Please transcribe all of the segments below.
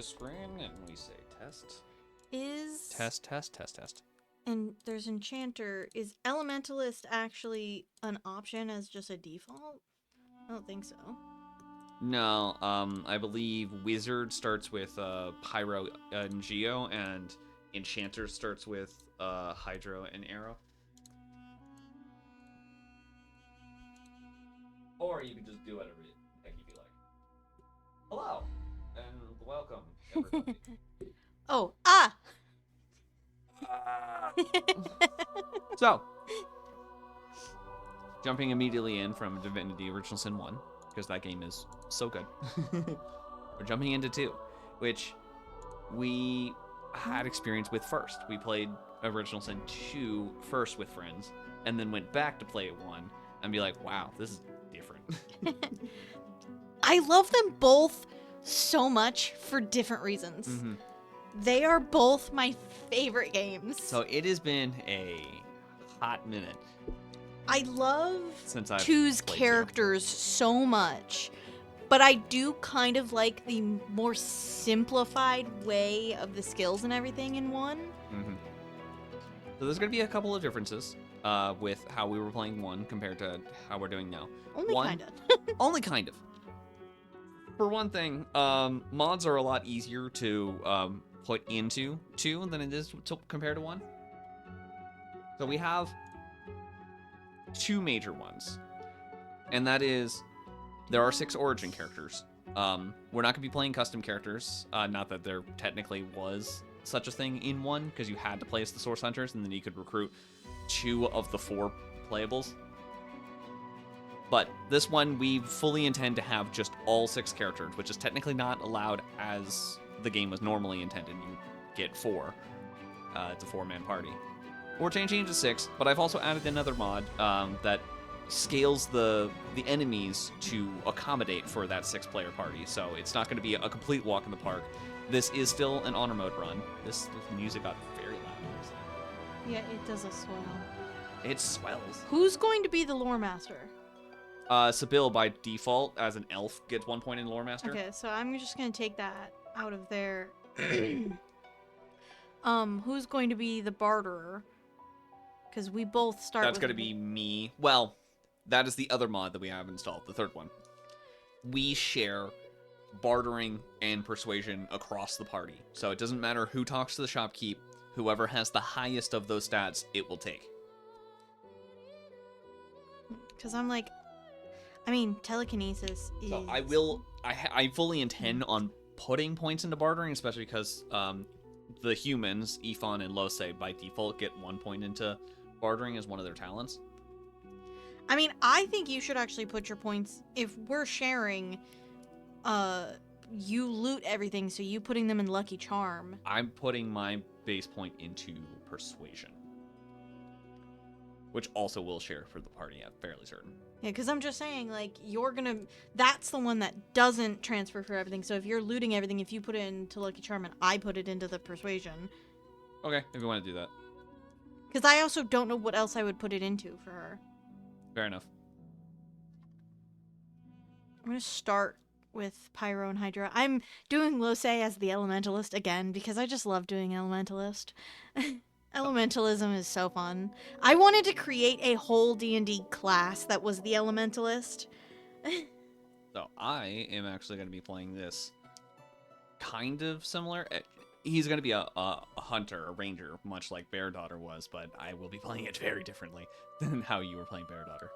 screen and we say test. Is Test. and there's Enchanter. Is Elementalist actually an option as just a default? I don't think so. No, I believe Wizard starts with Pyro and Geo, and Enchanter starts with Hydro and Arrow. Or you can just do whatever the heck you like. Hello, and welcome, everybody. Oh, So, jumping immediately in from Divinity Original Sin 1, because that game is so good. We're jumping into 2, which we had experience with first. We played Original Sin 2 first with friends, and then went back to play it 1, and be like, wow, this is different. I love them both so much for different reasons. Mm-hmm. They are both my favorite games. So it has been a hot minute. I love Since I've 2's played characters so much, but I do kind of like the more simplified way of the skills and everything in 1. Mm-hmm. So there's going to be a couple of differences with how we were playing 1 compared to how we're doing now. Only kind of. Only kind of. For one thing, mods are a lot easier to put into 2 than it is compared to 1. So we have 2 major ones, and that is there are 6 origin characters. We're not going to be playing custom characters, not that there technically was such a thing in 1, because you had to play as the Source Hunters, and then you could recruit 2 of the 4 playables. But this one, we fully intend to have just all 6 characters, which is technically not allowed as the game was normally intended. You get 4. It's a 4-man party. We're changing it to 6, but I've also added another mod that scales the enemies to accommodate for that 6-player party. So it's not going to be a complete walk in the park. This is still an honor mode run. This music got very loud. Yeah, it does a swell. It swells. Who's going to be the lore master? Sybil, by default, as an elf, gets 1 point in Lore Master. Okay, so I'm just going to take that out of there. Who's going to be the barterer? Because we both start That's with... going to be me. Well, that is the other mod that we have installed, the third one. We share bartering and persuasion across the party. So it doesn't matter who talks to the shopkeep. Whoever has the highest of those stats, it will take. Because I'm like... I mean, telekinesis is... So I fully intend on putting points into bartering, especially because the humans, Ifan and Lose, by default get 1 point into bartering as one of their talents. I mean, I think you should actually put your points... If we're sharing, you loot everything, so you putting them in Lucky Charm. I'm putting my base point into persuasion, which also will share for the party, I'm fairly certain. Yeah, because I'm just saying, like, you're gonna... That's the one that doesn't transfer for everything. So if you're looting everything, if you put it into Lucky Charm and I put it into the Persuasion... Okay, if you want to do that. Because I also don't know what else I would put it into for her. Fair enough. I'm gonna start with Pyro and Hydra. I'm doing Lose as the Elementalist again, because I just love doing Elementalist. Elementalism is so fun. I wanted to create a whole D&D class that was the Elementalist. So I am actually going to be playing this kind of similar. He's going to be a hunter, a ranger, much like Bear Daughter was, but I will be playing it very differently than how you were playing Bear Daughter.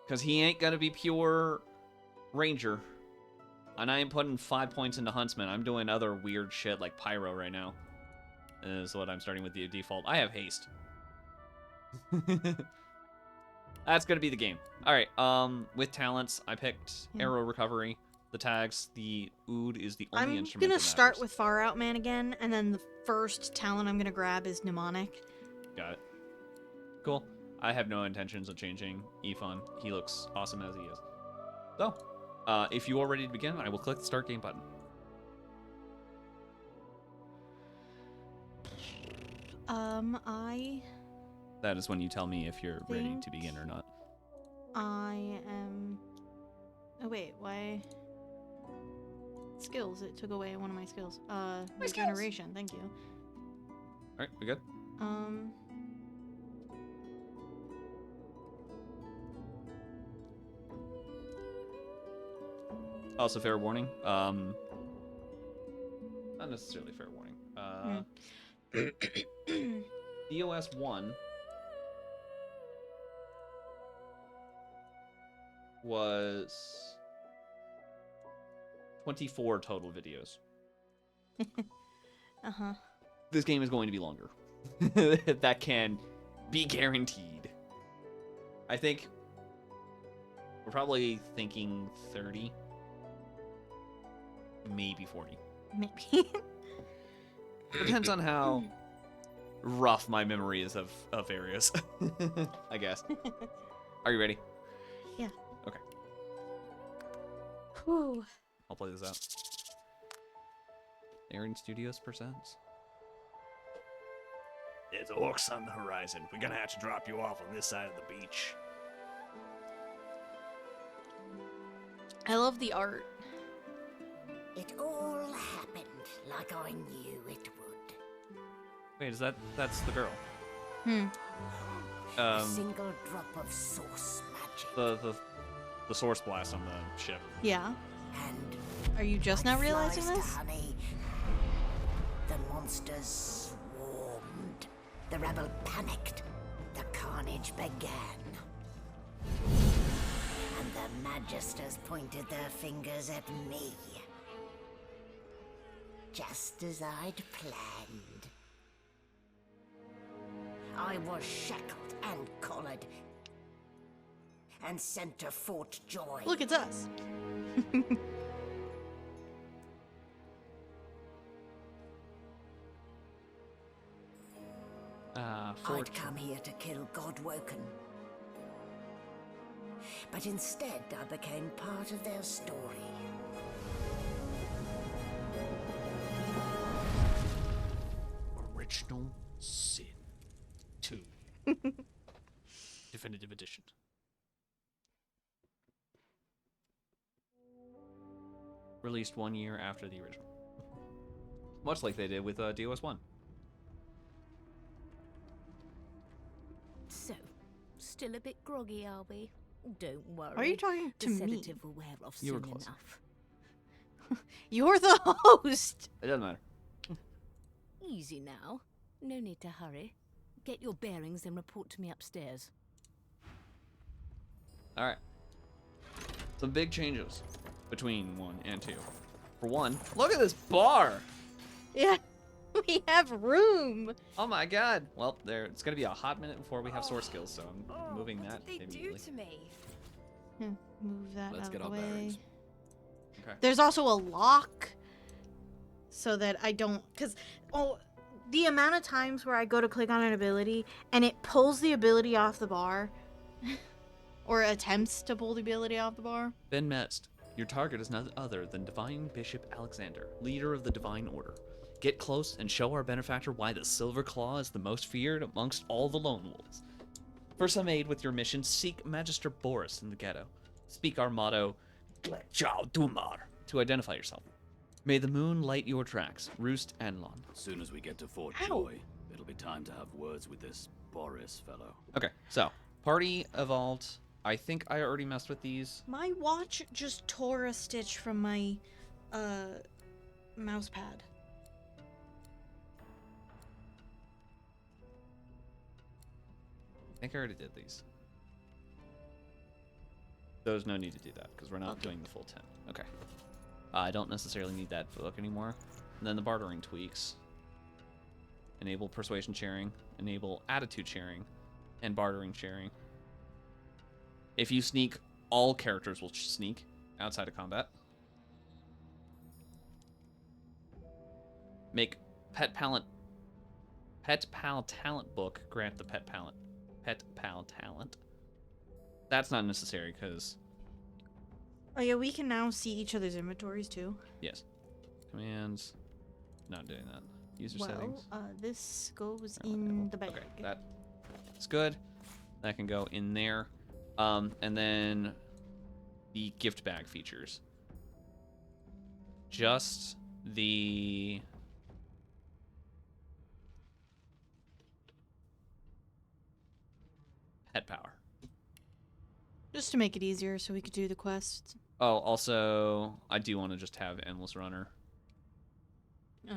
Because he ain't going to be pure ranger. And I ain't putting 5 points into huntsman. I'm doing other weird shit like pyro right now. Is what I'm starting with the default. I have haste. That's gonna be the game. Alright, with talents, I picked arrow recovery. The tags, the oud is the only instrument. I'm gonna start with Far Out Man again, and then the first talent I'm gonna grab is Mnemonic. Got it. Cool. I have no intentions of changing Ifan. He looks awesome as he is. So, if you are ready to begin, I will click the start game button. That is when you tell me if you're ready to begin or not. I am... Oh, wait, why? skills. It took away one of my skills. Regeneration. Thank you. All right, we good? Also, fair warning. Not necessarily fair warning. DOS 1 was 24 total videos. Uh-huh. This game is going to be longer. That can be guaranteed. I think we're probably thinking 30, maybe 40. Maybe. Depends on how rough my memory is of areas, I guess. Are you ready? Yeah. Okay. Whew. I'll play this out. Aaron Studios presents. There's orcs on the horizon. We're gonna have to drop you off on this side of the beach. I love the art. It all happened like I knew it would. Wait, that's the girl? A single drop of source magic. The source blast on the ship. Yeah. And Are you just now like realizing flies to this? honey, the monsters swarmed. The rebel panicked. The carnage began. And the magisters pointed their fingers at me. Just as I'd planned. I was shackled and collared. And sent to Fort Joy. Look, it's us. I'd come here to kill Godwoken. But instead, I became part of their story. Original Sin 2. Definitive Edition. Released 1 year after the original. Much like they did with DOS 1. So, still a bit groggy, are we? Don't worry. Are you talking to the me? sedative will wear off You were soon close. enough. You're the host. It doesn't matter. Easy now. No need to hurry. Get your bearings and report to me upstairs. Alright. Some big changes between 1 and 2. For one, look at this bar! Yeah. We have room. Oh my god! Well, it's gonna be a hot minute before we have source skills, so I'm moving that immediately. me? Move that Let's out get of our the way. bearings. Okay. There's also a lock so that I don't, because the amount of times where I go to click on an ability and it pulls the ability off the bar or attempts to pull the ability off the bar. Ben Mest, your target is none other than Divine Bishop Alexander, leader of the Divine Order. Get close and show our benefactor why the Silver Claw is the most feared amongst all the Lone Wolves. For some aid with your mission, seek Magister Boris in the ghetto. Speak our motto, Glechao Dumar, to identify yourself. May the moon light your tracks, Roost Anlon. As soon as we get to Fort Ow. Joy, it'll be time to have words with this Boris fellow. Okay, so, party evolved. I think I already messed with these. My watch just tore a stitch from my mouse pad. I think I already did these. There's no need to do that, because we're not doing the full 10. Okay. I don't necessarily need that book anymore. And then the bartering tweaks. Enable persuasion sharing, enable attitude sharing, and bartering sharing. If you sneak, all characters will sneak outside of combat. Make pet pal talent book grant the pet pal talent. That's not necessary because Oh yeah, we can now see each other's inventories too. yes, commands. Not doing that. User settings. This goes Apparently in enable. the bag. Okay, that's good. That can go in there. And then the gift bag features. just the... pet power. Just to make it easier so we could do the quests. Oh, also, I do want to just have Endless Runner.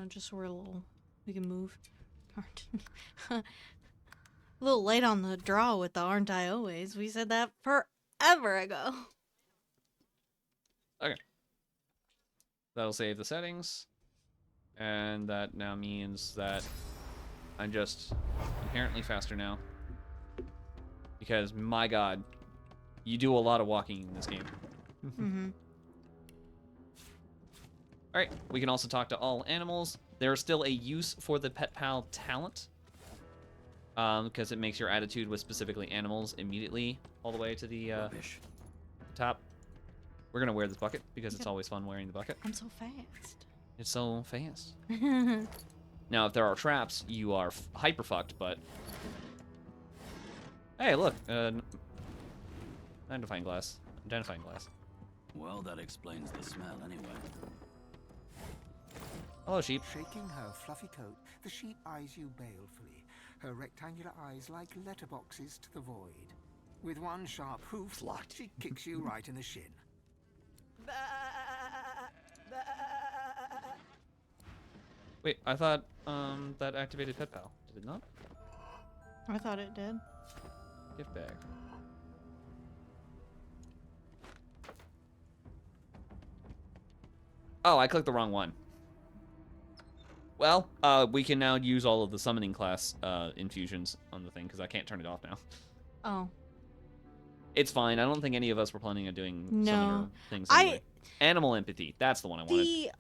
Just so we can move. A little late on the draw with the aren't I always. We said that forever ago. Okay. That'll save the settings. And that now means that I'm just inherently faster now. Because, my god, you do a lot of walking in this game. Mm-hmm. Alright, we can also talk to all animals. There is still a use for the Pet Pal talent. Because it makes your attitude with specifically animals immediately all the way to the top. We're going to wear this bucket because it's always fun wearing the bucket. I'm so fast. It's so fast. Now, if there are traps, you are hyper fucked, but... Hey, look! Identifying glass. Identifying glass. Well, that explains the smell anyway. Hello, sheep. Shaking her fluffy coat, the sheep eyes you balefully, her rectangular eyes like letterboxes to the void. With one sharp hoof, she kicks you right in the shin. Wait, I thought that activated Pet Pal. Did it not? I thought it did. Gift bag. Oh, I clicked the wrong one. Well, we can now use all of the summoning class infusions on the thing because I can't turn it off now. Oh. It's fine. I don't think any of us were planning on doing summoner things I- anyway. Animal empathy. That's the one I wanted.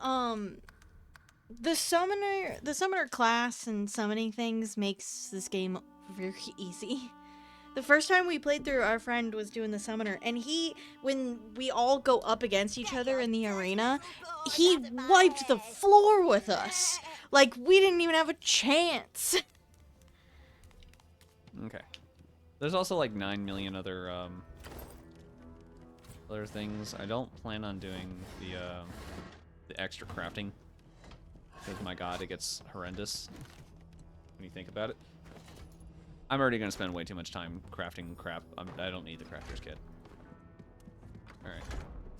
The summoner class and summoning things makes this game very easy. The first time we played through, our friend was doing the summoner, and when we all go up against each other in the arena, he wiped the floor with us. Like, we didn't even have a chance. Okay. There's also like 9 million other things. I don't plan on doing the extra crafting because my god, it gets horrendous when you think about it. I'm already gonna spend way too much time crafting crap. I don't need the crafter's kit. All right.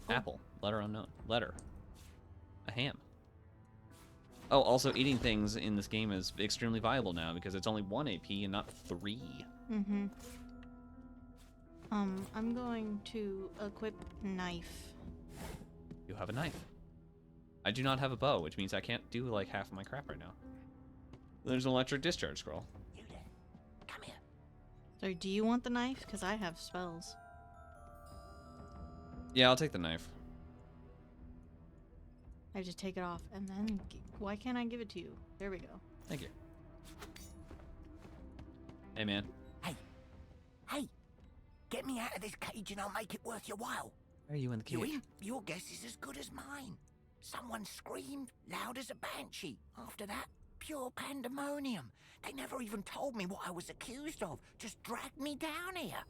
Apple. Letter unknown. Letter. A ham. Oh, also eating things in this game is extremely viable now because it's only 1 AP and not 3. Mm-hmm. I'm going to equip knife. You have a knife. I do not have a bow, which means I can't do like half of my crap right now. There's an electric discharge scroll. You there. Come here. So, do you want the knife? Because I have spells. Yeah, I'll take the knife. I just take it off, and then why can't I give it to you? There we go. Thank you. Hey, man. Hey, get me out of this cage and I'll make it worth your while. Why are you in the You cage? in? Your guess is as good as mine. Someone screamed loud as a banshee. After that, pure pandemonium. They never even told me what I was accused of. Just dragged me down here.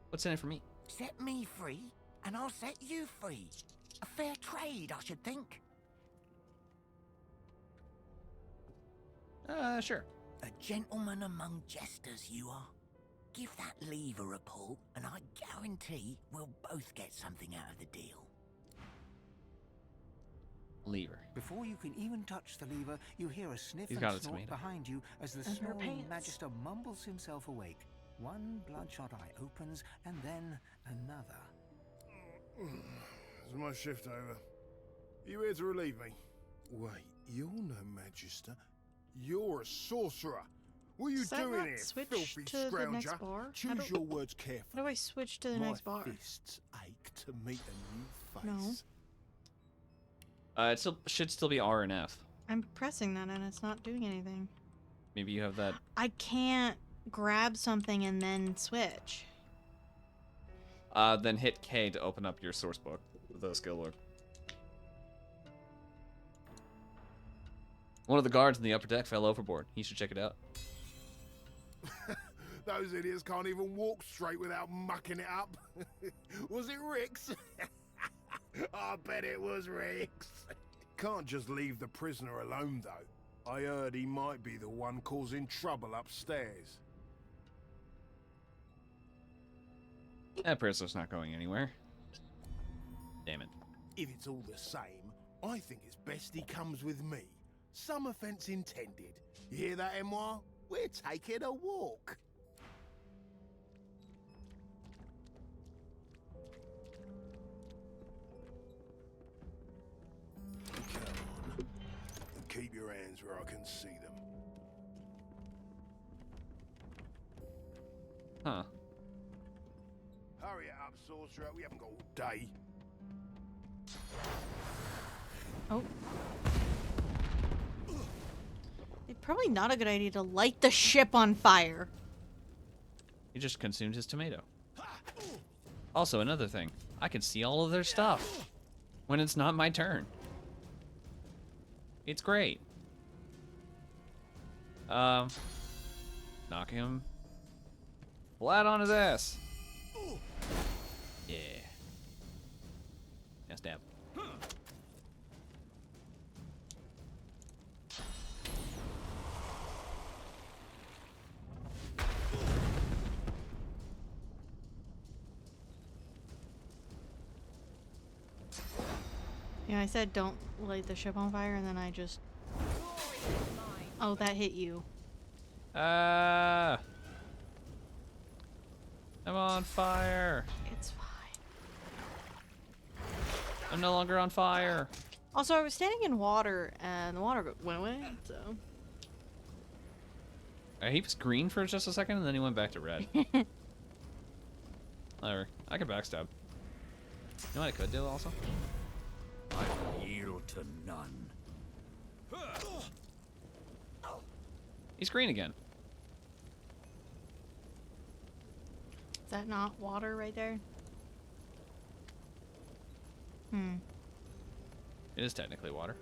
What's in it for me? Set me free, and I'll set you free. A fair trade, I should think. Sure. A gentleman among jesters, you are. Give that lever a pull, and I guarantee we'll both get something out of the deal. Lever. Before you can even touch the lever, you hear a sniff He's and got a snort tomato. behind you as the And her snoring pants. magister mumbles himself awake. One bloodshot eye opens, and then another. Is my shift over? You here to relieve me? Wait, you're no magister. You're a sorcerer. What are you Does that doing not here, switch filthy to the scrounger? next bar? How Choose do- your words carefully. How do I switch to the My next bar? fists ache to meet a new No. face. It should still be R and F. I'm pressing that and it's not doing anything. Maybe you have that. I can't grab something and then switch. Then hit K to open up your source book, the skill book. One of the guards in the upper deck fell overboard. You should check it out. Those idiots can't even walk straight without mucking it up. Was it Rick's? I bet it was Rex. Can't just leave the prisoner alone, though. I heard he might be the one causing trouble upstairs. That prisoner's not going anywhere. Damn it. If it's all the same, I think it's best he comes with me. Some offense intended. You hear that, Emoire? We're taking a walk. Come on. And keep your hands where I can see them. Huh. Hurry it up, sorcerer. We haven't got all day. Oh. It's probably not a good idea to light the ship on fire. He just consumed his tomato. Also, another thing. I can see all of their stuff when it's not my turn. It's great. Knock him flat on his ass. Yeah. Now stab. Yeah, I said don't light the ship on fire, and then I just... Oh, that hit you. I'm on fire. It's fine. I'm no longer on fire. Also, I was standing in water, and the water went away, so... He was green for just a second, and then he went back to red. Whatever. I could backstab. You know what I could do also? I yield to none. He's green again. Is that not water right there? Hmm. It is technically water.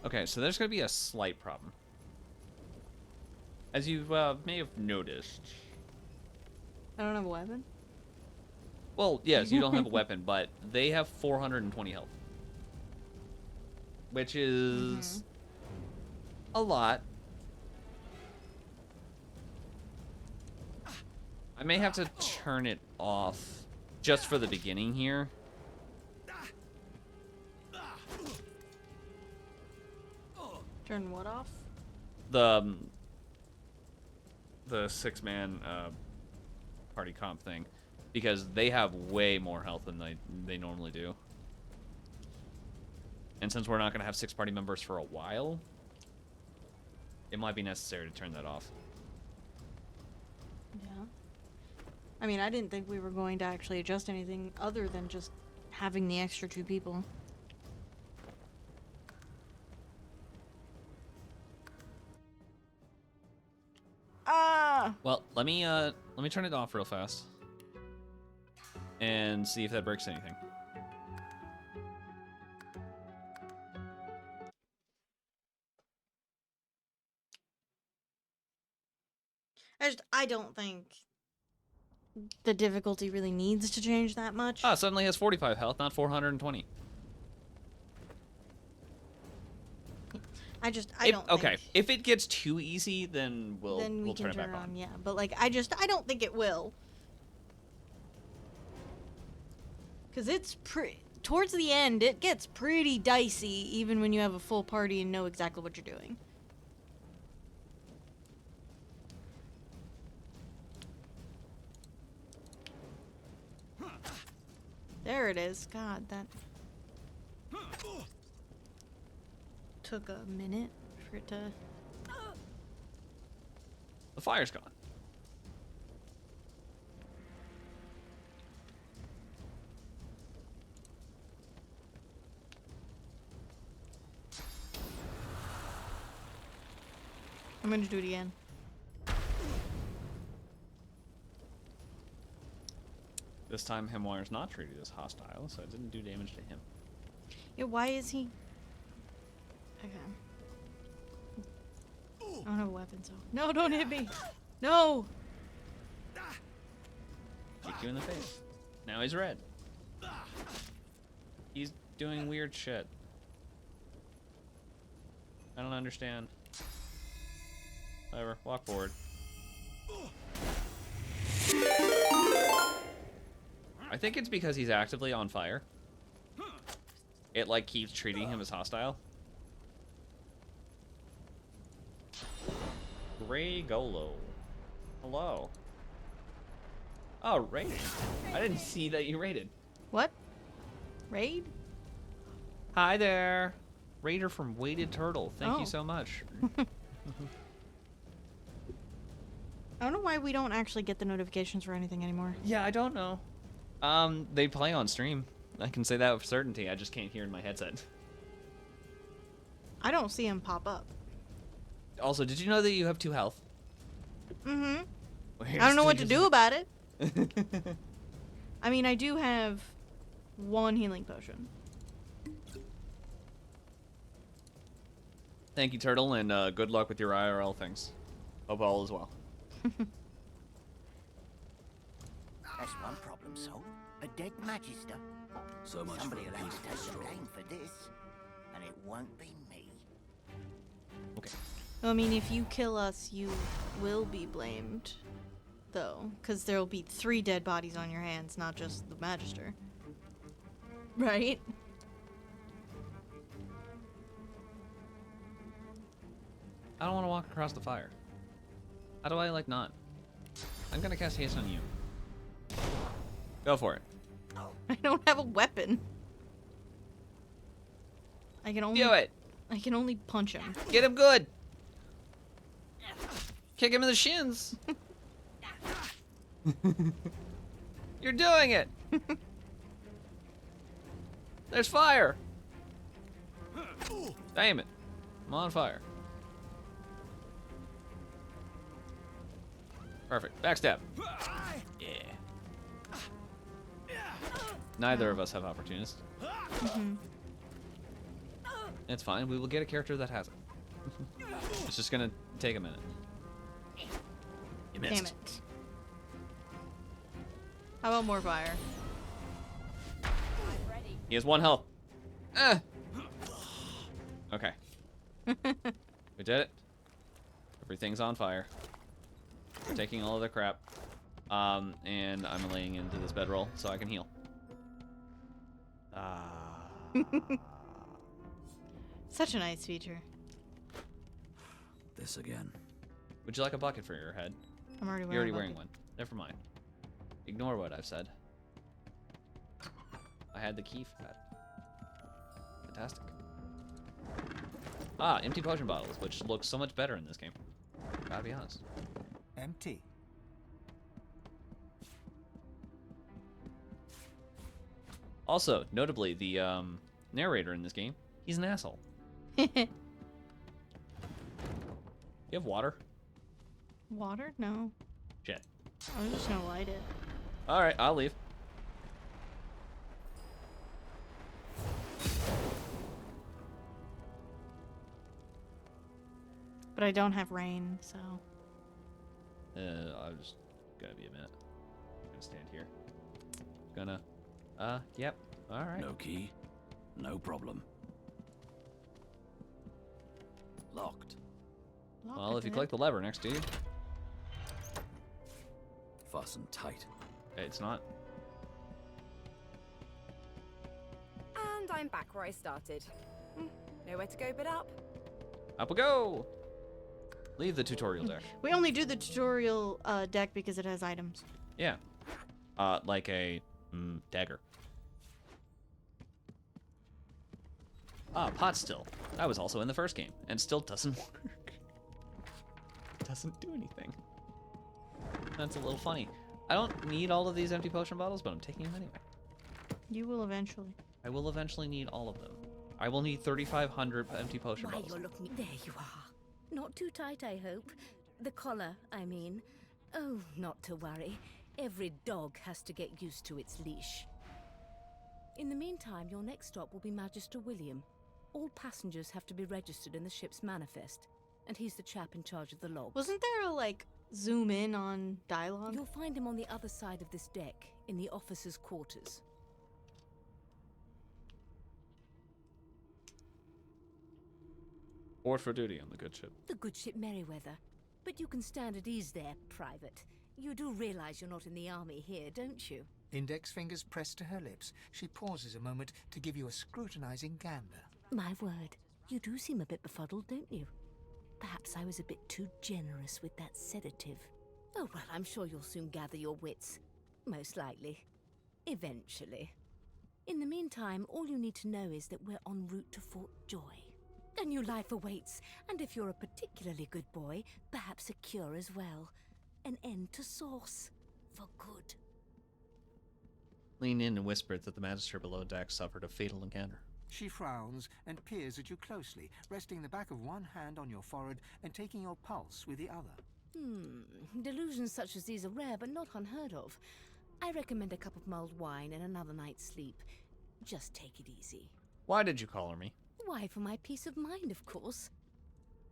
Okay, so there's going to be a slight problem. As you may have noticed. I don't have a weapon? Well, yes, you don't have a weapon, but they have 420 health. Which is a lot. I may have to turn it off just for the beginning here. Turn what off? The 6-man party comp thing, because they have way more health than they normally do. And since we're not going to have 6 party members for a while, it might be necessary to turn that off. Yeah. I mean, I didn't think we were going to actually adjust anything other than just having the extra 2 people. Ah! Well, let me turn it off real fast and see if that breaks anything. I don't think the difficulty really needs to change that much. Ah, suddenly has 45 health, not 420. I don't okay, think... if it gets too easy, then we'll turn it back on. Yeah, but like I don't think it will. Cuz it's towards the end it gets pretty dicey even when you have a full party and know exactly what you're doing. There it is. God, that took a minute for it to... The fire's gone. I'm going to do it again. This time, Hemwire's not treated as hostile, so it didn't do damage to him. Yeah, why is he... Okay. I don't have a weapon, so... No, don't hit me! No! Kick you in the face. Now he's red. He's doing weird shit. I don't understand. Whatever, walk forward. I think it's because he's actively on fire. It, like, keeps treating him as hostile. Gray Golo. Hello. Oh, raided. I didn't see that you raided. What? Raid? Hi there. Raider from Weighted Turtle. Thank you so much. I don't know why we don't actually get the notifications for anything anymore. Yeah, I don't know. They play on stream. I can say that with certainty. I just can't hear in my headset. I don't see them pop up. Also, did you know that you have 2 health? Mm-hmm. Where's I don't know what to the- do about it. I mean, I do have 1 healing potion. Thank you, Turtle, and good luck with your IRL things. Hope all is well. That's one problem solved. A dead magister. So much Somebody for will a have to peaceful take the stroll. blame for this, and it won't be me. Okay. I mean, if you kill us, you will be blamed, though, because there'll be 3 dead bodies on your hands, not just the magister. Right? I don't want to walk across the fire. How do I, like, not? I'm gonna cast haste on you. Go for it. I don't have a weapon. I can only Do it! I can only punch him. Get him good! Kick him in the shins! You're doing it! There's fire! Damn it. I'm on fire. Perfect. Backstab. Yeah. Neither of us have opportunists. It's fine. We will get a character that has it. It's just gonna take a minute. You missed. Damn it. How about more fire? He has 1 health. Okay. We did it. Everything's on fire. We're taking all of the crap. And I'm laying into this bedroll so I can heal. Such a nice feature. This again. Would you like a bucket for your head? I'm already wearing You're already a wearing bucket. one. Never mind. Ignore what I've said. I had the key for that. Fantastic. Ah, empty potion bottles, which looks so much better in this game. Gotta be honest. Empty. Also, notably, the narrator in this game, he's an asshole. You have water? Water? No. Shit. I was just gonna light it. Alright, I'll leave. But I don't have rain, so. I'm just gonna be a minute. I'm gonna stand here. Gonna, yep. Alright. No key. No problem. Locked. Well, if you click the lever next to you. Fastened tight. It's not. And I'm back where I started. Nowhere to go but up. Up we go! Leave the tutorial deck. We only do the tutorial deck because it has items. Yeah. Like a dagger. Ah, pot still. That was also in the first game, and still doesn't work. Doesn't do anything. That's a little funny. I don't need all of these empty potion bottles, but I'm taking them anyway. You will eventually. I will eventually need all of them. I will need 3,500 empty potion Why, bottles. you're looking. There you are. Not too tight, I hope. The collar, I mean. Oh, not to worry. Every dog has to get used to its leash. In the meantime, your next stop will be Magister William. All passengers have to be registered in the ship's manifest, and he's the chap in charge of the logs. Wasn't there a, like, zoom in on dialogue? You'll find him on the other side of this deck, in the officers' quarters. Port for duty on the good ship. The good ship Merryweather. But you can stand at ease there, Private. You do realize you're not in the army here, don't you? Index fingers pressed to her lips, she pauses a moment to give you a scrutinizing gander. My word, you do seem a bit befuddled, don't you? Perhaps I was a bit too generous with that sedative. Oh, well, I'm sure you'll soon gather your wits. Most likely. Eventually. In the meantime, all you need to know is that we're en route to Fort Joy. A new life awaits, and if you're a particularly good boy, perhaps a cure as well. An end to Source. For good. Lean in and whispered that the magistrate below deck suffered a fatal encounter. She frowns and peers at you closely, resting the back of one hand on your forehead and taking your pulse with the other. Delusions such as these are rare, but not unheard of. I recommend a cup of mulled wine and another night's sleep. Just take it easy. Why did you collar me? Why, for my peace of mind, of course.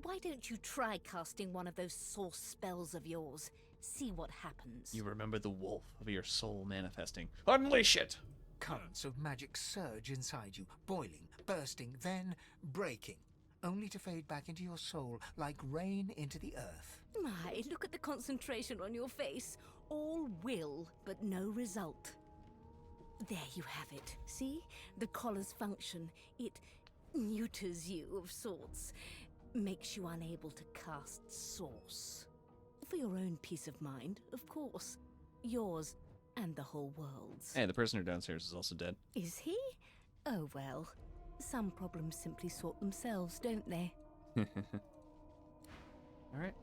Why don't you try casting one of those Source spells of yours? See what happens. You remember the wolf of your soul manifesting. Unleash it! Currents of magic surge inside you, boiling, bursting, then breaking, only to fade back into your soul like rain into the earth. My, look at the concentration on your face. All will, but no result. There you have it. See? The collar's function. It neuters you of sorts. Makes you unable to cast Source. For your own peace of mind, of course. Yours and the whole world's. Hey, the prisoner downstairs is also dead. Is he? Oh well. Some problems simply sort themselves, don't they? Alright.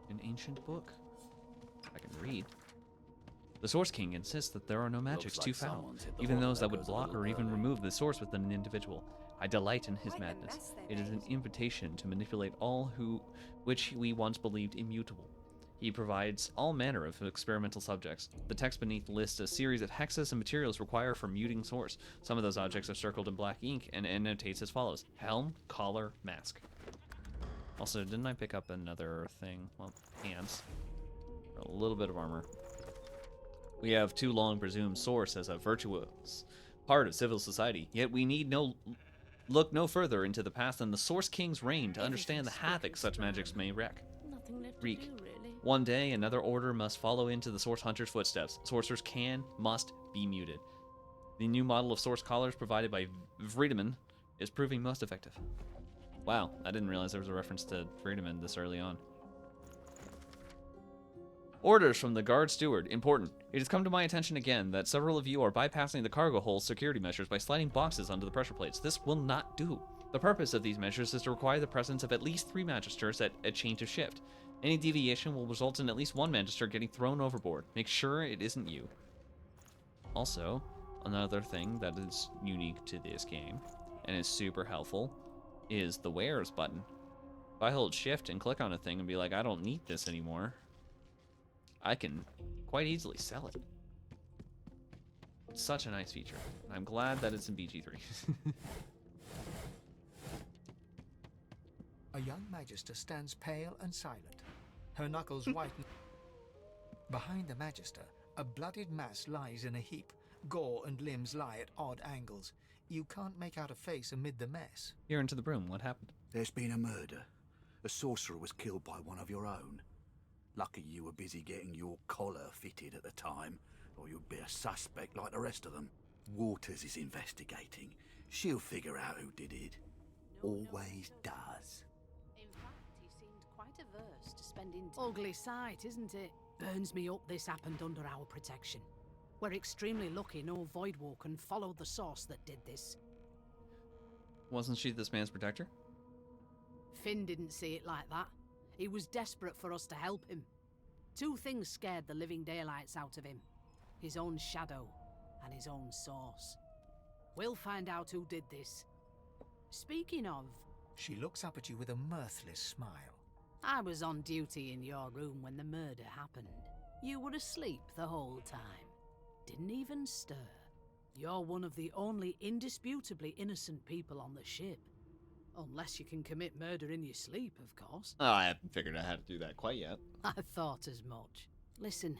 An ancient book. I can read. The Source King insists that there are no magics Looks too like foul, someone's hit the even bottom those that would echoes a block little or even early. remove the source within an individual. I delight in his madness. It is an invitation to manipulate all which we once believed immutable. He provides all manner of experimental subjects. The text beneath lists a series of hexes and materials required for muting Source. Some of those objects are circled in black ink and annotates as follows: helm, collar, mask. Also, didn't I pick up another thing? Well, pants. A little bit of armor. We have too long presumed Source as a virtuous part of civil society, yet we need look no further into the past than the Source King's reign to understand the havoc such magics may wreak. Nothing left Wreak. to do, really. One day, another order must follow into the Source Hunter's footsteps. Sorcerers must be muted. The new model of Source collars provided by Friedemann is proving most effective. Wow, I didn't realize there was a reference to Friedemann this early on. Orders from the guard steward. Important. It has come to my attention again that several of you are bypassing the cargo hold security measures by sliding boxes onto the pressure plates. This will not do. The purpose of these measures is to require the presence of at least 3 magisters at a change of shift. Any deviation will result in at least 1 magister getting thrown overboard. Make sure it isn't you. Also, another thing that is unique to this game and is super helpful is the wares button. If I hold shift and click on a thing and be like, I don't need this anymore, I can quite easily sell it. Such a nice feature. I'm glad that it's in BG3. A young magister stands pale and silent. Her knuckles whiten. Behind the magister, a bloodied mass lies in a heap. Gore and limbs lie at odd angles. You can't make out a face amid the mess. Here into the room, what happened? There's been a murder. A sorcerer was killed by one of your own. Lucky you were busy getting your collar fitted at the time, or you'd be a suspect like the rest of them. Waters is investigating. She'll figure out who did it. Always does. In fact, he seemed quite averse to spending time. Ugly sight, isn't it? Burns me up this happened under our protection. We're extremely lucky no Voidwalker followed the source that did this. Wasn't she this man's protector? Finn didn't see it like that. He was desperate for us to help him. 2 things scared the living daylights out of him. His own shadow and his own source. We'll find out who did this. Speaking of... She looks up at you with a mirthless smile. I was on duty in your room when the murder happened. You were asleep the whole time. Didn't even stir. You're one of the only indisputably innocent people on the ship. Unless you can commit murder in your sleep, of course. Oh, I haven't figured out how to do that quite yet. I thought as much. Listen,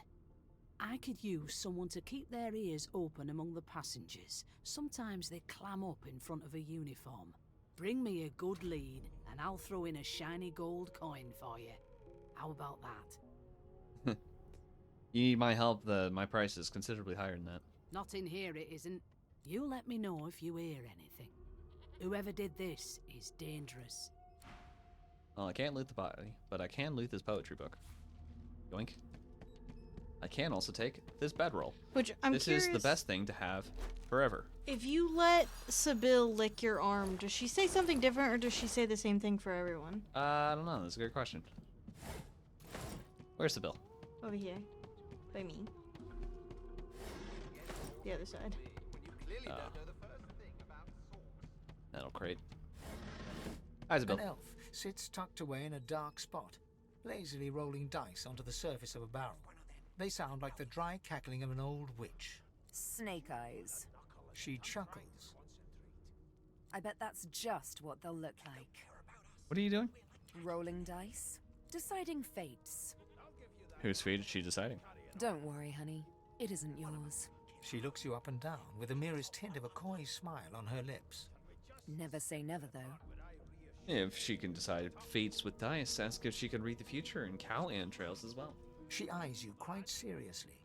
I could use someone to keep their ears open among the passengers. Sometimes they clam up in front of a uniform. Bring me a good lead, and I'll throw in a shiny gold coin for you. How about that? You need my help, my price is considerably higher than that. Not in here, it isn't. You let me know if you hear anything. Whoever did this is dangerous. Well, I can't loot the body, but I can loot this poetry book. Yoink. I can also take this bedroll. Which I'm This curious, is the best thing to have forever. if you let Sybil lick your arm, does she say something different or does she say the same thing for everyone? I don't know. That's a good question. Where's the bill? Over here. By me. The other side. That'll crate. Hi, Isabel. An elf sits tucked away in a dark spot, lazily rolling dice onto the surface of a barrel. They sound like the dry cackling of an old witch. Snake eyes. She chuckles. I bet that's just what they'll look like. What are you doing? Rolling dice. Deciding fates. Whose fate is she deciding? Don't worry, honey. It isn't yours. She looks you up and down with the merest hint of a coy smile on her lips. Never say never, though. If she can decide fates with dice, ask if she can read the future and cow entrails as well. She eyes you quite seriously.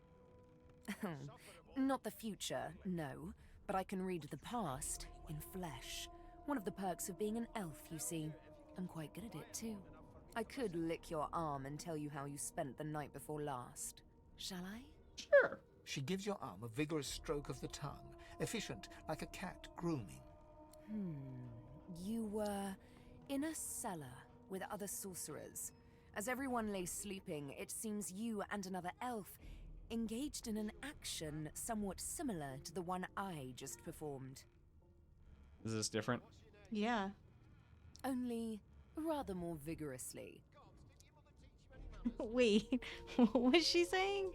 Not the future, no. But I can read the past in flesh. One of the perks of being an elf, you see. I'm quite good at it, too. I could lick your arm and tell you how you spent the night before last. Shall I? Sure. She gives your arm a vigorous stroke of the tongue, efficient like a cat grooming. You were in a cellar with other sorcerers. As everyone lay sleeping, it seems you and another elf engaged in an action somewhat similar to the one I just performed. Is this different? Yeah. Only rather more vigorously. Wait, what was she saying?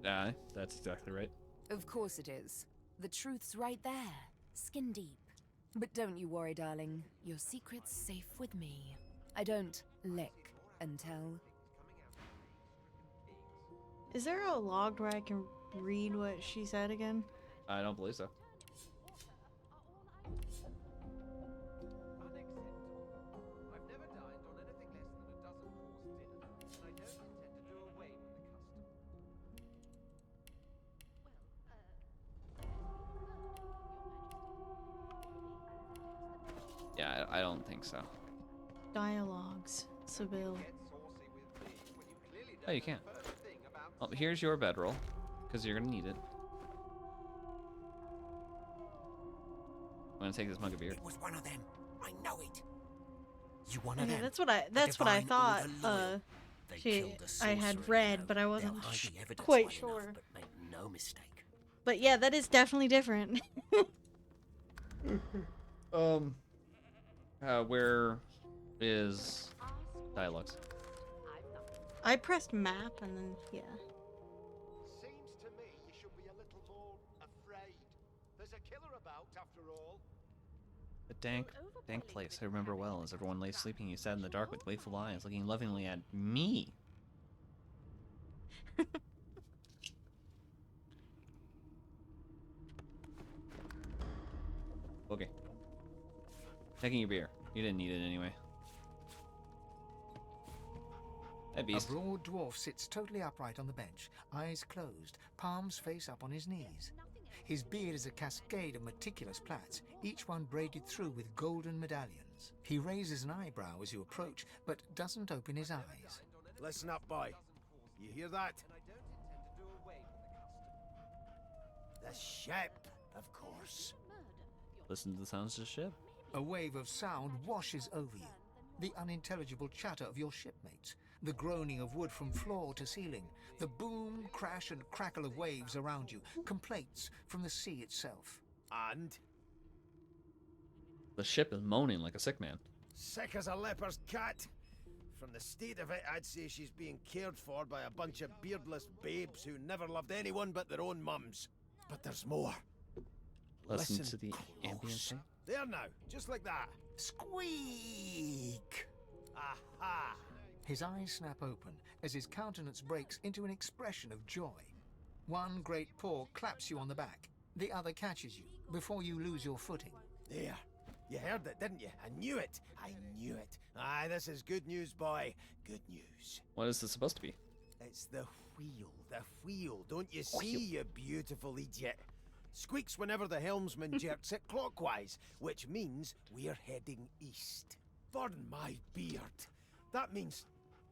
That's exactly right. Of course it is. The truth's right there, skin deep. But don't you worry, darling. Your secret's safe with me. I don't lick and tell. Is there a log where I can read what she said again? I don't believe so. Yeah, I don't think so. Dialogues. Sybil. Oh, you can. Well, here's your bedroll, because you're gonna need it. I'm gonna take this mug of beer. It was one of them. I know it. You one of Okay, them. that's what I divine thought. order loyal. They killed a I had sorcerer, read, you know. but I They'll wasn't hide the evidence quite well sure. enough, but make no mistake. But yeah, that is definitely different. Where is dialogues? I pressed map and then yeah. Seems to me you should be a little more afraid. There's a killer about, after all. A dank place I remember well. As everyone lay sleeping, you sat in the dark with wakeful eyes, looking lovingly at me. Okay. Taking your beer. You didn't need it anyway. That A beast. broad dwarf sits totally upright on the bench, eyes closed, palms face up on his knees. His beard is a cascade of meticulous plaits, each one braided through with golden medallions. He raises an eyebrow as you approach, but doesn't open his eyes. Listen up, boy. You hear that? The ship, of course. Listen to the sounds of the ship. A wave of sound washes over you. The unintelligible chatter of your shipmates, the groaning of wood from floor to ceiling, the boom, crash and crackle of waves around you, complaints from the sea itself. And? The ship is moaning like a sick man. Sick as a leper's cat. From the state of it, I'd say she's being cared for by a bunch of beardless babes who never loved anyone but their own mums. But there's more. Listen to the close. ambient thing. There now, just like that. Squeak! Aha! His eyes snap open as his countenance breaks into an expression of joy. One great paw claps you on the back. The other catches you before you lose your footing. There. You heard it, didn't you? I knew it. I knew it. Aye, this is good news, boy. Good news. What is this supposed to be? It's the wheel. The wheel. Don't you see, you beautiful idiot? Squeaks whenever the helmsman jerks it clockwise, which means we're heading east. Burn my beard. That means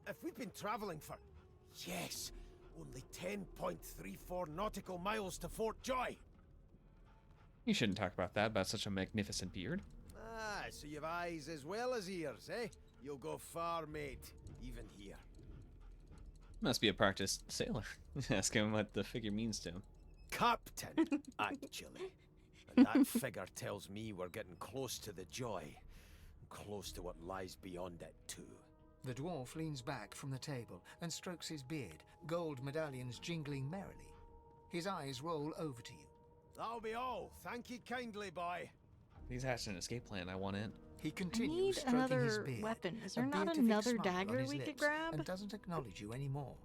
if we've been travelling for, yes, only 10.34 nautical miles to Fort Joy. You shouldn't talk about that, about such a magnificent beard. Ah, so you've eyes as well as ears, eh? You'll go far, mate, even here. Must be a practiced sailor. Ask him what the figure means to him. Captain, actually. And that figure tells me we're getting close to the Joy. Close to what lies beyond it, too. The dwarf leans back from the table and strokes his beard, gold medallions jingling merrily. His eyes roll over to you. That'll be all. Thank you kindly, boy. He's hatched an escape plan. I want in. He I continues need stroking his another beard. weapon. Is a there not beatific another smile on dagger his we could lips, grab? And doesn't acknowledge you anymore.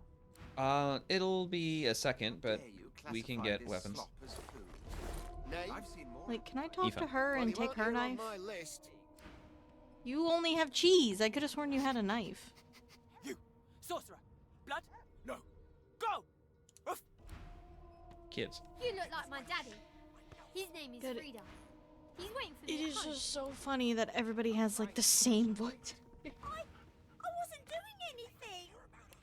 It'll be a second, but we can get weapons. Like, can I talk Aoife. to her Well, and you take weren't her here on knife? my list. You only have cheese. I could have sworn you had a knife. You! Sorcerer! Blood? No. Go! Kids. You look like my daddy. His name is Good. Frida. He's waiting for It me at is home. just so funny that everybody has like the same voice. I wasn't doing anything.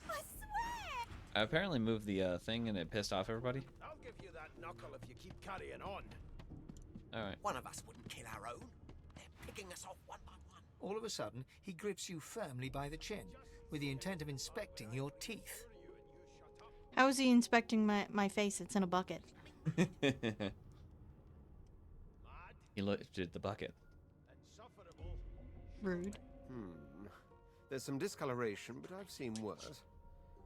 I swear. I apparently moved the thing and it pissed off everybody. I'll give you that knuckle if you keep carrying on. Alright. One of us wouldn't kill our own. They're picking us off one by one. All of a sudden, he grips you firmly by the chin, with the intent of inspecting your teeth. How is he inspecting my face? It's in a bucket. He lifted the bucket. Rude. There's some discoloration, but I've seen worse.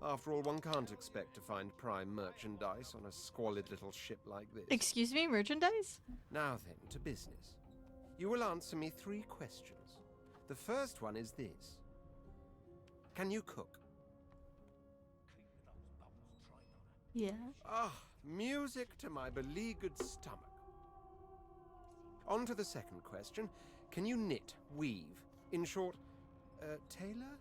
After all, one can't expect to find prime merchandise on a squalid little ship like this. Excuse me, merchandise? Now then, to business. You will answer me 3 questions. The first one is this. Can you cook? Yeah. Ah, music to my beleaguered stomach. On to the second question. Can you knit, weave? In short, tailor?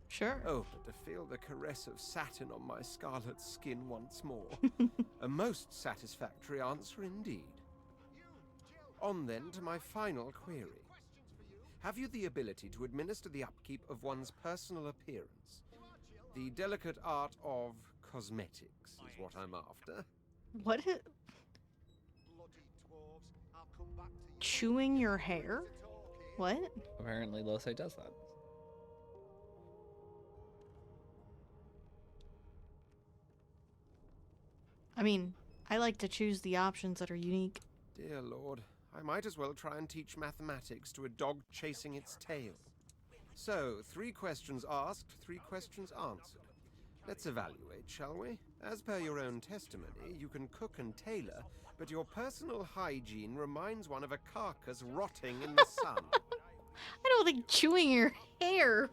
Sure. Oh, but to feel the caress of satin on my scarlet skin once more. A most satisfactory answer indeed. On then to my final query. Have you the ability to administer the upkeep of one's personal appearance? The delicate art of cosmetics is what I'm after. What? Chewing your hair? What? Apparently Lose does that. I mean, I like to choose the options that are unique. Dear Lord, I might as well try and teach mathematics to a dog chasing its tail. So, 3 questions asked, 3 questions answered. Let's evaluate, shall we? As per your own testimony, you can cook and tailor, but your personal hygiene reminds one of a carcass rotting in the sun. I don't think chewing your hair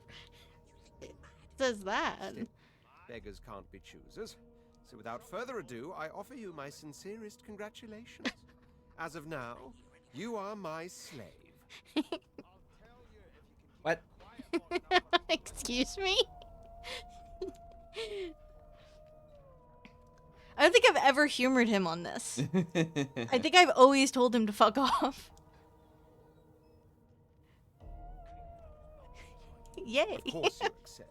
says that. Beggars can't be choosers. So without further ado, I offer you my sincerest congratulations. As of now, you are my slave. What? Excuse me? I don't think I've ever humored him on this. I think I've always told him to fuck off. Yay. Of course you accept.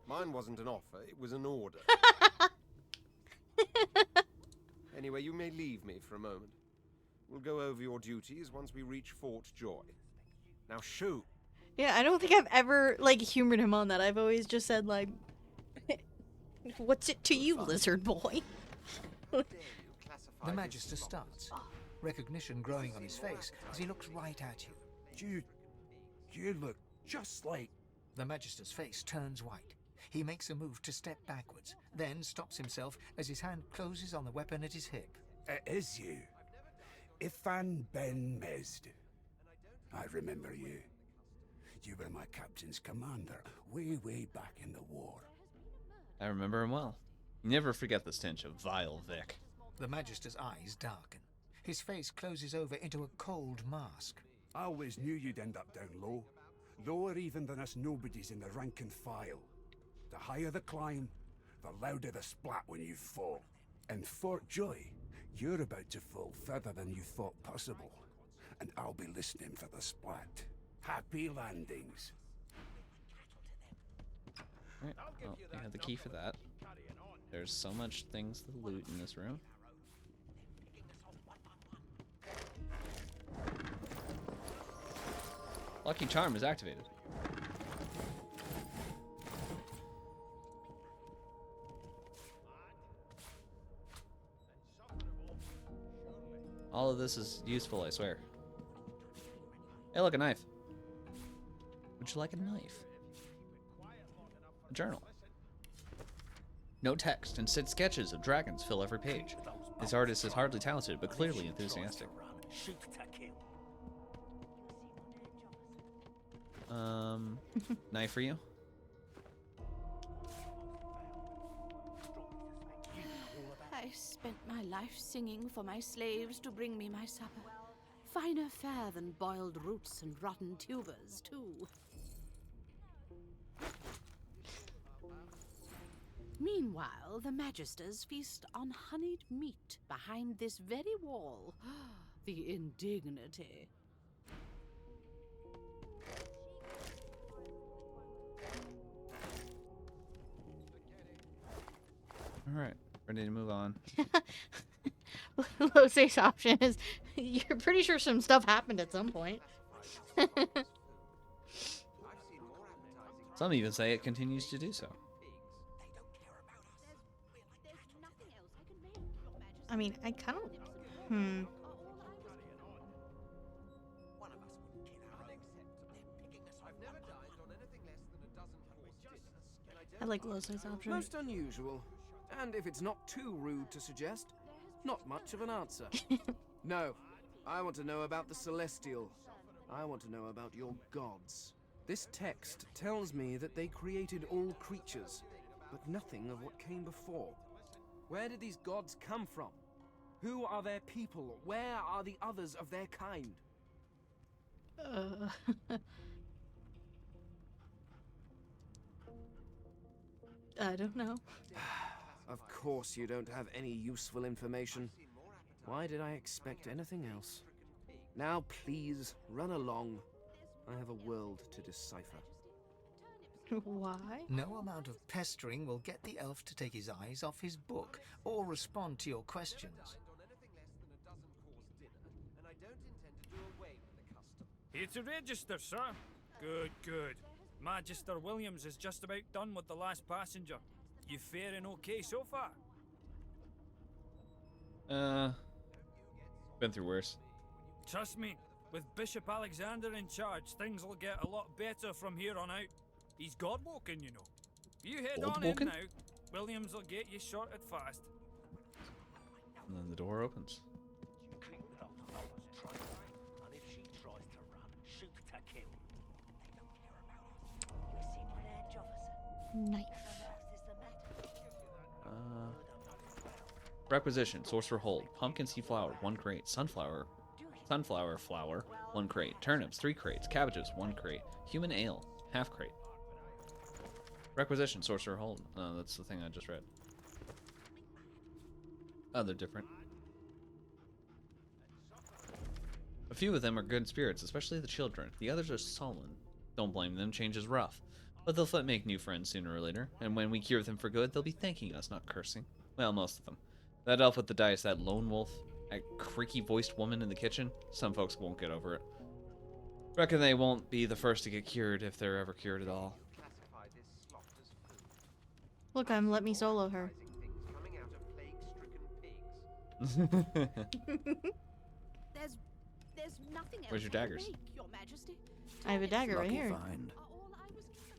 Mine wasn't an offer, it was an order. Anyway, you may leave me for a moment. We'll go over your duties once we reach Fort Joy. Now shoo! Yeah, I don't think I've ever, like, humored him on that. I've always just said, like, what's it to you, lizard boy? The Magister starts, recognition growing on his face as he looks right at you. You look just like... The Magister's face turns white. He makes a move to step backwards, then stops himself as his hand closes on the weapon at his hip. It is you. Ifan Ben Mesd. I remember you. You were my captain's commander way back in the war. I remember him well. Never forget the stench of vile Vic. The Magister's eyes darken. His face closes over into a cold mask. I always knew you'd end up down low. Lower even than us nobodies in the rank and file. The higher the climb, the louder the splat when you fall. And Fort Joy, you're about to fall further than you thought possible. And I'll be listening for the splat. Happy landings. Alright, well, we have the key for that. There's so much things to loot in this room. Lucky Charm is activated. All of this is useful, I swear. Hey, look, a knife. Would you like a knife? A journal. No text, instead sketches of dragons fill every page. This artist is hardly talented, but clearly enthusiastic. Knife for you? I spent my life singing for my slaves to bring me my supper. Finer fare than boiled roots and rotten tubers, too. Meanwhile, the Magisters feast on honeyed meat behind this very wall. The indignity. Alright, ready to move on. Lose's option is you're pretty sure some stuff happened at some point. Some even say it continues to do so. I mean, I kind of... I like Lose's option. Most unusual. And if it's not too rude to suggest, not much of an answer. No, I want to know about the Celestial. I want to know about your gods. This text tells me that they created all creatures, but nothing of what came before. Where did these gods come from? Who are their people? Where are the others of their kind? I don't know. Of course you don't have any useful information. Why did I expect anything else? Now please, run along. I have a world to decipher. Why? No amount of pestering will get the elf to take his eyes off his book or respond to your questions. Here to register, sir. Good, good. Magister Williams is just about done with the last passenger. You faring okay so far? Been through worse. Trust me, with Bishop Alexander in charge, things will get a lot better from here on out. He's God-woken, you know. You head on in now. Williams will get you sorted fast. And then the door opens. Knife. Requisition, sorcerer hold, pumpkin seed flour, 1 crate, sunflower flour, 1 crate, turnips, 3 crates, cabbages, 1 crate, human ale, half crate. Requisition, sorcerer hold. Oh, that's the thing I just read. Oh, they're different. A few of them are good spirits, especially the children. The others are sullen. Don't blame them, change is rough. But they'll make new friends sooner or later, and when we cure them for good, they'll be thanking us, not cursing. Well, most of them. That elf with the dice, that lone wolf, that creaky-voiced woman in the kitchen, some folks won't get over it. Reckon they won't be the first to get cured if they're ever cured at all. Look, let me solo her. There's nothing else. Where's your daggers? Your Majesty. I have a dagger right here. Find.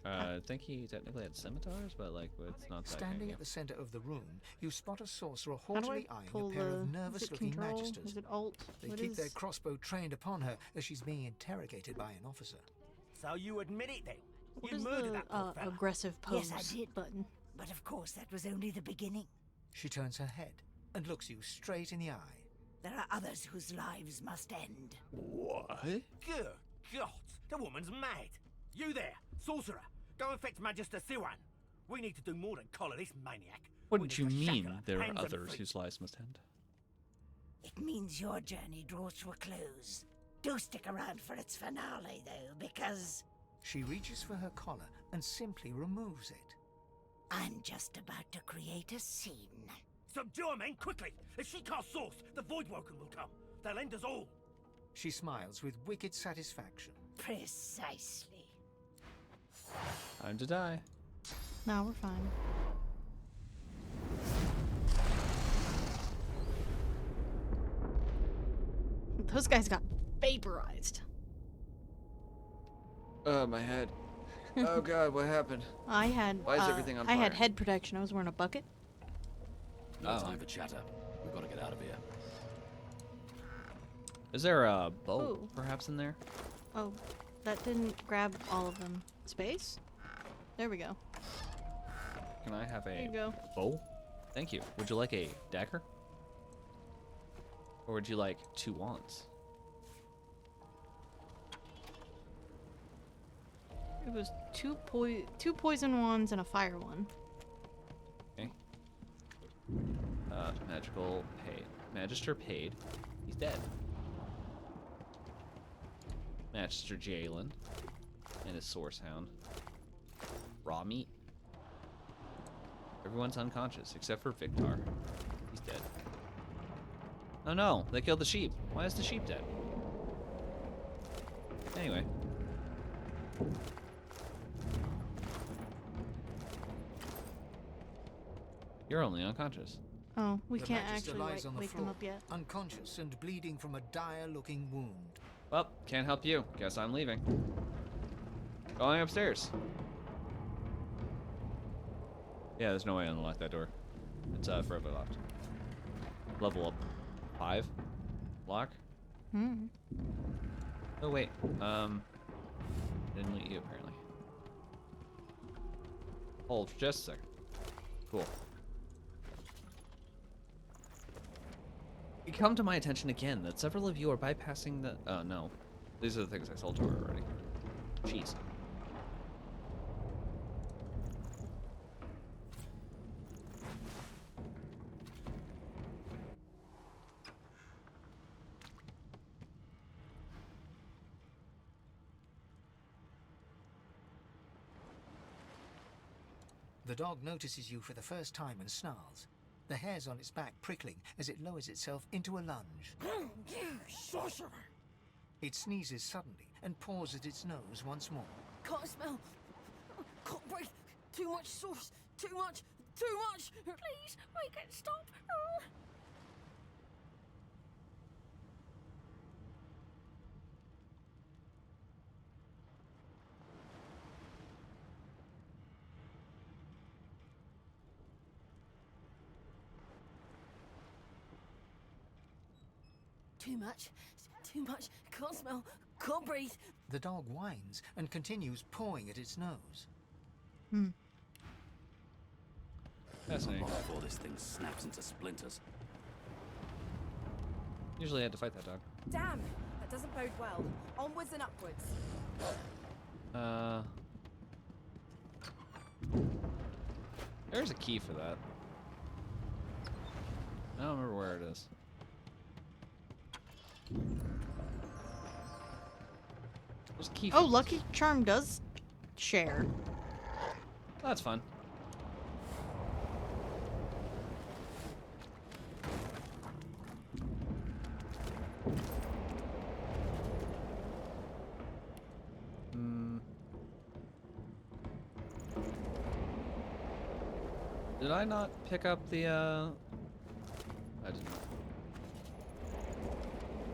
I think he technically had scimitars, but like it's not that Standing kind at the center of the room, you spot a sorcerer How do I haughtily eyeing pull a pair the- of is it nervous-looking control? magisters. Is it alt? They What keep their is- crossbow trained upon her as she's being interrogated by an officer. So you admit it then? What You is murdered the that poor fella. aggressive pose Yes, I did. button? But of course, that was only the beginning. She turns her head and looks you straight in the eye. There are others whose lives must end. What? Good God, the woman's mad. You there, sorcerer, go and fetch Magister Siwan. We need to do more than collar this maniac. What We did need you to mean shackle her, there are hands and others feet. whose lives must end? It means your journey draws to a close. Do stick around for its finale, though, because She reaches for her collar and simply removes it. I'm just about to create a scene. Subdue her, men, quickly! If she casts source, the Voidwoken will come. They'll end us all. She smiles with wicked satisfaction. Precisely. Time to die. No, we're fine. Those guys got vaporized. My head. Oh god, what happened? I had. Why is everything on I had fire? head protection. I was wearing a bucket. No Oh. time for chatter. We've got to get out of here. Is there a bow Ooh. perhaps in there? Oh, that didn't grab all of them. Space? There we go. Can I have There a you go. bow? Thank you. Would you like a dagger? Or would you like 2 wands? It was two poison wands and a fire one. Okay. Magical paid. Magister paid. He's dead. Magister Jalen. And his source hound. Raw meat. Everyone's unconscious except for Victar. He's dead. Oh no, they killed the sheep. Why is the sheep dead? Anyway. You're only unconscious. Oh, we The can't Magister actually lies on the wake them floor, up yet. unconscious and bleeding from a dire-looking wound. Well, can't help you. Guess I'm leaving. Going upstairs. Yeah, there's no way to unlock that door. It's forever locked. Level up 5. Lock. Hmm. Oh wait. Didn't loot you apparently. Hold for just a second. Cool. It come to my attention again that several of you are bypassing the. Oh no, these are the things I sold to her already. Jeez. The dog notices you for the first time and snarls, the hairs on its back prickling as it lowers itself into a lunge. You sorcerer! It sneezes suddenly and paws at its nose once more. Can't smell. Can't breathe. Too much sauce. Too much. Too much. Please, make it stop. Too much. Too much. Can't smell. Can't breathe. The dog whines and continues pawing at its nose. Hmm. Fascinating. Before this thing snaps into splinters. Usually I had to fight that dog. Damn, that doesn't bode well. Onwards and upwards. There's a key for that. I don't remember where it is. There's a key. Oh, Lucky Charm does share. That's fun. Did I not pick up the, I did not.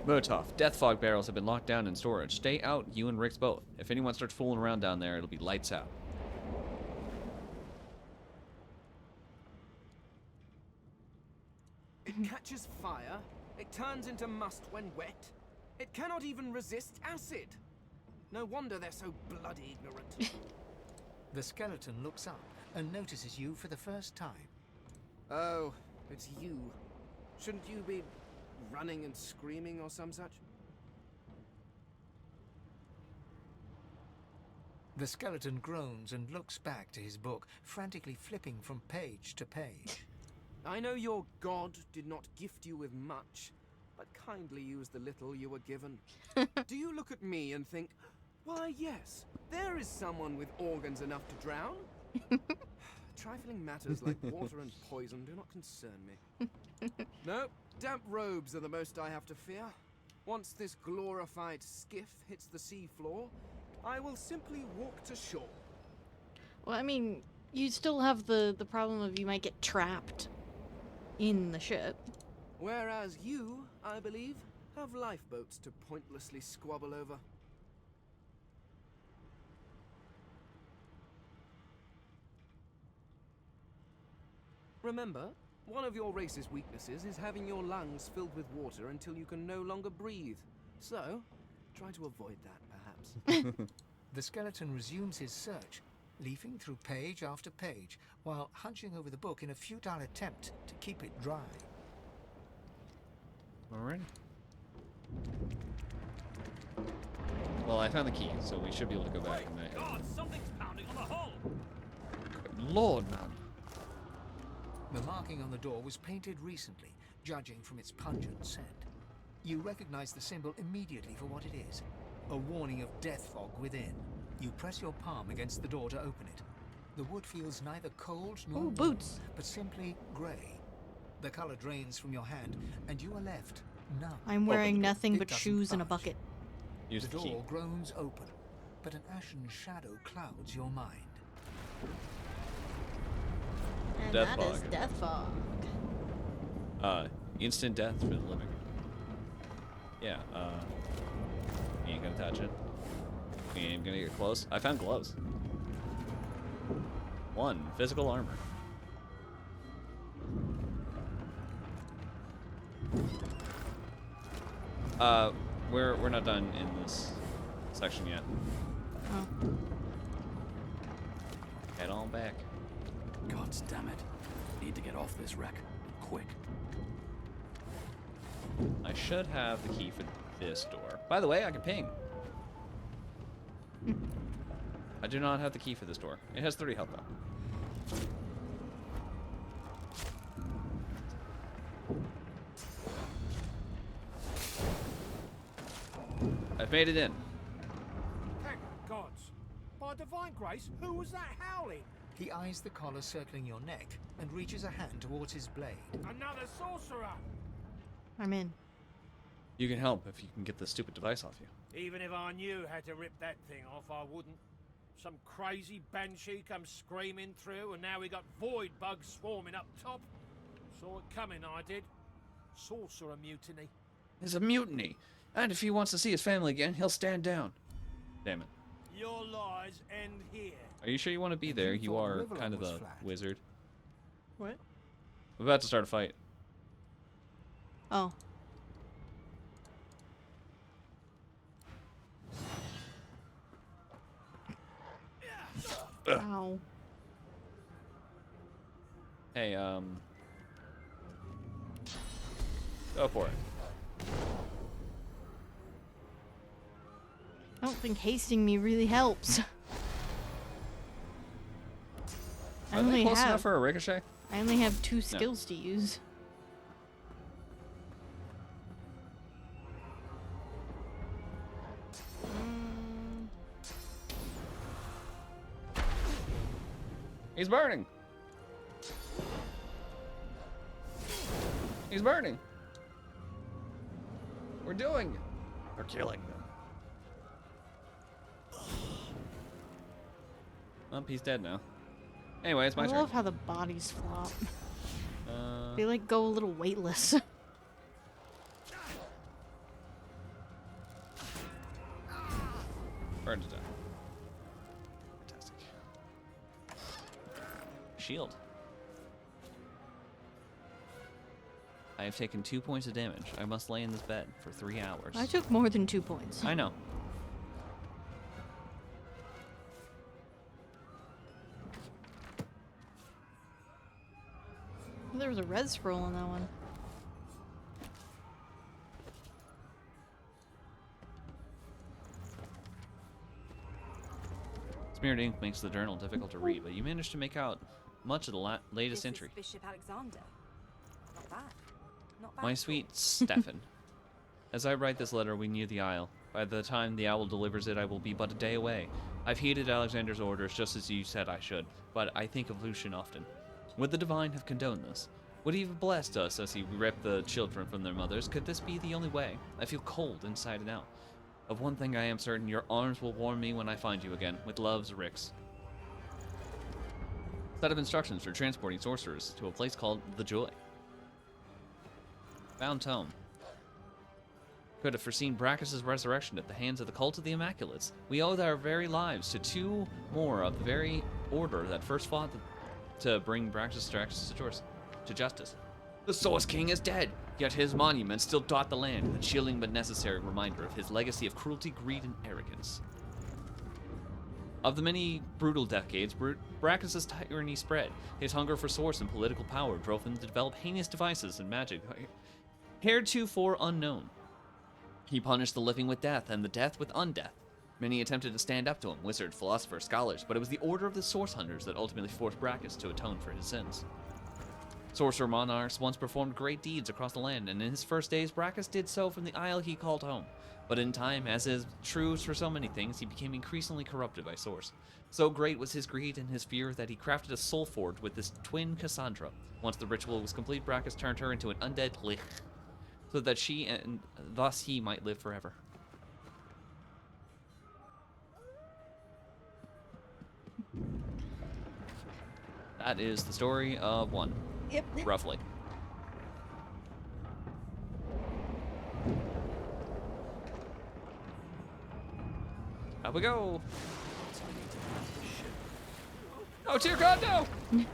Motov, death fog barrels have been locked down in storage. Stay out, you and Rix both. If anyone starts fooling around down there, it'll be lights out. It catches fire. It turns into must when wet. It cannot even resist acid. No wonder they're so bloody ignorant. The skeleton looks up and notices you for the first time. Oh, it's you. Shouldn't you be running and screaming or some such? The skeleton groans and looks back to his book, frantically flipping from page to page. I know your god did not gift you with much, but kindly use the little you were given. Do you look at me and think, why yes, there is someone with organs enough to drown? Trifling matters like water and poison do not concern me. No, damp robes are the most I have to fear. Once this glorified skiff hits the sea floor, I will simply walk to shore. Well, I mean, you still have the problem of you might get trapped in the ship. Whereas you, I believe, have lifeboats to pointlessly squabble over. Remember, one of your race's weaknesses is having your lungs filled with water until you can no longer breathe. So, try to avoid that, perhaps. The skeleton resumes his search, leafing through page after page, while hunching over the book in a futile attempt to keep it dry. Alright. Well, I found the key, so we should be able to go back in there. God, something's pounding on the hull! Good Lord, man. The marking on the door was painted recently, judging from its pungent scent. You recognize the symbol immediately for what it is. A warning of death fog within. You press your palm against the door to open it. The wood feels neither cold nor warm, boots, but simply grey. The color drains from your hand, and you are left numb. I'm wearing nothing It but doesn't shoes and a budge. bucket. Use The the key. door groans open, but an ashen shadow clouds your mind. And Death that is fog. death fog. Instant death for the living. Yeah, you ain't gonna touch it. You ain't gonna get close. I found gloves. 1, physical armor. We're not done in this section yet. Oh. Head on back. God damn it. Need to get off this wreck. Quick. I should have the key for this door. By the way, I can ping. I do not have the key for this door. It has 3 health though. I've made it in. Thank gods. By divine grace, who was that howling? He eyes the collar circling your neck and reaches a hand towards his blade. Another sorcerer! I'm in. You can help if you can get the stupid device off you. Even if I knew how to rip that thing off, I wouldn't. Some crazy banshee comes screaming through, and now we got void bugs swarming up top. Saw it coming, I did. Sorcerer mutiny. There's a mutiny, and if he wants to see his family again, he'll stand down. Damn it. Your lies end here. Are you sure you want to be there? You are kind of a wizard. What? We're about to start a fight. Oh. Ow. Hey, go for it. I don't think hasting me really helps. Are they close enough for a ricochet? I only have 2 skills to use. He's burning. He's burning. We're doing it. We're killing them. Well, he's dead now. Anyway, it's my turn. I love how the bodies flop. Uh, They like go a little weightless. Burn to death. Fantastic. Shield. I have taken 2 points of damage. I must lay in this bed for 3 hours. I took more than 2 points. I know. There was a red scroll on that one. Smeared ink makes the journal difficult to read, but you managed to make out much of the latest entry. Bishop Alexander. Not bad. Not bad. My sweet Stefan, as I write this letter, we near the Isle. By the time the owl delivers it, I will be but a day away. I've heeded Alexander's orders just as you said I should, but I think of Lucian often. Would the divine have condoned this? Would he have blessed us as he ripped the children from their mothers? Could this be the only way? I feel cold inside and out. Of one thing I am certain, your arms will warm me when I find you again. With loves, Rix. Set of instructions for transporting sorcerers to a place called The Joy. Found tome. Could have foreseen Brachus' resurrection at the hands of the cult of the Immaculates. We owe our very lives to 2 more of the very order that first fought to bring Brachus to justice. The Source King is dead, yet his monument still dot the land, a chilling but necessary reminder of his legacy of cruelty, greed, and arrogance. Of the many brutal decades, Brachus' tyranny spread. His hunger for source and political power drove him to develop heinous devices and magic heretofore unknown. He punished the living with death, and the death with undeath. Many attempted to stand up to him, wizards, philosophers, scholars, but it was the order of the Source Hunters that ultimately forced Brachus to atone for his sins. Sorcerer monarchs once performed great deeds across the land, and in his first days, Brachus did so from the isle he called home. But in time, as is true for so many things, he became increasingly corrupted by Source. So great was his greed and his fear that he crafted a soul forge with his twin Cassandra. Once the ritual was complete, Brachus turned her into an undead lich, so that she and thus he might live forever. That is the story of 1. Yep. Roughly. Up we go. Oh dear God, no!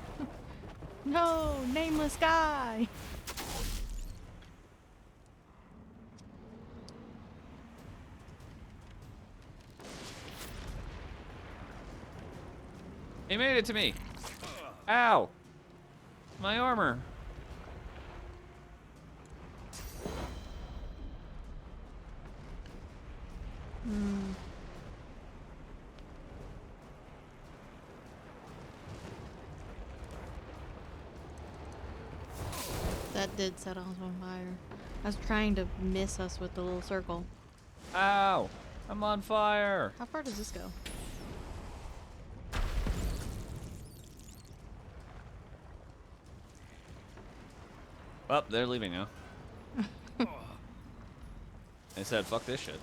No, nameless guy. He made it to me. Ow! My armor. That did set us on fire. I was trying to miss us with the little circle. Ow! I'm on fire. How far does this go? Oh, they're leaving now. They said, fuck this shit.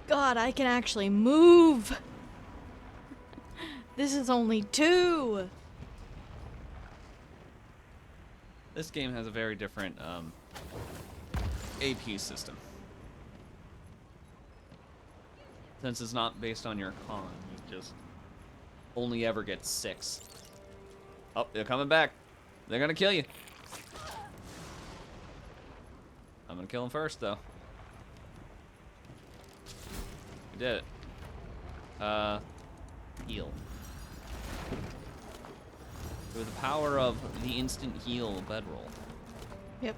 God, I can actually move! This is only 2! This game has a very different AP system. Since it's not based on your con, you just only ever get 6. Oh, they're coming back. They're gonna kill you. I'm gonna kill them first, though. We did it. Heal. With the power of the instant heal bedroll. Yep.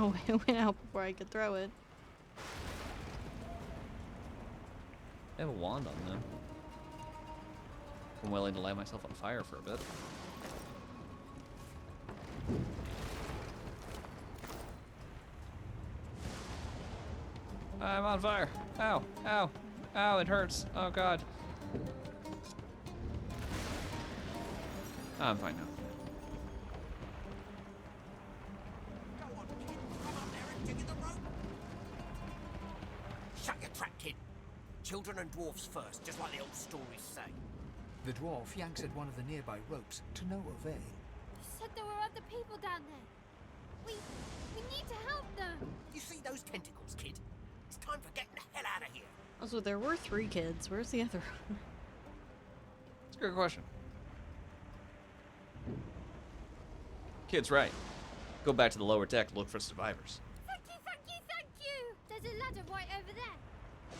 Oh, it went out before I could throw it. They have a wand on them. I'm willing to light myself on fire for a bit. I'm on fire. Ow, ow, ow, it hurts. Oh God. I'm fine now. children and dwarfs first, just like the old stories say. The dwarf yanks at one of the nearby ropes to no avail. You said there were other people down there. We need to help them. You see those tentacles, kid? It's time for getting the hell out of here. Also, there were 3 kids. Where's the other one? That's a good question. Kid's right. Go back to the lower deck, look for survivors. Thank you, thank you, thank you. There's a ladder right over there.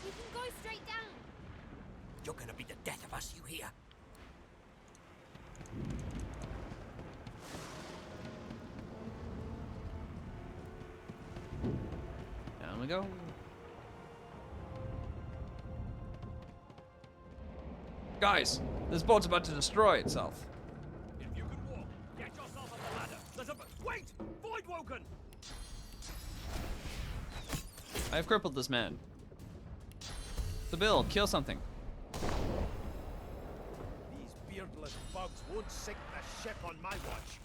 We can go straight down. You're gonna be the death of us, you hear? Down we go. Guys, this boat's about to destroy itself. If you can walk, get yourself up the ladder. There's a... Wait! Voidwoken! I have crippled this man. The bill, kill something. These beardless bugs won't sink the ship on my watch.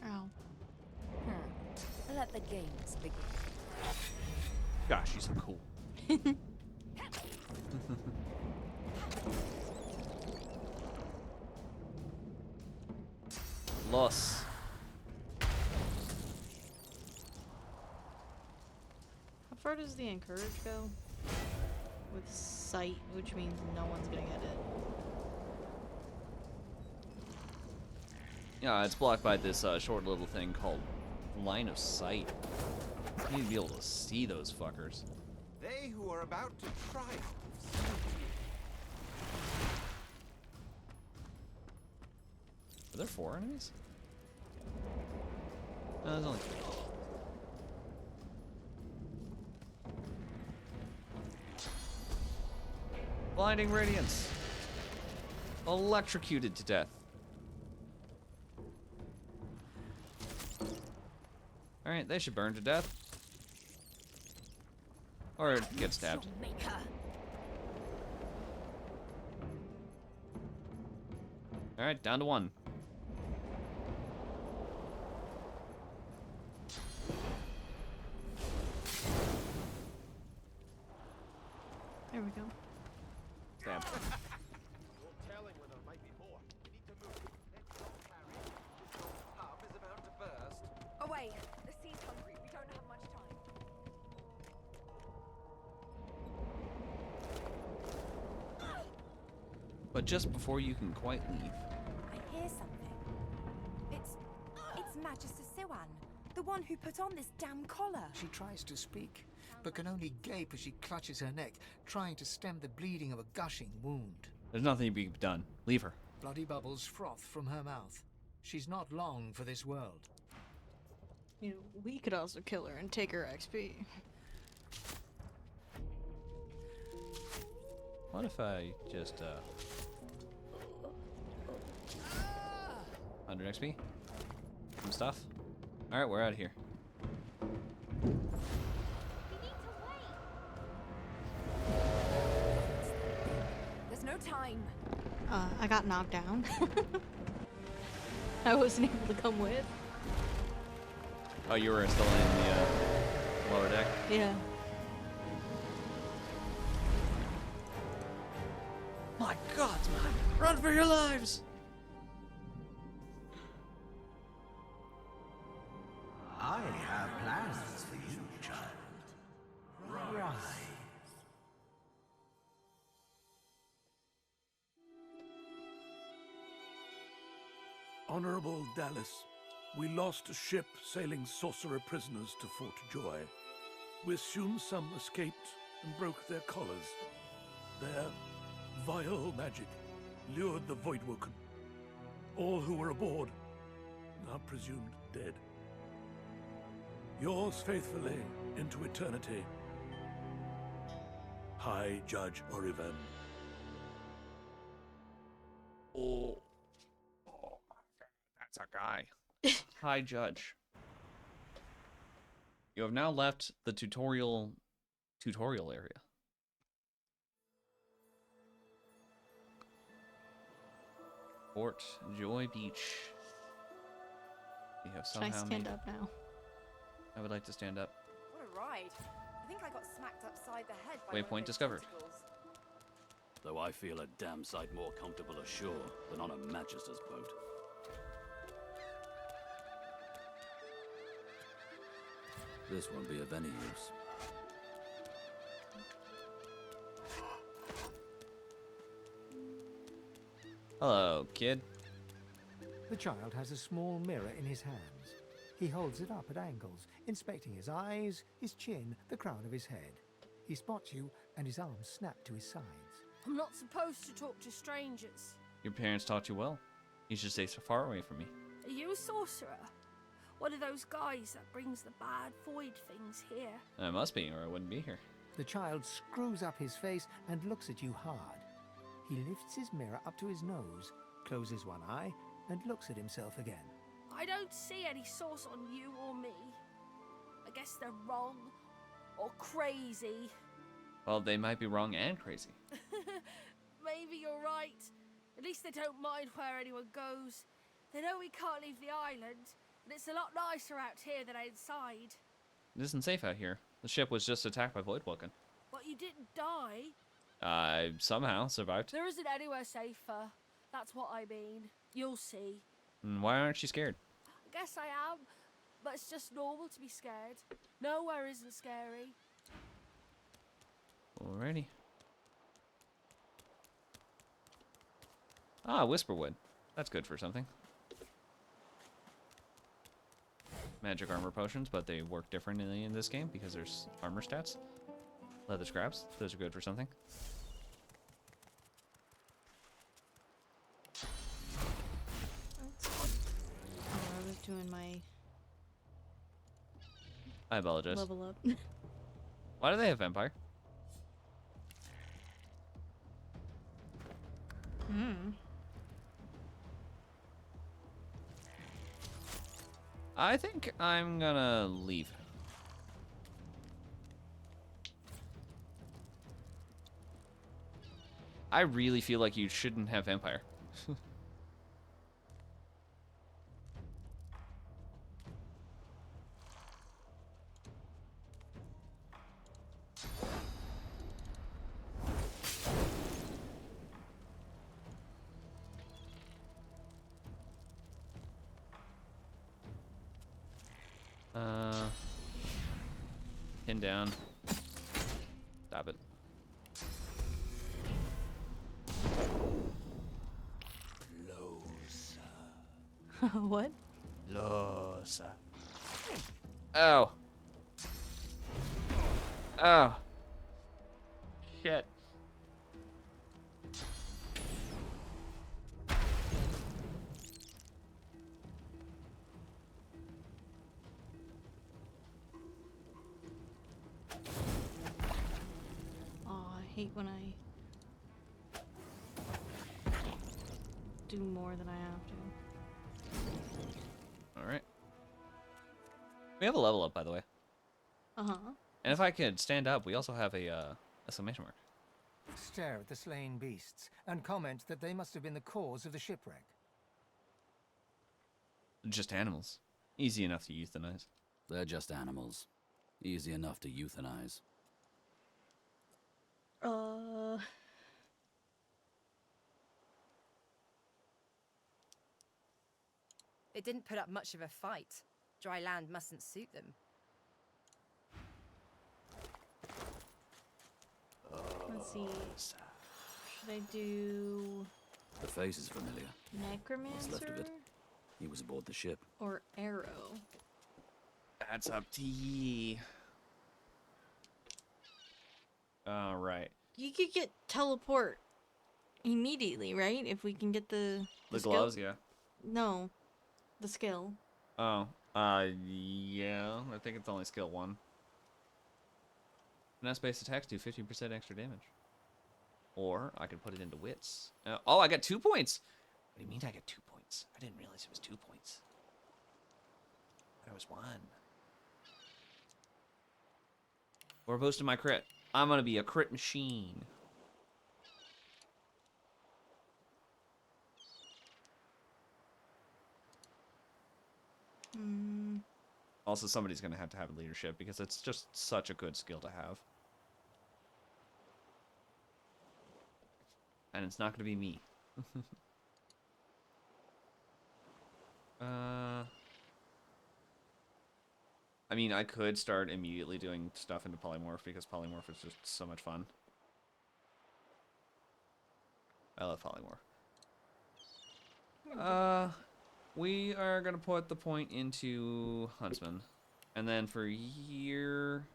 Ow. Let the games begin. Gosh, she's so cool. Loss. How far does the encourage go? With sight, which means no one's gonna get it. Yeah, it's blocked by this short little thing called line of sight. You need to be able to see those fuckers. They who are about to triumph. Are there 4 enemies? No, there's only 3. Blinding radiance. Electrocuted to death. Alright, they should burn to death. Or get stabbed. Alright, down to 1. There we go. Stab. No telling when there might be more. We need to move. Let's not carry. This old pub is about to burst. Away! The sea's hungry. We don't have much time. But just before you can quite leave. I hear something. It's Magister Siwan, the one who put on this damn collar. She tries to speak, but can only gape as she clutches her neck, trying to stem the bleeding of a gushing wound. There's nothing to be done. Leave her. Bloody bubbles froth from her mouth. She's not long for this world. You know, we could also kill her and take her XP. What if I just 100 XP? Some stuff? Alright, we're out of here. There's no time. I got knocked down. I wasn't able to come with. Oh, you were still in the lower deck? Yeah. My God, man. Run for your lives! I have plans for you, child. Rise. Honorable Dallas, we lost a ship sailing sorcerer prisoners to Fort Joy. We assume some escaped and broke their collars. Their vile magic lured the Voidwoken. All who were aboard are presumed dead. Yours faithfully into eternity, High Judge Oriven. Oh. That's a guy. High Judge. You have now left the tutorial area. Fort Joy Beach. We have Should I somehow stand made up now? I would like to stand up. What a ride. I think I got smacked upside the head by one of Waypoint those discovered. tentacles. Though I feel a damn sight more comfortable ashore than on a Magister's boat. This won't be of any use. Hello, kid. The child has a small mirror in his hands. He holds it up at angles, inspecting his eyes, his chin, the crown of his head. He spots you, and his arms snap to his sides. I'm not supposed to talk to strangers. Your parents taught you well. You should stay so far away from me. Are you a sorcerer? One of those guys that brings the bad void things here? I must be, or I wouldn't be here. The child screws up his face and looks at you hard. He lifts his mirror up to his nose, closes one eye, and looks at himself again. I don't see any source on you or me. I guess they're wrong or crazy. Well, they might be wrong and crazy. Maybe you're right. At least they don't mind where anyone goes. They know we can't leave the island, and it's a lot nicer out here than inside. It isn't safe out here. The ship was just attacked by Voidwalken. But you didn't die. I somehow survived. There isn't anywhere safer. That's what I mean. You'll see. And why aren't you scared? I guess I am, but it's just normal to be scared. Nowhere isn't scary. Alrighty. Ah, Whisperwood. That's good for something. Magic armor potions, but they work differently in this game because there's armor stats. Leather scraps. Those are good for something. I was doing my I apologize. level up. Why do they have vampire? I think I'm gonna leave. I really feel like you shouldn't have vampire. Pin down. Stop it. What? Losa. Oh. Oh. Shit. I hate when I do more than I have to. Alright. We have a level up, by the way. Uh-huh. And if I could stand up, we also have a exclamation mark. Stare at the slain beasts and comment that they must have been the cause of the shipwreck. Just animals. Easy enough to euthanize. They're just animals. Easy enough to euthanize. It didn't put up much of a fight. Dry land mustn't suit them. Let's see. Should I do The face is familiar. What's left of Necromancer it? He was aboard the ship. or Arrow? That's up to ye. Alright. You could get teleport immediately, right? If we can get the The skill? gloves, yeah. No, the skill. Oh, yeah. I think it's only skill 1. Finesse-based attacks do 15% extra damage. Or I could put it into wits. Oh, I got 2 points! What do you mean I got 2 points? I didn't realize it was 2 points. I thought it was 1. We're boosting my crit. I'm gonna be a crit machine. Also, somebody's going to have leadership because it's just such a good skill to have. And it's not going to be me. I mean, I could start immediately doing stuff into polymorph because polymorph is just so much fun. I love polymorph. We are gonna put the point into Huntsman, and then for here,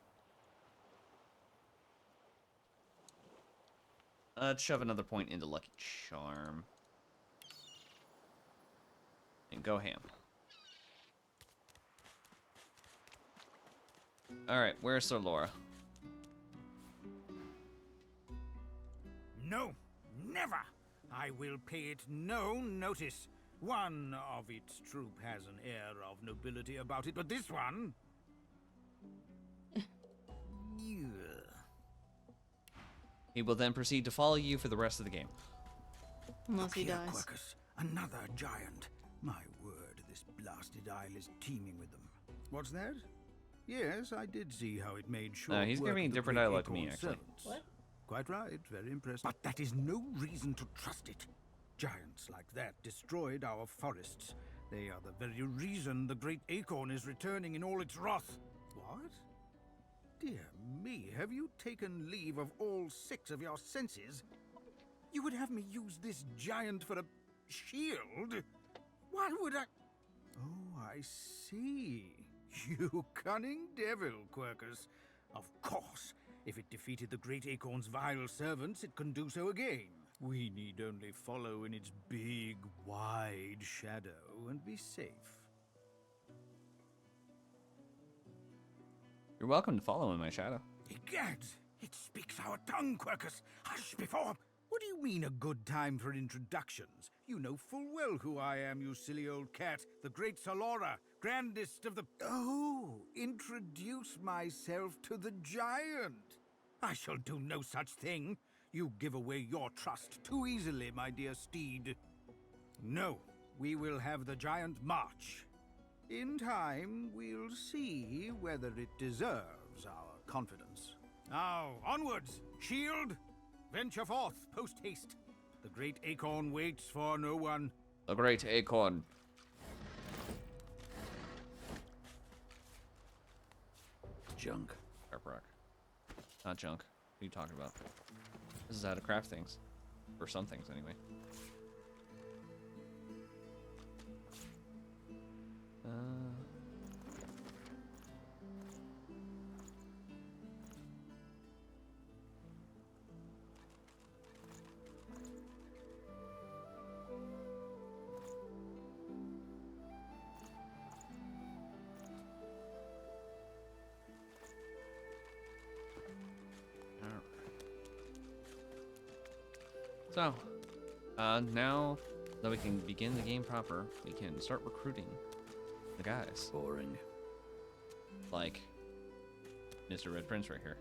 let's shove another point into Lucky Charm, and go ham. All right, where's Sir Laura? No, never! I will pay it no notice. One of its troop has an air of nobility about it, but this one... He will then proceed to follow you for the rest of the game. Unless he Look here, dies. Quercus, another giant. My word, this blasted isle is teeming with them. What's that? Yes, I did see how it made sure. He's giving a different dialogue to me, actually. What? Quite right, very impressive. But that is no reason to trust it. Giants like that destroyed our forests. They are the very reason the great acorn is returning in all its wrath. What? Dear me, have you taken leave of all 6 of your senses? You would have me use this giant for a shield? Why would I... Oh, I see. You cunning devil, Quercus. Of course, if it defeated the great acorn's vile servants, it can do so again. We need only follow in its big, wide shadow and be safe. You're welcome to follow in my shadow. Egads! It speaks our tongue, Quercus. Hush before... What do you mean a good time for introductions? You know full well who I am, you silly old cat. The great Solora, grandest of the... Oh, introduce myself to the giant. I shall do no such thing. You give away your trust too easily, my dear steed. No, we will have the giant march. In time, we'll see whether it deserves our confidence. Now, onwards! Shield! Venture forth, post-haste. The great acorn waits for no one. The great acorn. Junk. Sharp rock. Not junk. What are you talking about? This is how to craft things. Or some things, anyway. So, now that we can begin the game proper, we can start recruiting the guys. Boring. Like Mr. Red Prince right here.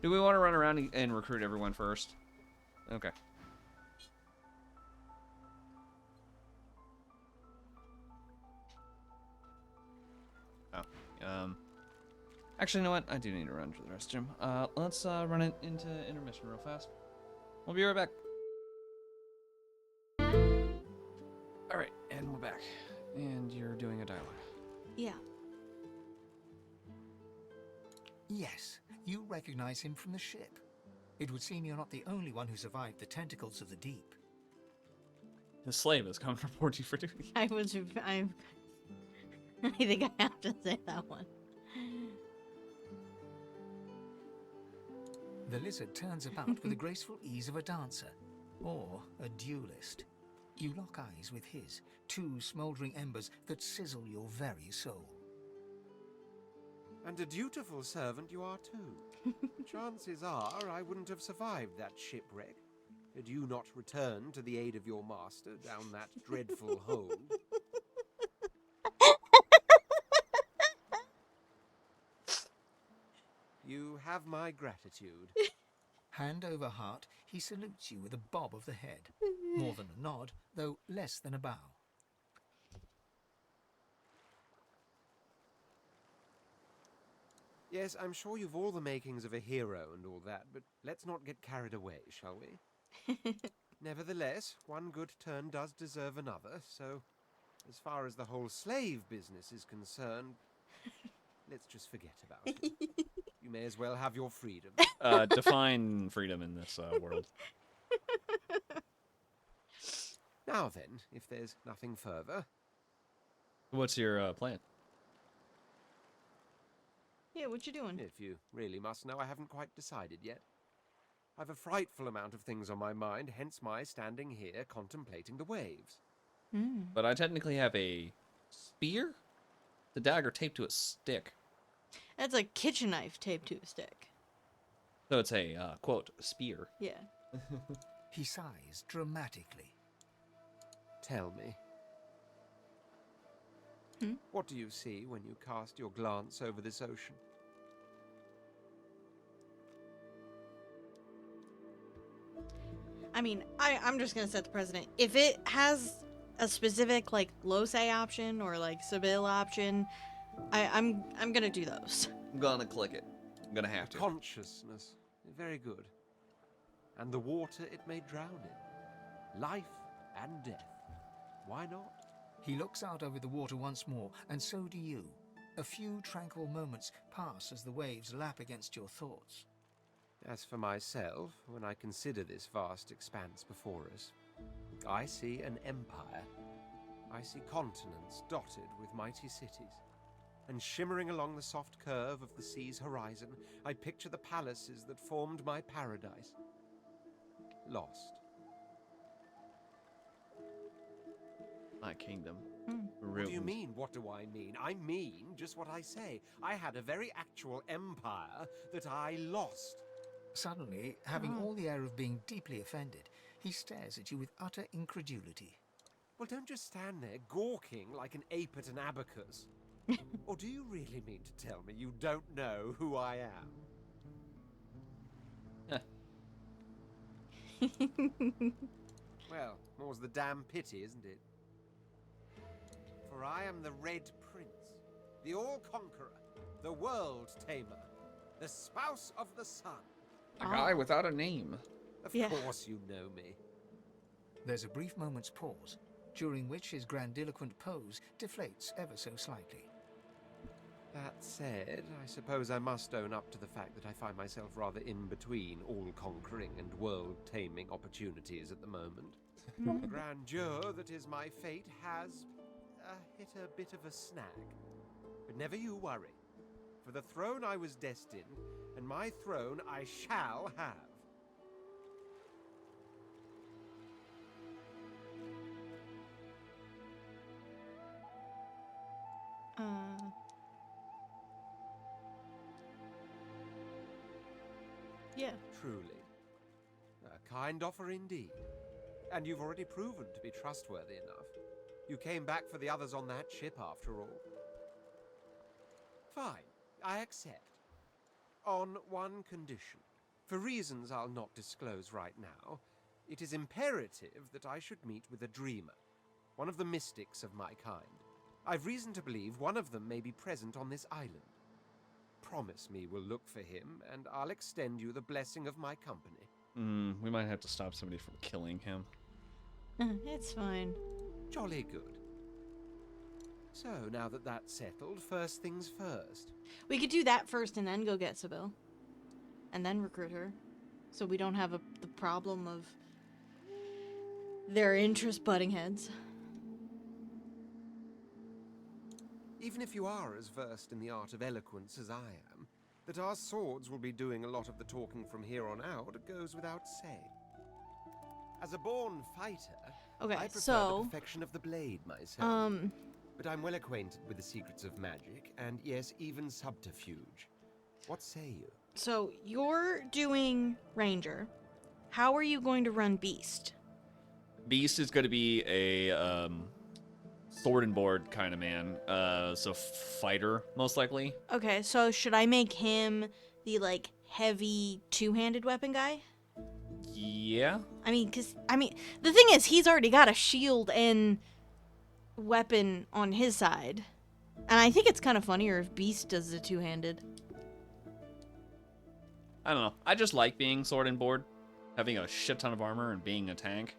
Do we want to run around and recruit everyone first? Okay. Actually, you know what? I do need to run to the restroom. Let's run it into intermission real fast. We'll be right back. All right, and we're back. And you're doing a dialogue. Yeah. Yes, you recognize him from the ship. It would seem you're not the only one who survived the tentacles of the deep. The slave has come to report you for duty. I think I have to say that one. The lizard turns about with the graceful ease of a dancer, or a duelist. You lock eyes with his, 2 smouldering embers that sizzle your very soul. And a dutiful servant you are too. Chances are I wouldn't have survived that shipwreck had you not returned to the aid of your master down that dreadful hole. You have my gratitude. Hand over heart, he salutes you with a bob of the head. More than a nod, though less than a bow. Yes, I'm sure you've all the makings of a hero and all that, but let's not get carried away, shall we? Nevertheless, one good turn does deserve another, so as far as the whole slave business is concerned, let's just forget about it. You may as well have your freedom. Define freedom in this world. Now then, if there's nothing further. What's your plan? Yeah, what you doing? If you really must know, I haven't quite decided yet. I've a frightful amount of things on my mind, hence my standing here contemplating the waves. But I technically have a spear? The dagger taped to a stick. That's a kitchen knife taped to a stick. So it's a, quote, spear. Yeah. He sighs dramatically. Tell me. What do you see when you cast your glance over this ocean? I mean, I'm just gonna set the precedent. If it has a specific like Lose option or like Sibyl option, I'm gonna do those. I'm gonna click it. I'm gonna have to. Consciousness. Very good. And the water it may drown in. Life and death. Why not? He looks out over the water once more, and so do you. A few tranquil moments pass as the waves lap against your thoughts. As for myself, when I consider this vast expanse before us, I see an empire. I see continents dotted with mighty cities. And shimmering along the soft curve of the sea's horizon, I picture the palaces that formed my paradise. Lost. My kingdom. What do you mean, what do I mean? I mean just what I say. I had a very actual empire that I lost. Suddenly, having all the air of being deeply offended, he stares at you with utter incredulity. Well, don't just stand there gawking like an ape at an abacus. Or do you really mean to tell me you don't know who I am? Well, more's the damn pity, isn't it? For I am the Red Prince, the All-Conqueror, the World-Tamer, the Spouse of the Sun. A guy without a name. Of course you know me. There's a brief moment's pause, during which his grandiloquent pose deflates ever so slightly. That said, I suppose I must own up to the fact that I find myself rather in between all-conquering and world-taming opportunities at the moment. The grandeur that is my fate has hit a bit of a snag. But never you worry. For the throne I was destined, and my throne I shall have. Yeah. Truly. A kind offer indeed. And you've already proven to be trustworthy enough. You came back for the others on that ship, after all. Fine, I accept. On one condition. For reasons I'll not disclose right now, it is imperative that I should meet with a dreamer. One of the mystics of my kind. I've reason to believe one of them may be present on this island. Promise me we'll look for him, and I'll extend you the blessing of my company. We might have to stop somebody from killing him. It's fine. Jolly good. So, now that that's settled, first things first. We could do that first and then go get Sibyl. And then recruit her. So we don't have the problem of their interest butting heads. Even if you are as versed in the art of eloquence as I am, that our swords will be doing a lot of the talking from here on out goes without saying. As a born fighter, Okay, I prefer so the perfection of the blade myself. But I'm well acquainted with the secrets of magic, and yes, even subterfuge. What say you? So you're doing Ranger. How are you going to run Beast? Beast is going to be a sword and board kind of man. So fighter, most likely. Okay, so should I make him the like heavy two-handed weapon guy? Yeah. I mean, the thing is, he's already got a shield and weapon on his side. And I think it's kind of funnier if Beast does the two-handed. I don't know. I just like being sword and board, having a shit ton of armor and being a tank.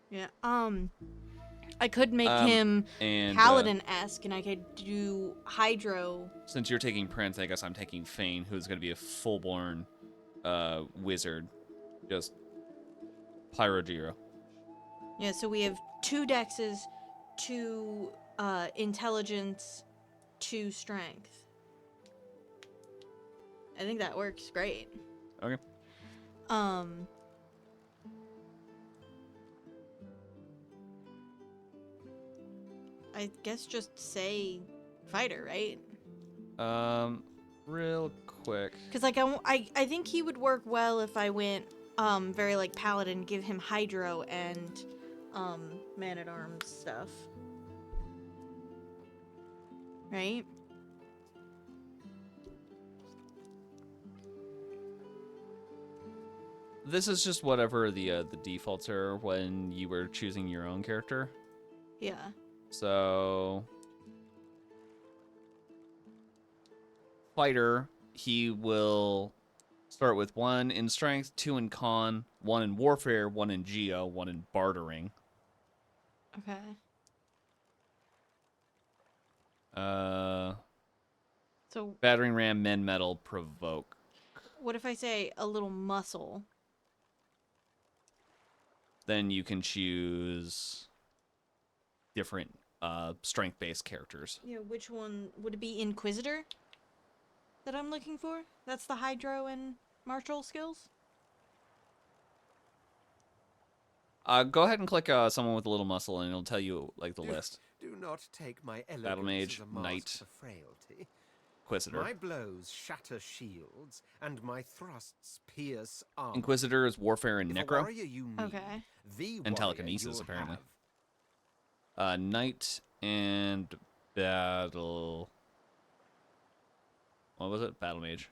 Yeah. I could make him Paladin-esque, and I could do Hydro. Since you're taking Prince, I guess I'm taking Fane, who's going to be a full-born wizard. Just Pyro-Giro. Yeah, so we have 2 dexes, 2 intelligence, 2 strength. I think that works great. Okay. I guess just say fighter, right? Real quick. Because like I think he would work well if I went very like Paladin, give him Hydro and Man-at-Arms stuff. Right? This is just whatever the defaults are when you were choosing your own character. Yeah. So fighter, he will start with 1 in strength, 2 in con, 1 in warfare, 1 in geo, 1 in bartering. Okay. So battering ram, men metal, provoke. What if I say a little muscle? Then you can choose different strength-based characters. Yeah, which one would it be? Inquisitor that I'm looking for? That's the Hydro and martial skills? Go ahead and click someone with a little muscle, and it'll tell you like the list. Do not take my elegance Battle mage, as a mask knight, for frailty. Inquisitor. My blows shatter shields, and my thrusts pierce armor. Inquisitor is warfare and If a necro. warrior you need, Okay. the And warrior telekinesis, you'll apparently. have. Knight and battle. What was it? Battle mage.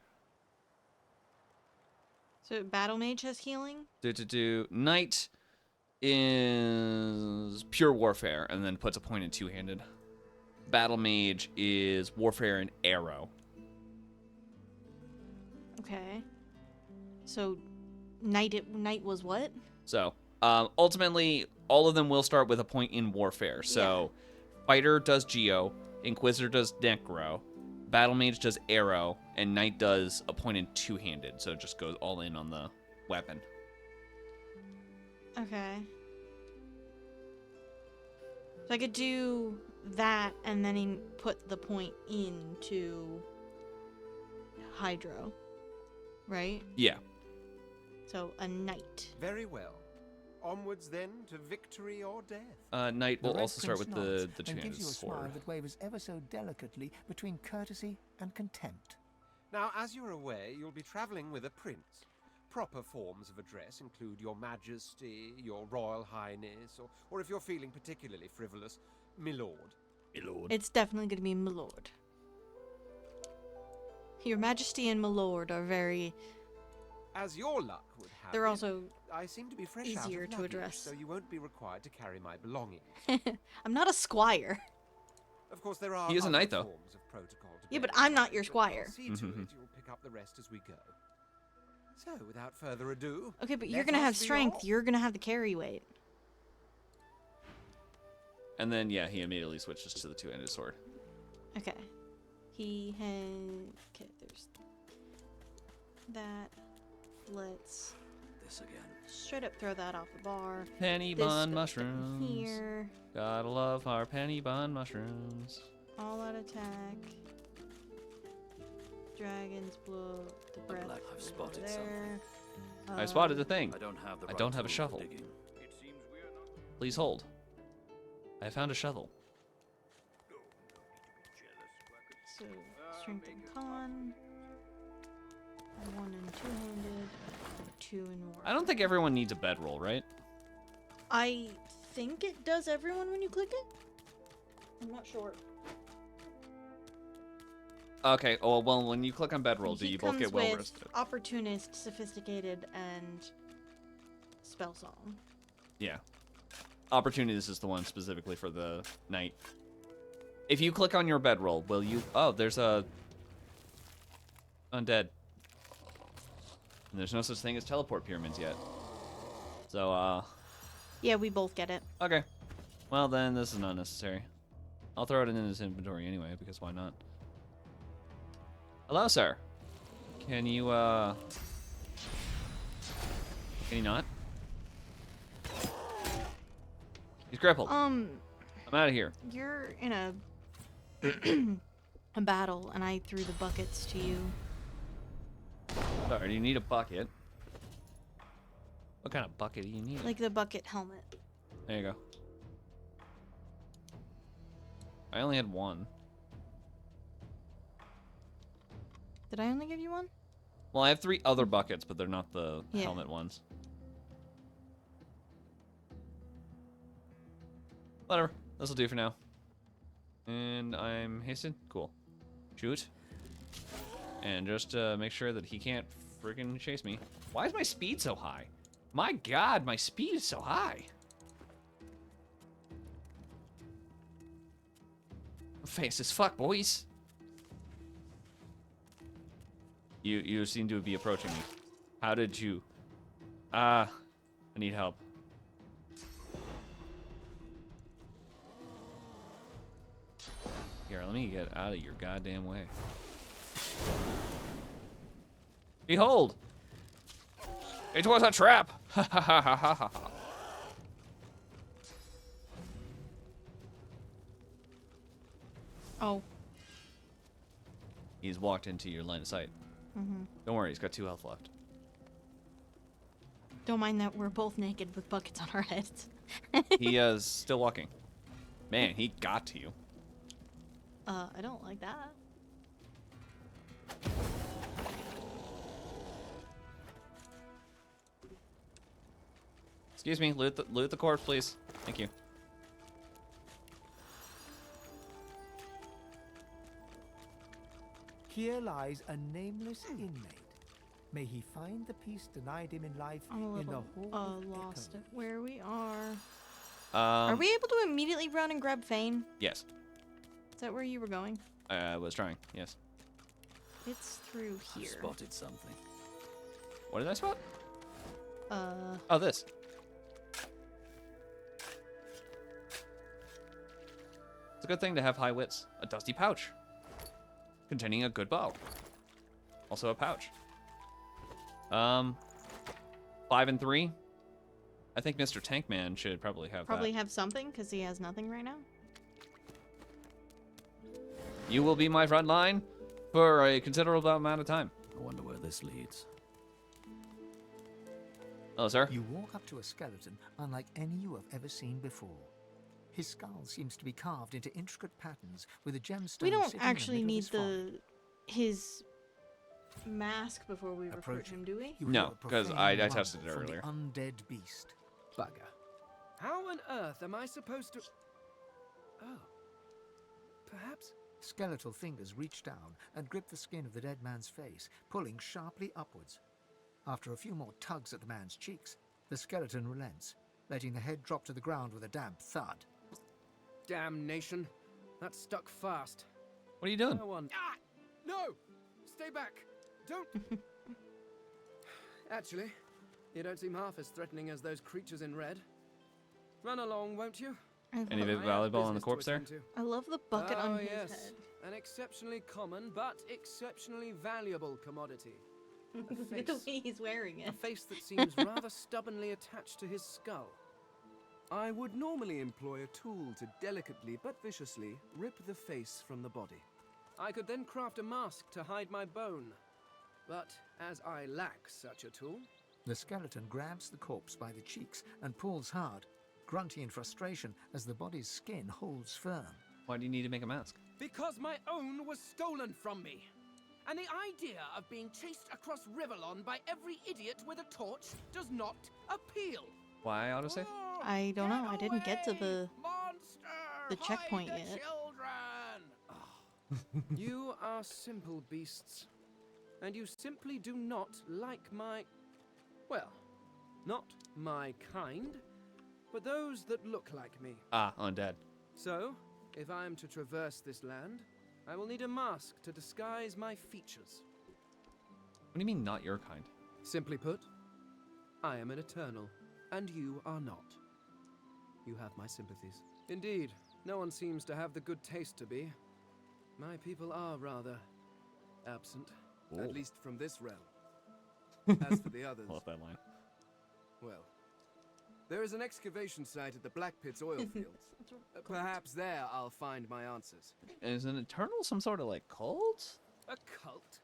So Battle Mage has healing? Knight is pure warfare and then puts a point in two-handed. Battle mage is warfare and arrow. Okay. So Knight was what? So ultimately, all of them will start with a point in warfare. So fighter does geo, inquisitor does necro, battle mage does arrow, and knight does a point in two-handed. So it just goes all in on the weapon. Okay. So I could do that and then put the point into Hydro, right? Yeah. So a knight. Very well. Onwards then to victory or death. Knight will The Red also start Prince with nods the and two-handed gives you a sword. smile that wavers ever so delicately between courtesy and contempt. Now, as you're aware, you'll be traveling with a prince. Proper forms of address include Your Majesty, Your Royal Highness, or if you're feeling particularly frivolous, Milord. Milord. It's definitely going to be Milord. Your Majesty and Milord are very... As your luck would have They're it, also I seem to be fresh out easier of to luggage, address. so you won't be required to carry my belongings. I'm not a squire. Of course, there are He is a other knight, though. forms of protocol to Yeah, bear but in I'm not mind, your but squire. I'll see to it you'll pick up the rest as we go. So, without further ado... Okay, but you're let going to us have be strength. off. You're going to have the carry weight. And then, yeah, he immediately switches to the two-handed sword. Okay. He has... Okay, there's... That. Let's... This again. Straight up throw that off the bar. Penny This bun goes mushrooms. Here. Gotta love our penny bun mushrooms. All out attack. Dragon's blow. The breath. I've spotted there. I spotted a thing. I don't have the I right don't have a tool for shovel. digging. Please hold. I found a shovel. So, strength and con. 1 and two-handed. 2 and war. I don't think everyone needs a bedroll, right? I think it does everyone when you click it. I'm not sure. Okay. Oh well, when you click on bedroll, do He you both get well comes with rested? opportunist, sophisticated, and spell song. Yeah. Opportunity. This is the one specifically for the night. If you click on your bedroll, will you? Oh, there's a undead. And there's no such thing as teleport pyramids yet. So Yeah, we both get it. okay. Well then, this is not necessary. I'll throw it in his inventory anyway, because why not? Hello, sir. Can you not? He's crippled. I'm out of here. You're in a a battle, and I threw the buckets to you. Sorry, do you need a bucket? What kind of bucket do you need? Like the bucket helmet. There you go. I only had one. Did I only give you one? Well, I have 3 other buckets, but they're not the Yeah. helmet ones. Whatever. This will do for now. And I'm hasted. Cool. Shoot. And just make sure that he can't freaking chase me. Why is my speed so high? My god, my speed is so high. I'm fast as fuck, boys. You seem to be approaching me. How did you? I need help. Here, let me get out of your goddamn way. Behold! It was a trap! Ha ha ha ha ha ha. Oh. He's walked into your line of sight. Mm-hmm. Don't worry, he's got 2 health left. Don't mind that we're both naked with buckets on our heads. He is still walking. Man, he got to you. I don't like that. Excuse me, loot the corpse, please. Thank you. Here lies a nameless inmate. May he find the peace denied him in life I'm a in the little hall of lost echoes. at where we are. Are we able to immediately run and grab Fane? Yes. Is that where you were going? I was trying, yes. It's through here. Spotted something. What did I spot? Uh. Oh, this. It's a good thing to have high wits. A dusty pouch. Containing a good bow. Also a pouch. 5 and 3. I think Mr. Tankman should probably have that. Have something, because he has nothing right now. You will be my front line for a considerable amount of time. I wonder where this leads. Oh, sir? You walk up to a skeleton unlike any you have ever seen before. His skull seems to be carved into intricate patterns with a gemstone. We don't sitting in the actually middle of need his forehead. his mask before we recruit him, do we? You No, hear a 'cause profane I rumble tested it from the earlier. undead beast. Bugger. How on earth am I supposed to... Oh. Perhaps... Skeletal fingers reach down and grip the skin of the dead man's face, pulling sharply upwards. After a few more tugs at the man's cheeks, the skeleton relents, letting the head drop to the ground with a damp thud. Damnation. That stuck fast. What are you doing? No one... Ah! No! Stay back! Don't... Actually, you don't seem half as threatening as those creatures in red. Run along, won't you? Any volleyball on the corpse there? I love the bucket oh, on his yes. head. An exceptionally common but exceptionally valuable commodity. Look at the way he's wearing it. A face that seems rather stubbornly attached to his skull. I would normally employ a tool to delicately but viciously rip the face from the body. I could then craft a mask to hide my bone. But as I lack such a tool... The skeleton grabs the corpse by the cheeks and pulls hard, grunting in frustration as the body's skin holds firm. Why do you need to make a mask? Because my own was stolen from me. And the idea of being chased across Rivellon by every idiot with a torch does not appeal. Why autosave? I don't know. I didn't get to the checkpoint yet. You are simple beasts, and you simply do not like my... well, not my kind, but those that look like me. Ah, undead. So, if I am to traverse this land, I will need a mask to disguise my features. What do you mean, not your kind? Simply put, I am an eternal, and you are not. You have my sympathies. Indeed, no one seems to have the good taste to be. My people are rather absent, at least from this realm. As for the others... Love that line. Well, there is an excavation site at the Black Pit's oil fields. Perhaps there I'll find my answers. Is an Eternal some sort of, like, cult? A cult?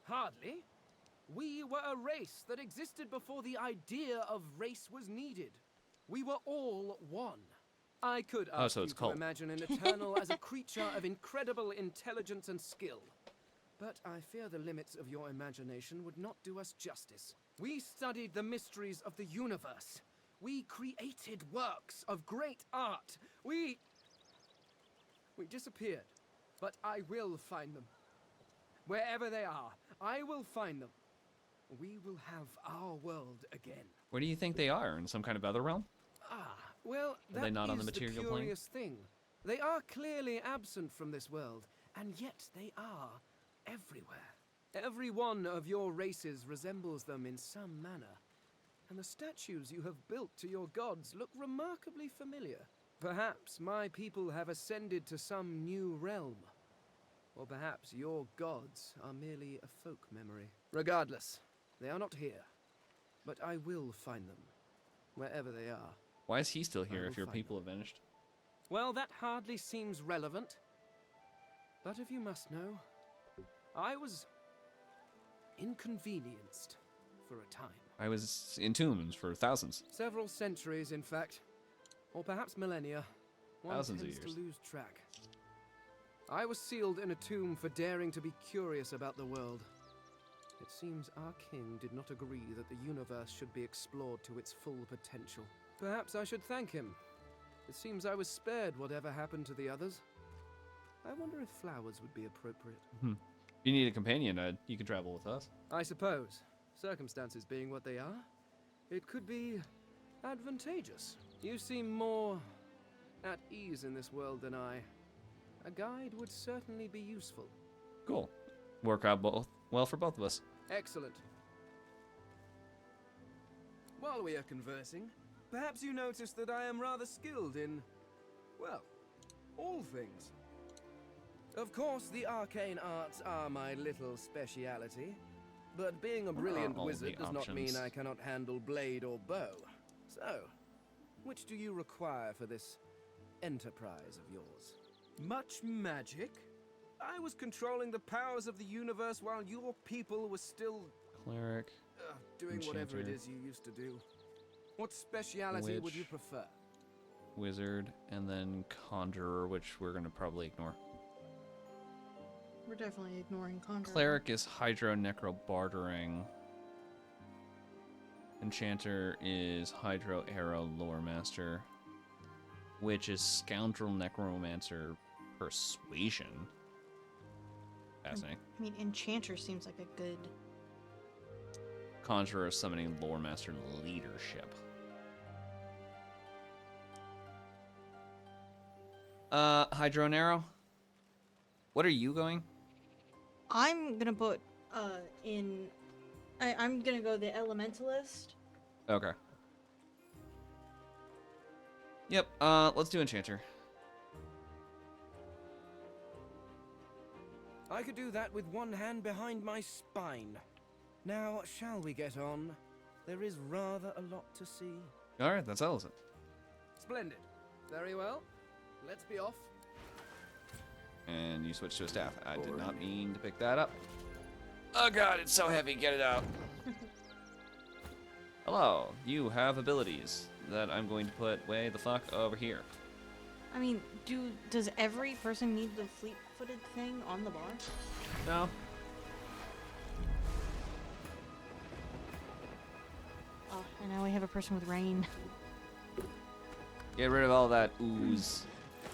Hardly. We were a race that existed before the idea of race was needed. We were all one. I could ask so you it's to cult. imagine an Eternal as a creature of incredible intelligence and skill. But I fear the limits of your imagination would not do us justice. We studied the mysteries of the universe. We created works of great art. We disappeared. But I will find them. Wherever they are, I will find them. We will have our world again. Where do you think they are? In some kind of other realm? Well, Are they not on the material plane? curious thing. They are clearly absent from this world, and yet they are everywhere. Every one of your races resembles them in some manner, and the statues you have built to your gods look remarkably familiar. Perhaps my people have ascended to some new realm, or perhaps your gods are merely a folk memory. Regardless, they are not here, but I will find them, wherever they are. Why is he still here will if your find people have vanished? Well, that hardly seems relevant. But if you must know, I was inconvenienced for a time. I was in tombs for thousands. Several centuries, in fact. Or perhaps millennia. One Thousands of tends years. to lose track. I was sealed in a tomb for daring to be curious about the world. It seems our king did not agree that the universe should be explored to its full potential. Perhaps I should thank him. It seems I was spared whatever happened to the others. I wonder if flowers would be appropriate. If you need a companion, you can travel with us. I suppose, circumstances being what they are, it could be advantageous. You seem more at ease in this world than I. A guide would certainly be useful. Cool. Work out well for both of us. Excellent. While we are conversing, perhaps you notice that I am rather skilled in, well, all things. Of course, the arcane arts are my little speciality, but being a brilliant all wizard the does not mean options? I cannot handle blade or bow. So, which do you require for this enterprise of yours? Much magic? I was controlling the powers of the universe while your people were still Cleric. doing whatever it Enchanter. is you used to do. What speciality would you Witch. prefer? Wizard, and then Conjurer, which we're going to probably ignore. We're definitely ignoring Conjurer. Cleric is Hydro Necro Bartering. Enchanter is Hydro Arrow Lore Master. Witch is Scoundrel Necromancer Persuasion. Fascinating. I mean, Enchanter seems like a good... Conjurer Summoning Lore Master Leadership. Hydro Arrow. What are you going? I'm gonna put, I'm gonna go the Elementalist. Okay. Yep, let's do Enchanter. I could do that with one hand behind my spine. Now, shall we get on? There is rather a lot to see. Alright, that settles it. Splendid. Very well. Let's be off. And you switch to a staff. I did not mean to pick that up. Oh god, it's so heavy. Get it out. Hello, you have abilities that I'm going to put way the fuck over here. I mean, does every person need the fleet-footed thing on the bar? No. Oh, and now we have a person with rain. Get rid of all that ooze.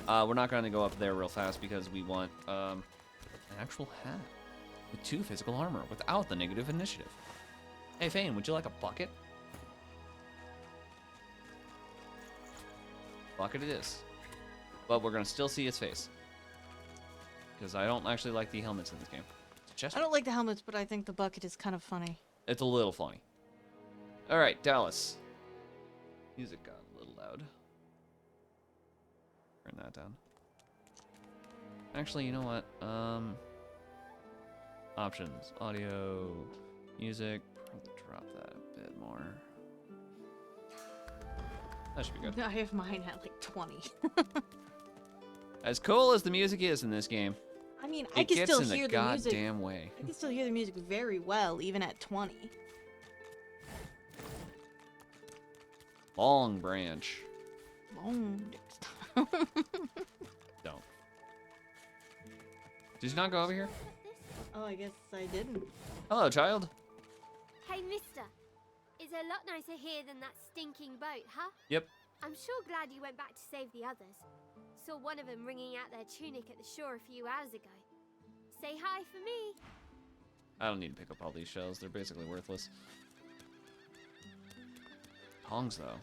We're not going to go up there real fast because we want actual hat with 2 physical armor without the negative initiative. Hey, Fane, would you like a bucket? Bucket it is. But we're going to still see his face. Because I don't actually like the helmets in this game. I don't like the helmets, but I think the bucket is kind of funny. It's a little funny. Alright, Dallas. Music got a little loud. Turn that down. Actually, you know what? Options. Audio. Music. Drop that a bit more. That should be good. I have mine at like 20. As cool as the music is in this game, I mean, I it can gets still in the hear the music. goddamn way. I can still hear the music very well, even at 20. Long branch. Long. Don't. Did you not go over here? Oh, I guess I didn't. Hello, child. Hey, mister. It's a lot nicer here than that stinking boat, huh? Yep. I'm sure glad you went back to save the others. Saw one of them wringing out their tunic at the shore a few hours ago. Say hi for me. I don't need to pick up all these shells. They're basically worthless. Tongs, though.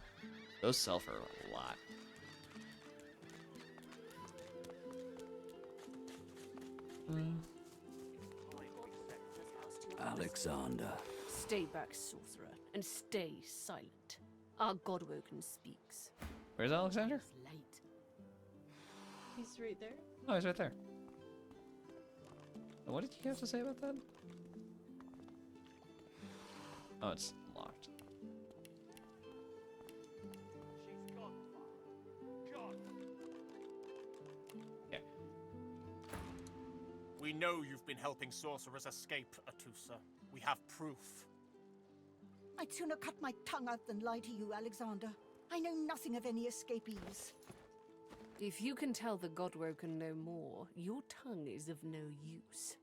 Those sell for a lot. Alexander. Stay back, sorcerer, and stay silent. Our Godwoken speaks. Where's Alexander? It's late. He's right there. Oh, he's right there. What did you have to say about that? Oh, it's locked. Yeah. We know you've been helping sorcerers escape, Atusa. We have proof. I'd sooner cut my tongue out than lie to you, Alexander. I know nothing of any escapees. If you can tell the Godwoken no more, your tongue is of no use.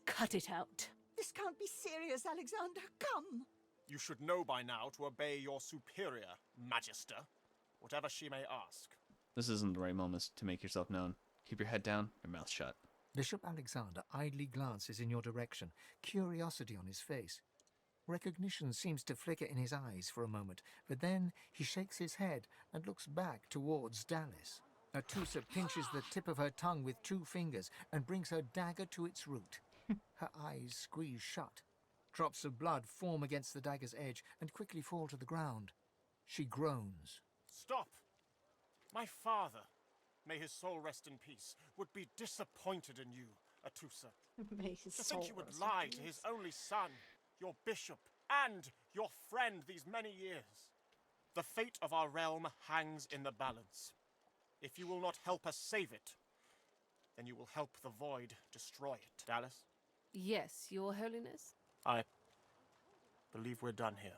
Cut it out. This can't be serious, Alexander. Come. You should know by now to obey your superior, Magister, whatever she may ask. This isn't the right moment to make yourself known. Keep your head down, your mouth shut. Bishop Alexander idly glances in your direction, curiosity on his face. Recognition seems to flicker in his eyes for a moment, but then he shakes his head and looks back towards Dallas. Atusa pinches the tip of her tongue with 2 fingers and brings her dagger to its root. Her eyes squeeze shut. Drops of blood form against the dagger's edge and quickly fall to the ground. She groans. Stop! My father, may his soul rest in peace, would be disappointed in you, Atusa. May his To soul think you would rest in lie to peace. his only son, your bishop, and your friend these many years. The fate of our realm hangs in the balance. If you will not help us save it, then you will help the void destroy it. Dallas? Yes, Your Holiness? I believe we're done here.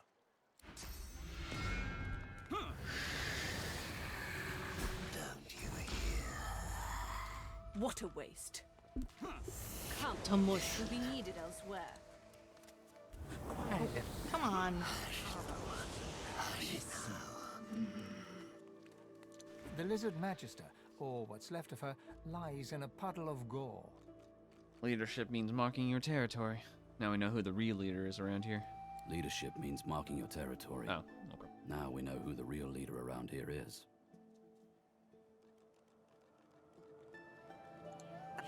What a waste. Come, Tamush. will be needed elsewhere. Come on. The Lizard Magister, or what's left of her, lies in a puddle of gore. Leadership means marking your territory. Now we know who the real leader is around here. Leadership means marking your territory. Oh, okay. Now we know who the real leader around here is.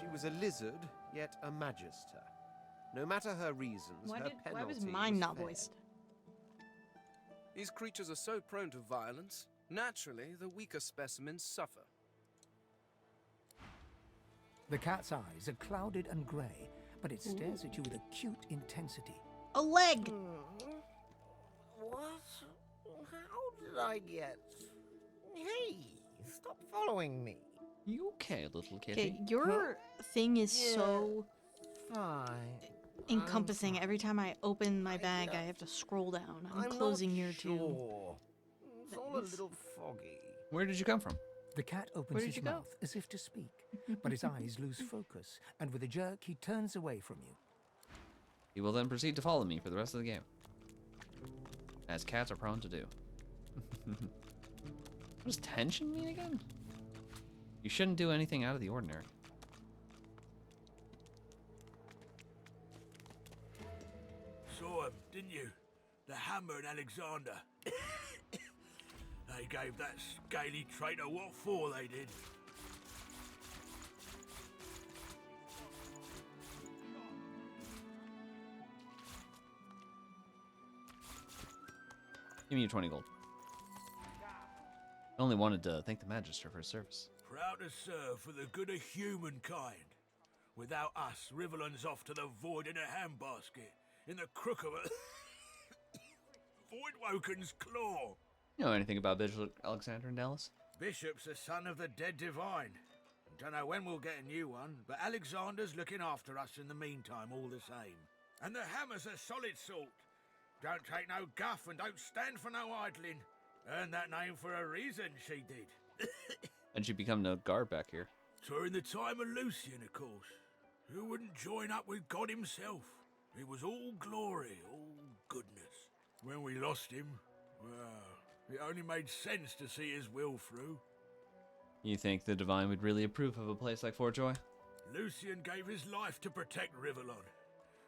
She was a lizard, yet a magister. No matter her reasons, Why her why was penalty mine not fair. voiced? These creatures are so prone to violence. Naturally, the weaker specimens suffer. The cat's eyes are clouded and grey, but it stares at you with acute intensity. A leg! What? How did I get... Hey, stop following me. You okay, little kitty? Okay, your thing is so Fine. encompassing. Every time I open my bag, I have to scroll down. I'm closing your too. It's all a little foggy. Where did you come from? The cat Where opens did his you go? mouth as if to speak, but his eyes lose focus, and with a jerk he turns away from you. He will then proceed to follow me for the rest of the game. As cats are prone to do. What does tension mean again? You shouldn't do anything out of the ordinary. didn't you? The Hammer and Alexander. They gave that scaly traitor what for, they did. Give me your 20 gold. I only wanted to thank the Magister for his service. Proud to serve for the good of humankind. Without us, Rivellon's off to the void in a handbasket, in the crook of a Voidwoken's claw. You know anything about Bishop Alexander in Dallas? Bishop's the son of the dead divine. Don't know when we'll get a new one, but Alexander's looking after us in the meantime all the same. And the Hammer's a solid sort. Don't take no guff and don't stand for no idling. Earned that name for a reason, she did. And she become no guard back here. During the time of Lucian, of course. Who wouldn't join up with God himself? It was all glory, all goodness. When we lost him, well, it only made sense to see his will through. You think the Divine would really approve of a place like Fort Joy? Lucian gave his life to protect Rivellon.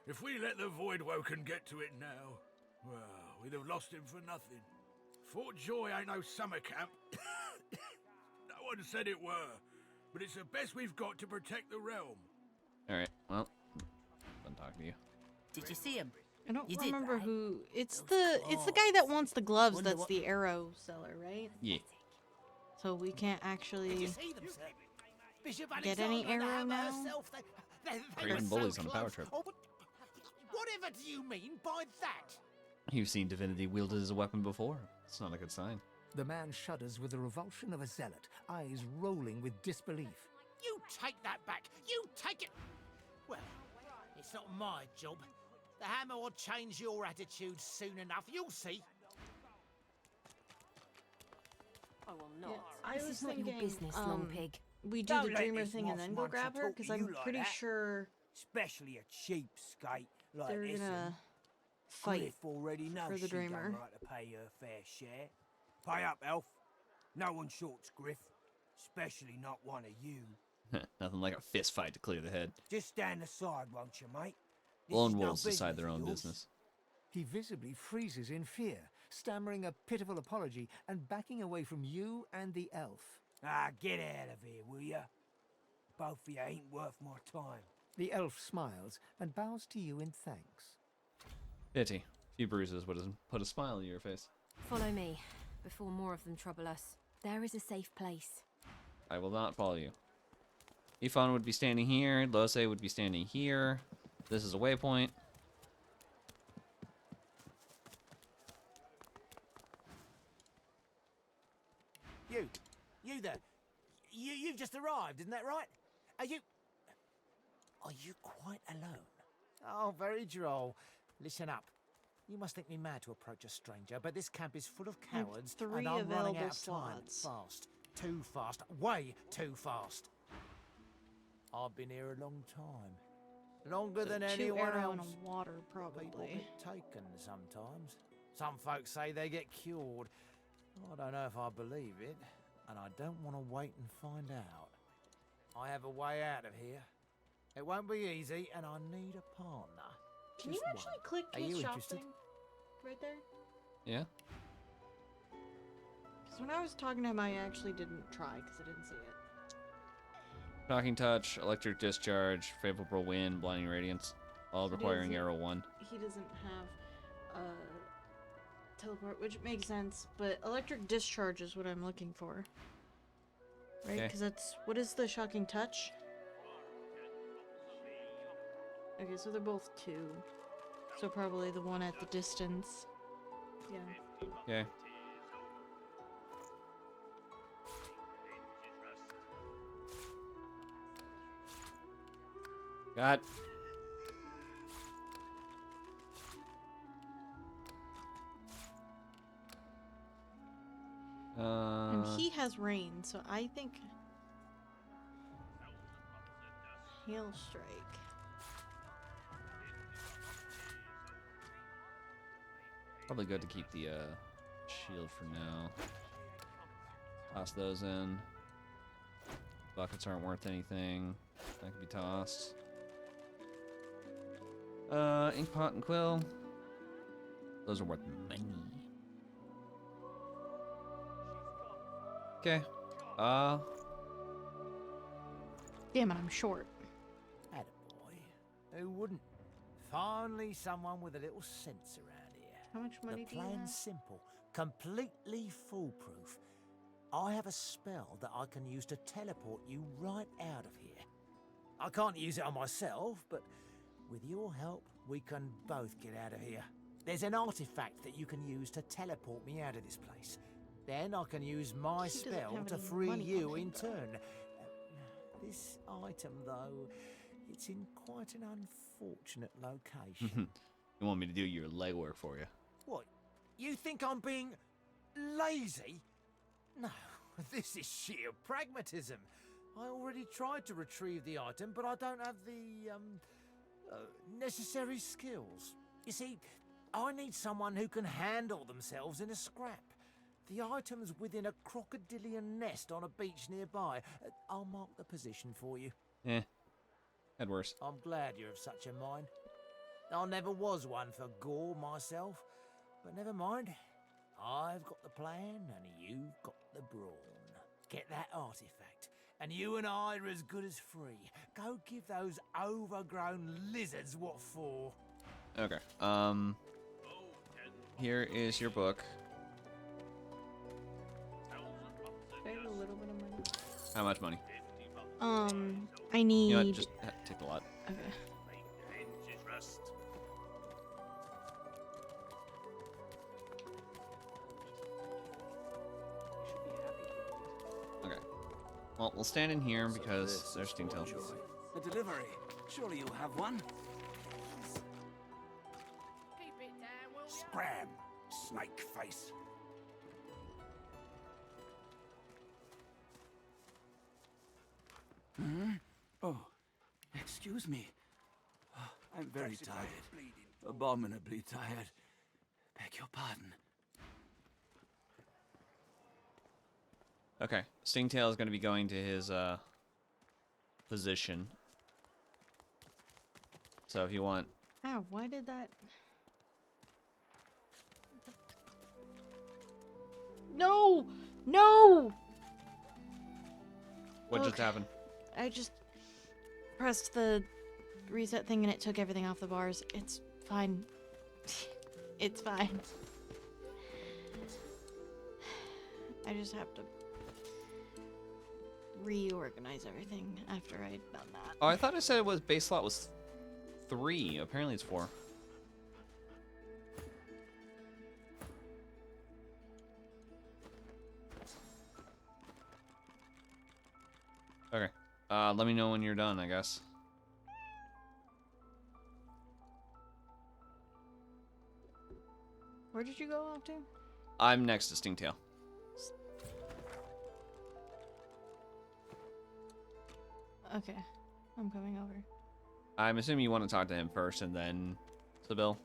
If we let the Voidwoken get to it now, well, we'd have lost him for nothing. Fort Joy ain't no summer camp. No one said it were, but it's the best we've got to protect the realm. Alright, well, fun talking to you. Did you see him? I don't You did, remember right? who. It's the guy that wants the gloves. Wonder That's what- the arrow seller, right? Yeah. So we can't actually see them, sir? Bishop get any Alexander and arrow Hammer now. herself, they Or even were bullies so on a power close. trip. Oh, whatever do you mean by that? You've seen Divinity wielded as a weapon before. It's not a good sign. The man shudders with the revulsion of a zealot, eyes rolling with disbelief. You take that back. You take it. Well, it's not my job. The Hammer will change your attitude soon enough. You'll see. I will not. I This was is not your thinking, business, long pig. we do Don't the let dreamer this thing and then go moss grab muncher her talk to because you I'm like pretty that. sure Especially a cheapskate like they're this. gonna fight Griff already knows for the she dreamer. don't like to pay her fair share. Pay up, elf. No one shorts Griff. Especially not one of you. Nothing like a fist fight to clear the head. Just stand aside, won't you, mate? This Lone is no wolves decide business their of own yours. business. He visibly freezes in fear, stammering a pitiful apology and backing away from you and the elf. Ah, get out of here, will ya? Both of you ain't worth my time. The elf smiles and bows to you in thanks. Pity. A few bruises would have put a smile on your face. Follow me, before more of them trouble us. There is a safe place. I will not follow you. Ifan would be standing here. Lose would be standing here. This is a waypoint. You there. You've just arrived, isn't that right? Are you quite alone? Oh, very droll. Listen up. You must think me mad to approach a stranger, but this camp is full of I have cowards, 3 and I'm running available out of time. slots. Fast. Too fast. Way too fast. I've been here a long time. Longer than 2 anyone arrow else. and a water, People probably. get taken sometimes. Some folks say they get cured. I don't know if I believe it, and I don't want to wait and find out. I have a way out of here. It won't be easy, and I need a partner. Can you Just actually one. click Are his you shop interested? thing right there? Yeah? Because when I was talking to him, I actually didn't try because I didn't see it. Shocking touch, electric discharge, favorable wind, blinding radiance. All So requiring does it- arrow 1. He doesn't have teleport, which makes sense, but electric discharge is what I'm looking for. Right? Okay. Because that's... What is the shocking touch? Okay, so they're both 2. So probably the one at the distance. Yeah. Okay. God. And he has rain, so I think... Hail strike. Probably good to keep the shield for now. Toss those in. Buckets aren't worth anything. That could be tossed. Ink pot and quill. Those are worth money. Okay. Damn it, I'm short. Attaboy. Who wouldn't? Finally, someone with a little sense around here. How much money the do you have? plan's simple, completely foolproof. I have a spell that I can use to teleport you right out of here. I can't use it on myself, but with your help, we can both get out of here. There's an artifact that you can use to teleport me out of this place. Then I can use my She doesn't spell have to any free money you on in him, though. turn. This item, though, it's in quite an unfortunate location. You want me to do your legwork for you? What? You think I'm being lazy? No, this is sheer pragmatism. I already tried to retrieve the item, but I don't have the necessary skills. You see, I need someone who can handle themselves in a scrap. The item's within a crocodilian nest on a beach nearby. I'll mark the position for you. Had worse. I'm glad you're of such a mind. I never was one for gore myself, but never mind. I've got the plan, and you've got the brawn. Get that artifact, and you and I are as good as free. Go give those overgrown lizards what for. Okay. Here is your book. I have a little bit of money. How much money? I need. You know what? Just take a lot. Okay. Okay. Well, we'll stand in here because there's Stingtail. A delivery. Surely you'll have one. Scram, snake face. Hmm? Oh, excuse me. Oh, I'm very tired. Abominably tired. Beg your pardon. Okay. Stingtail is going to be going to his position. So if you want... Ow, why did that... No! No! What just happened? I just pressed the reset thing and it took everything off the bars. It's fine. It's fine. I just have to reorganize everything after I'd done that. Oh, I thought it said it was base slot was 3. Apparently it's 4. Okay. Let me know when you're done, I guess. Where did you go off to? I'm next to Stingtail. Okay. I'm coming over. I'm assuming you want to talk to him first and then Sybil.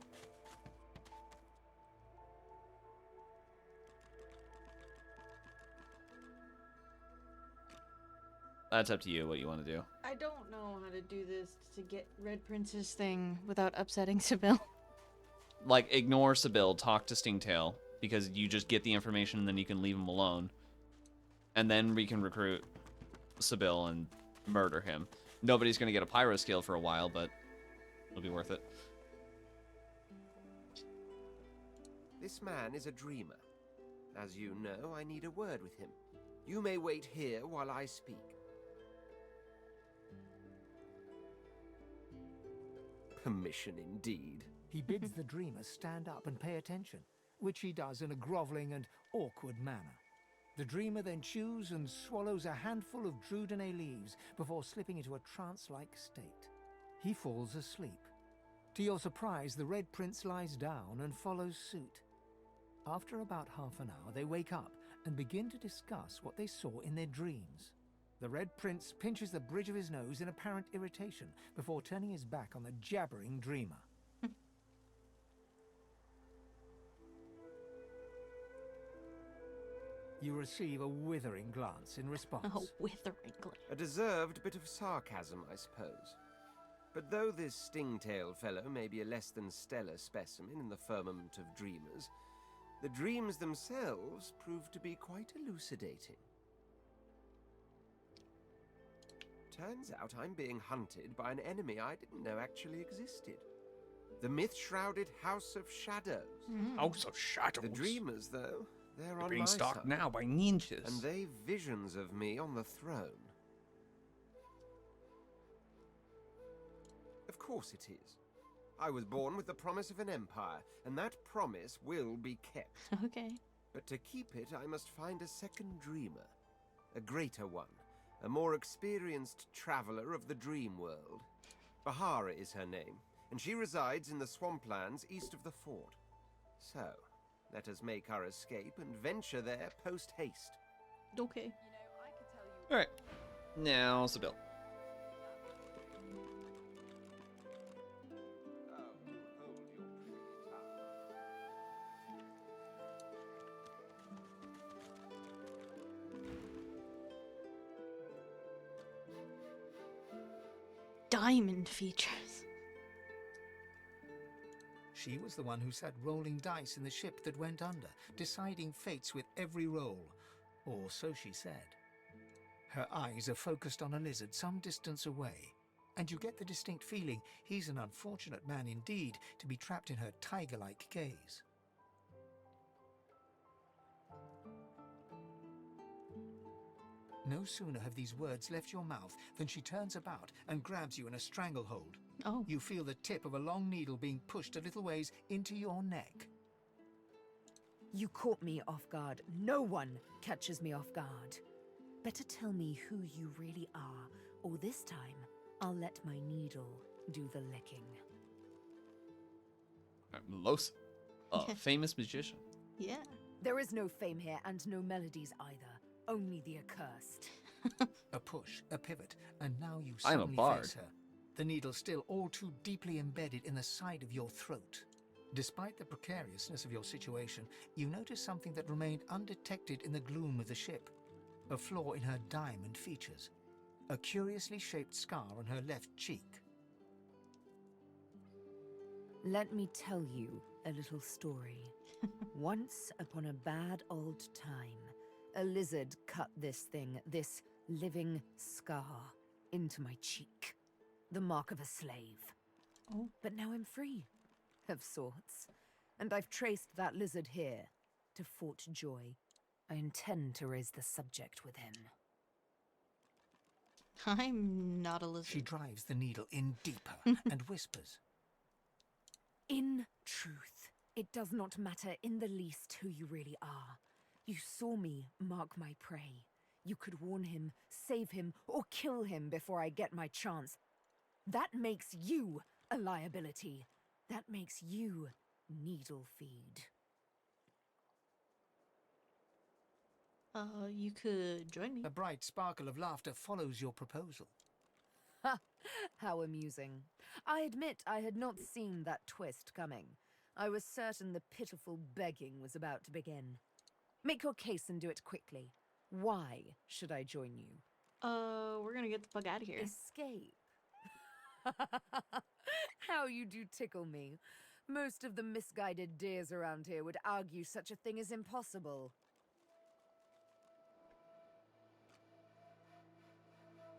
That's up to you what you want to do. I don't know how to do this to get Red Prince's thing without upsetting Sybil. Like, ignore Sybil, talk to Stingtail, because you just get the information and then you can leave him alone. And then we can recruit Sybil and murder him. Nobody's going to get a pyro skill for a while, but it'll be worth it. This man is a dreamer. As you know, I need a word with him. You may wait here while I speak. Permission indeed. He bids the dreamer stand up and pay attention, which he does in a groveling and awkward manner. The dreamer then chews and swallows a handful of Drudene leaves before slipping into a trance-like state. He falls asleep. To your surprise, the Red Prince lies down and follows suit. After about half an hour, they wake up and begin to discuss what they saw in their dreams. The Red Prince pinches the bridge of his nose in apparent irritation before turning his back on the jabbering dreamer. You receive a withering glance in response. Oh, withering glance. A deserved bit of sarcasm, I suppose. But though this stingtail fellow may be a less than stellar specimen in the firmament of dreamers, the dreams themselves prove to be quite elucidating. Turns out I'm being hunted by an enemy I didn't know actually existed. The myth-shrouded House of Shadows. House of Shadows. The dreamers, though, they're on being my stalked side. now by ninjas. And they've visions of me on the throne. Of course it is. I was born with the promise of an empire, and that promise will be kept. Okay. But to keep it, I must find a second dreamer. A greater one. A more experienced traveler of the dream world. Bahara is her name, and she resides in the swamplands east of the fort. So, let us make our escape and venture there post-haste. Okay. Alright. Now's the bill. Diamond features. She was the one who sat rolling dice in the ship that went under, deciding fates with every roll. Or so she said. Her eyes are focused on a lizard some distance away, and you get the distinct feeling he's an unfortunate man indeed to be trapped in her tiger-like gaze. No sooner have these words left your mouth than she turns about and grabs you in a stranglehold. Oh. You feel the tip of a long needle being pushed a little ways into your neck. You caught me off guard. No one catches me off guard. Better tell me who you really are, or this time I'll let my needle do the licking. Los, a famous magician. Yeah. There is no fame here and no melodies either. Only the accursed. A push, a pivot, and now you I'm a suddenly bard. face her. The needle still all too deeply embedded in the side of your throat. Despite the precariousness of your situation, you notice something that remained undetected in the gloom of the ship. A flaw in her diamond features. A curiously shaped scar on her left cheek. Let me tell you a little story. Once upon a bad old time, a lizard cut this thing, this living scar, into my cheek. The mark of a slave. Oh. But now I'm free, of sorts. And I've traced that lizard here, to Fort Joy. I intend to raise the subject with him. I'm not a lizard. She drives the needle in deeper and whispers. In truth, it does not matter in the least who you really are. You saw me mark my prey. You could warn him, save him, or kill him before I get my chance. That makes you a liability. That makes you needle feed. You could join me. A bright sparkle of laughter follows your proposal. Ha! How amusing. I admit I had not seen that twist coming. I was certain the pitiful begging was about to begin. Make your case and do it quickly. Why should I join you? We're gonna get the fuck out of here. Escape. How you do tickle me. Most of the misguided deers around here would argue such a thing is impossible.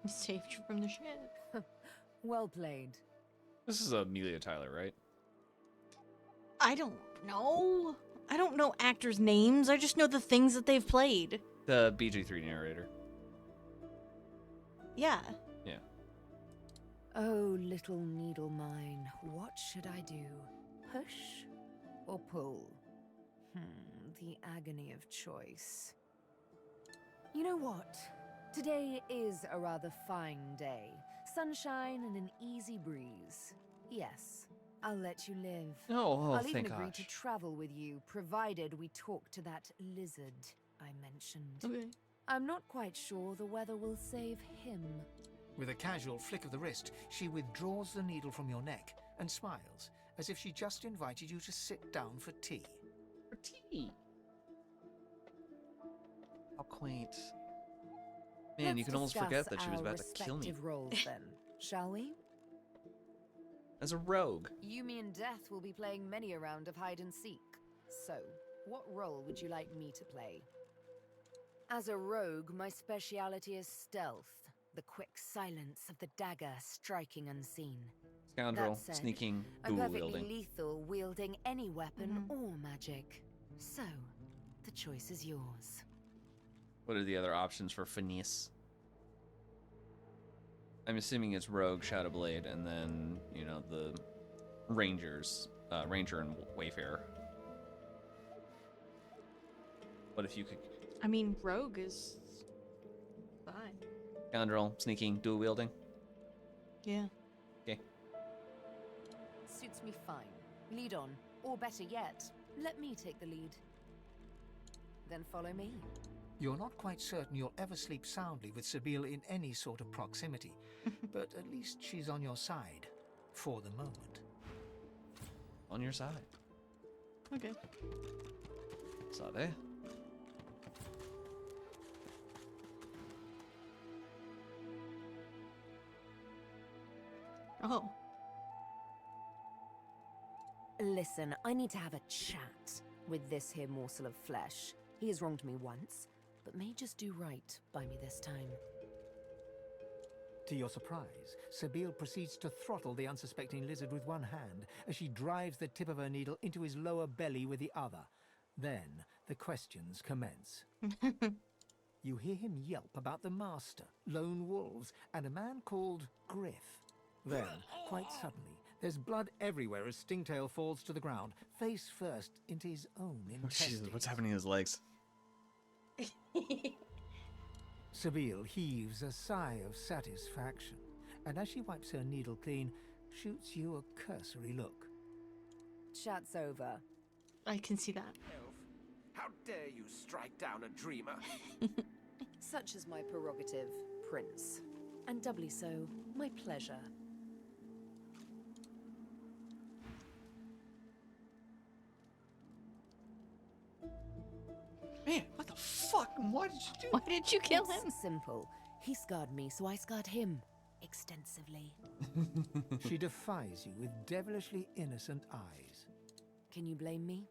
Saved you from the ship. Well played. This is Amelia Tyler, right? I don't know. I don't know actors' names. I just know the things that they've played. The BG3 narrator. Yeah. Yeah. Oh, little needle mine, what should I do? Push or pull? The agony of choice. You know what? Today is a rather fine day. Sunshine and an easy breeze. Yes, I'll let you live. I'll even thank agree gosh. to travel with you, provided we talk to that lizard I mentioned. Okay. I'm not quite sure the weather will save him. With a casual flick of the wrist, she withdraws the needle from your neck and smiles, as if she just invited you to sit down for tea. For tea? How quaint. Man, you Let's can almost forget discuss that she was our about to kill me. respective roles then, shall we? as a rogue. You mean Death will be playing many a round of hide and seek. So, what role would you like me to play? As a rogue, my speciality is stealth. The quick silence of the dagger striking unseen. Scoundrel, That said, sneaking, I'm dual perfectly wielding. lethal, wielding any weapon or magic. So, the choice is yours. What are the other options for finesse? I'm assuming it's rogue, Shadowblade, and then, you know, the rangers, ranger and wayfarer. What if you could? I mean, rogue is fine. Scoundrel, sneaking, dual wielding. Yeah. Okay. Suits me fine. Lead on. Or better yet, let me take the lead. Then follow me. You're not quite certain you'll ever sleep soundly with Sabine in any sort of proximity, but at least she's on your side. For the moment. On your side. Okay. Sade. Oh. Listen, I need to have a chat with this here morsel of flesh. He has wronged me once, but may just do right by me this time. To your surprise, Sabine proceeds to throttle the unsuspecting lizard with one hand as she drives the tip of her needle into his lower belly with the other. Then the questions commence. You hear him yelp about the master, lone wolves, and a man called Griff. Then, quite suddenly, there's blood everywhere as Stingtail falls to the ground, face first into his own Oh, intestines. Jesus, what's happening to his legs? Sabine heaves a sigh of satisfaction, and as she wipes her needle clean, shoots you a cursory look. Chat's over. I can see that. Elf, how dare you strike down a dreamer? Such is my prerogative, Prince. And doubly so, my pleasure. Man, what the fuck? Why did you do Why did you kill him? It's simple. He scarred me, so I scarred him. Extensively. She defies you with devilishly innocent eyes. Can you blame me?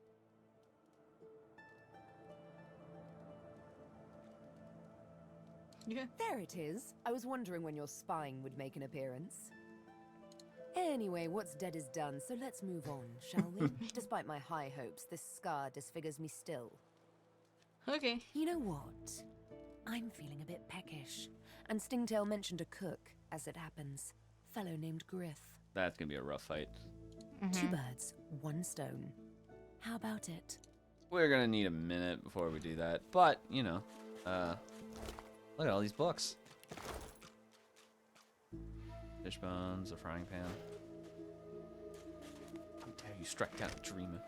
Yeah. There it is. I was wondering when your spying would make an appearance. Anyway, what's dead is done, so let's move on, shall we? Despite my high hopes, this scar disfigures me still. Okay. You know what? I'm feeling a bit peckish. And Stingtail mentioned a cook, as it happens. Fellow named Griff. That's gonna be a rough fight. Two birds, one stone. How about it? We're gonna need a minute before we do that, but you know, look at all these books. Fish bones, a frying pan. How dare you strike down a dreamer?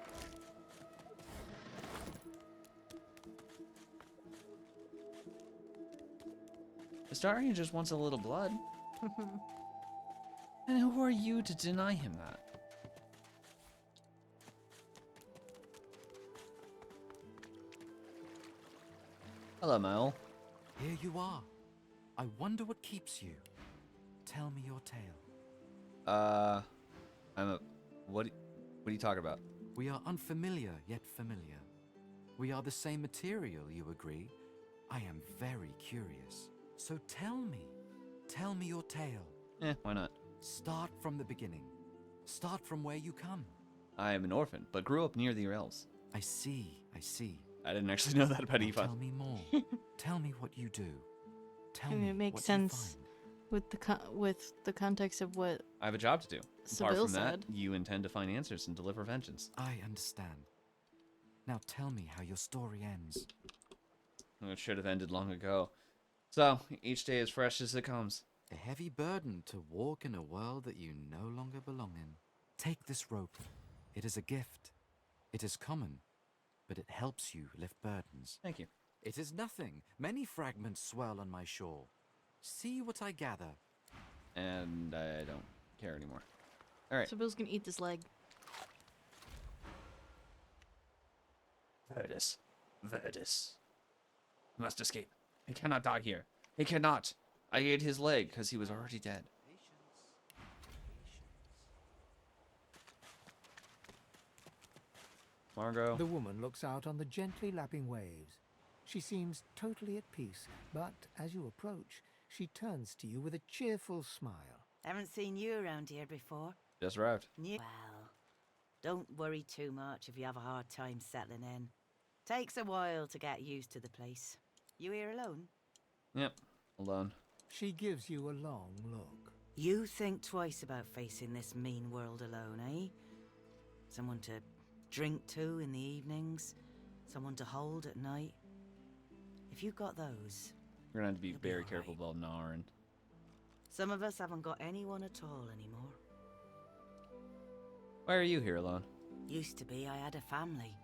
Astarion just wants a little blood. And who are you to deny him that? Hello, Mel. Here you are. I wonder what keeps you. Tell me your tale. What are you talking about? We are unfamiliar, yet familiar. We are the same material, you agree? I am very curious. So tell me your tale. Why not? Start from the beginning. Start from where you come. I am an orphan, but grew up near the elves. I see. I didn't actually know that about Now Eva. tell me more. Tell me what you do. Tell I mean, me it makes what sense with the context of what I have a job to do. Apart Sybil from that, said. you intend to find answers and deliver vengeance. I understand. Now tell me how your story ends. It should have ended long ago. So, each day as fresh as it comes. A heavy burden to walk in a world that you no longer belong in. Take this rope. It is a gift. It is common, but it helps you lift burdens. Thank you. It is nothing. Many fragments swirl on my shore. See what I gather. And I don't care anymore. Alright. So Bill's gonna eat this leg. Verdus. He must escape. He cannot die here. He cannot. I ate his leg because he was already dead. Margot. The woman looks out on the gently lapping waves. She seems totally at peace, but as you approach, she turns to you with a cheerful smile. Haven't seen you around here before. Just arrived. Well, don't worry too much if you have a hard time settling in. Takes a while to get used to the place. You here alone? Yep, alone. She gives you a long look. You think twice about facing this mean world alone, eh? Someone to drink to in the evenings, someone to hold at night. If you got those, We're gonna have to be very careful about Narn. some of us haven't got anyone at all anymore. Why are you here alone? Used to be I had a family,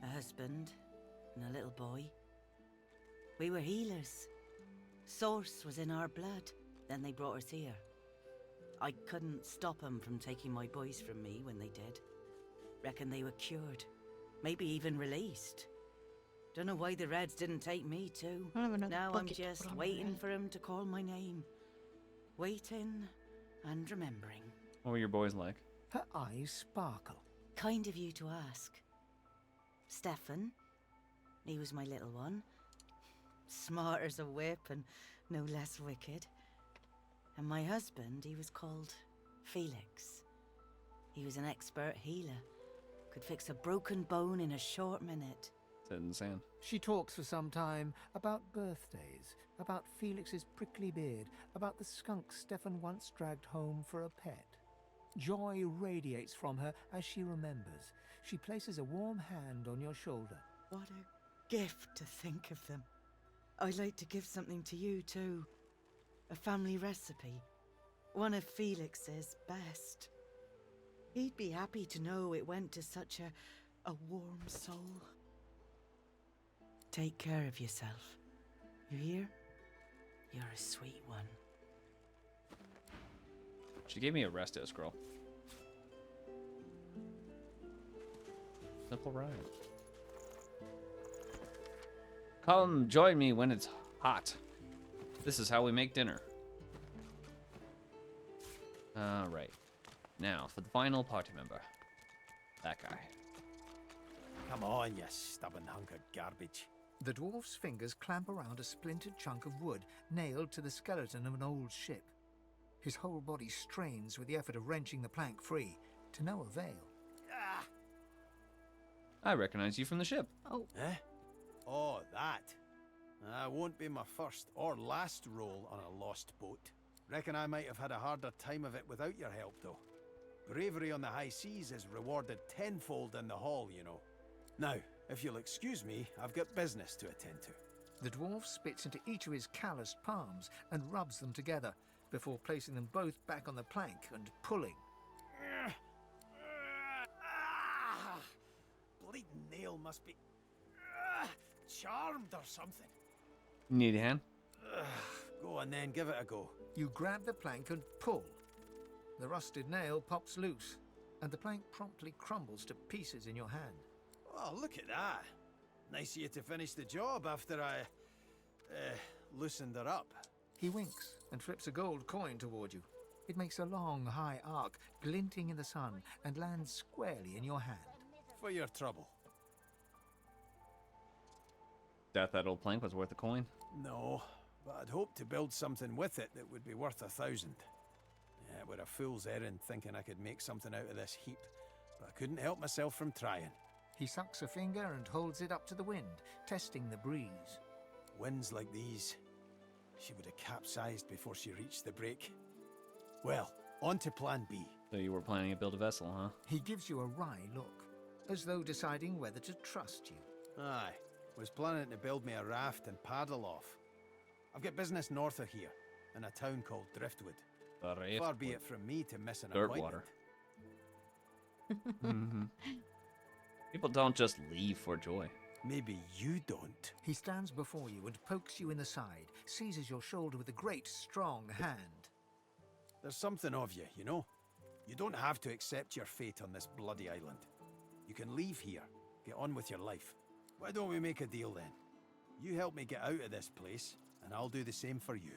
a husband, and a little boy. We were healers. Source was in our blood. Then they brought us here. I couldn't stop them from taking my boys from me when they did. Reckon they were cured. Maybe even released. Don't know why the Reds didn't take me too. I don't have another Now I'm bucket to just put on my waiting head. for him to call my name. Waiting and remembering. What were your boys like? Her eyes sparkle. Kind of you to ask. Stefan, he was my little one. Smart as a whip and no less wicked. And my husband, he was called Felix. He was an expert healer. Could fix a broken bone in a short minute. Sit in the sand. She talks for some time about birthdays, about Felix's prickly beard, about the skunk Stefan once dragged home for a pet. Joy radiates from her as she remembers. She places a warm hand on your shoulder. What a gift to think of them. I'd like to give something to you too. A family recipe. One of Felix's best. He'd be happy to know it went to such a warm soul. Take care of yourself. You hear? You're a sweet one. She gave me a resto scroll. Simple ride. Come join me when it's hot. This is how we make dinner. Alright. Now, for the final party member. That guy. Come on, you stubborn hunk of garbage. The dwarf's fingers clamp around a splintered chunk of wood nailed to the skeleton of an old ship. His whole body strains with the effort of wrenching the plank free, to no avail. I recognize you from the ship. Oh. Eh? Oh, that. Won't be my first or last roll on a lost boat. Reckon I might have had a harder time of it without your help, though. Bravery on the high seas is rewarded tenfold in the hall, you know. Now, if you'll excuse me, I've got business to attend to. The dwarf spits into each of his calloused palms and rubs them together, before placing them both back on the plank and pulling. Bleeding nail must be charmed or something. Need a hand? Go on then, give it a go. You grab the plank and pull. The rusted nail pops loose, and the plank promptly crumbles to pieces in your hand. Oh, look at that. Nice of you to finish the job after I loosened her up. He winks and flips a gold coin toward you. It makes a long, high arc, glinting in the sun, and lands squarely in your hand. For your trouble. Doubt that old plank was worth a coin. No, but I'd hoped to build something with it that would be worth 1,000. Yeah, it were a fool's errand thinking I could make something out of this heap, but I couldn't help myself from trying. He sucks a finger and holds it up to the wind, testing the breeze. Winds like these, she would have capsized before she reached the break. Well, on to plan B. So you were planning to build a vessel, huh? He gives you a wry look, as though deciding whether to trust you. Aye, was planning to build me a raft and paddle off. I've got business north of here, in a town called Driftwood. Far be it from me to miss an appointment. Dirtwater. People don't just leave for joy. Maybe you don't. He stands before you and pokes you in the side, seizes your shoulder with a great, strong hand. There's something of you, you know? You don't have to accept your fate on this bloody island. You can leave here, get on with your life. Why don't we make a deal then? You help me get out of this place, and I'll do the same for you.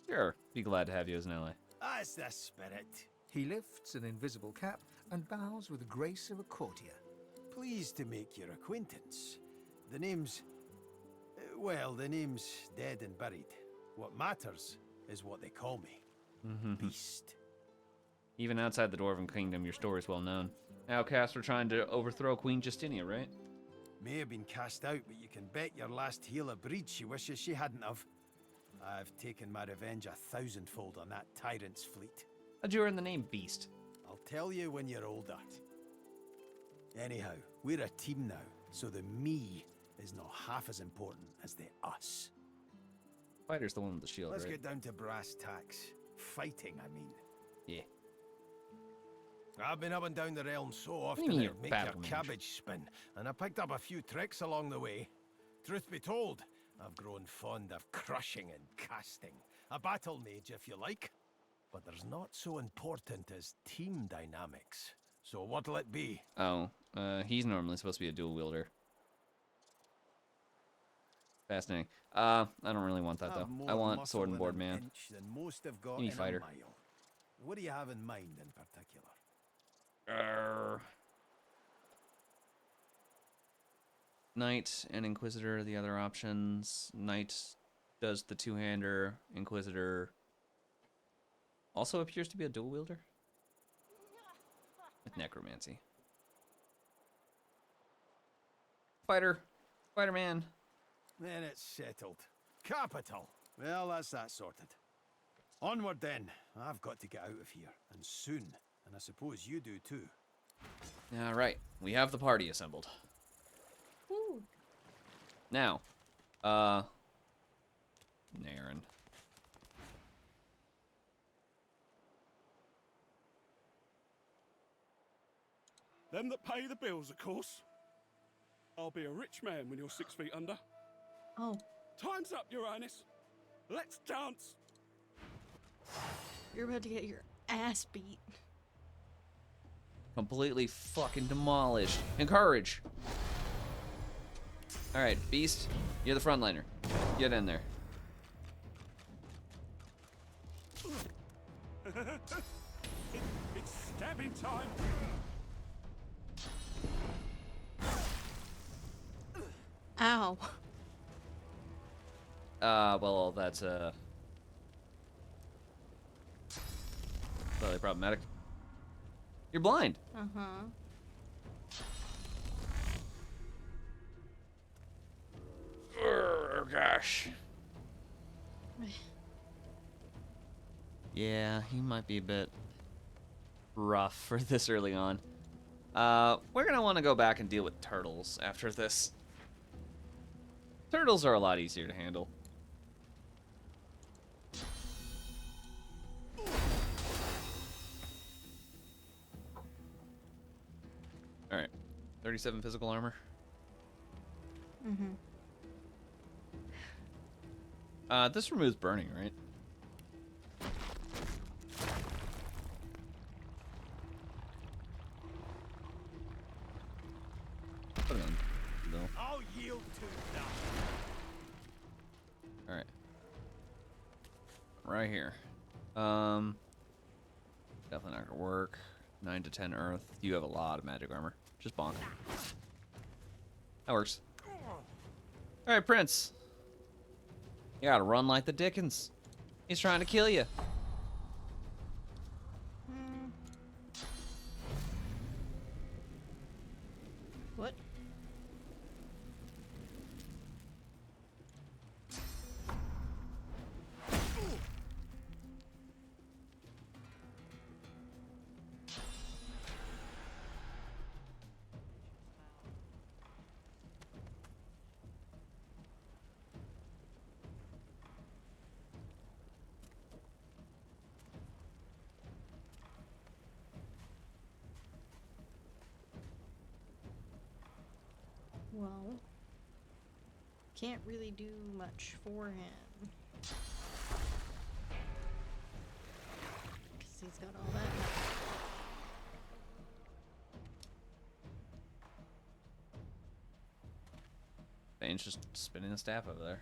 Sure, be glad to have you as an ally. That's the spirit. He lifts an invisible cap and bows with the grace of a courtier. Pleased to make your acquaintance. The name's... well, the name's dead and buried. What matters is what they call me. Beast. Even outside the Dwarven Kingdom, your story's well known. Outcasts were trying to overthrow Queen Justinia, right? May have been cast out, but you can bet your last heel of breed she wishes she hadn't have. I've taken my revenge 1,000-fold on that tyrant's fleet. How'd you earn the name Beast? I'll tell you when you're older. Anyhow, we're a team now, so the me is not half as important as the us. Fighter's the one with the shield, Let's right? get down to brass tacks. Fighting, I mean. Yeah. I've been up and down the realm so do often you mean it'd you're make battle your mage? cabbage spin, and I picked up a few tricks along the way. Truth be told, I've grown fond of crushing and casting. A battle mage, if you like. But there's not so important as team dynamics. So what'll it be? Oh, he's normally supposed to be a dual wielder. Fascinating. I don't really want that, though. I want sword and board man. Than most have got Give me in fighter. A mile. What do you have in mind in particular? Knight and Inquisitor are the other options. Knight does the two-hander. Inquisitor also appears to be a dual wielder with necromancy. Fighter man. Then it's settled. Capital. Well, that's that sorted. Onward then. I've got to get out of here, and soon. And I suppose you do too. All right, we have the party assembled. Ooh. Now, Naren. Them that pay the bills, of course. I'll be a rich man when you're 6 feet under. Oh. Time's up, Your Highness. Let's dance. You're about to get your ass beat. Completely fucking demolished. Encourage. All right, Beast, you're the frontliner. Get in there. It's stabbing time. Ow. Well, that's slightly problematic. You're blind. Uh-huh. Oh, gosh. Yeah, he might be a bit rough for this early on. We're gonna want to go back and deal with turtles after this. Turtles are a lot easier to handle. Alright. 37 physical armor. Mm-hmm. This removes burning, right? Put it on. No. I'll yield to that. Alright. Right here. Definitely not gonna work. 9 to 10 earth. You have a lot of magic armor. Just bonk. That works. Alright, Prince. You gotta run like the Dickens. He's trying to kill you. What? Well, can't really do much for him. Because he's got all that. Bane's just spinning the staff over there.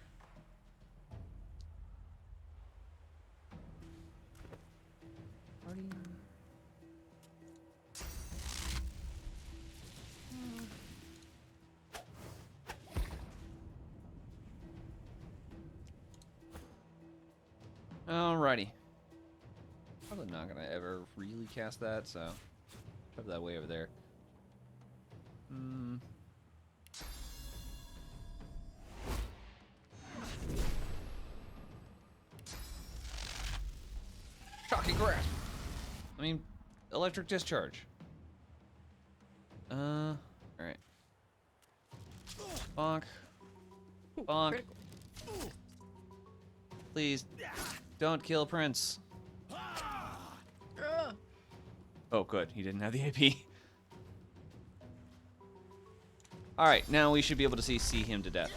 Alrighty. Probably not gonna ever really cast that, so shove that way over there. Shocking grasp. I mean, electric discharge. Alright. Bonk. Bonk. Please, don't kill Prince. Oh, good. He didn't have the AP. Alright, now we should be able to see him to death.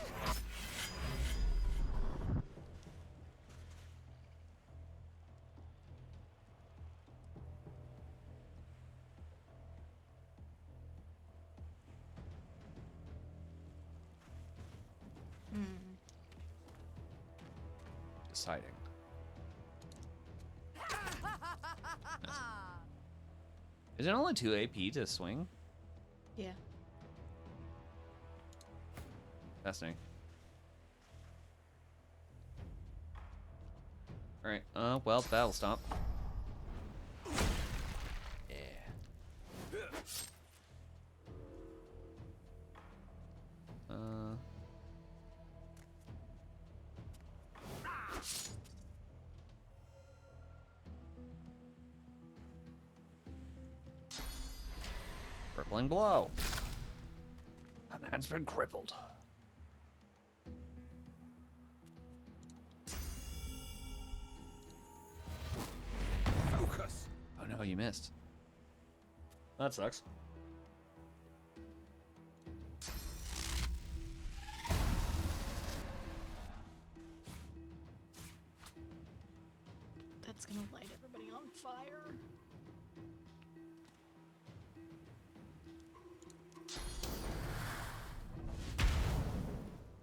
Deciding. Is it only 2 AP to swing? Yeah. Fascinating. Alright, well, battle stomp. Yeah. Crippling blow. And that's been crippled. Focus. Oh no, you missed. That sucks. That's gonna light everybody on fire.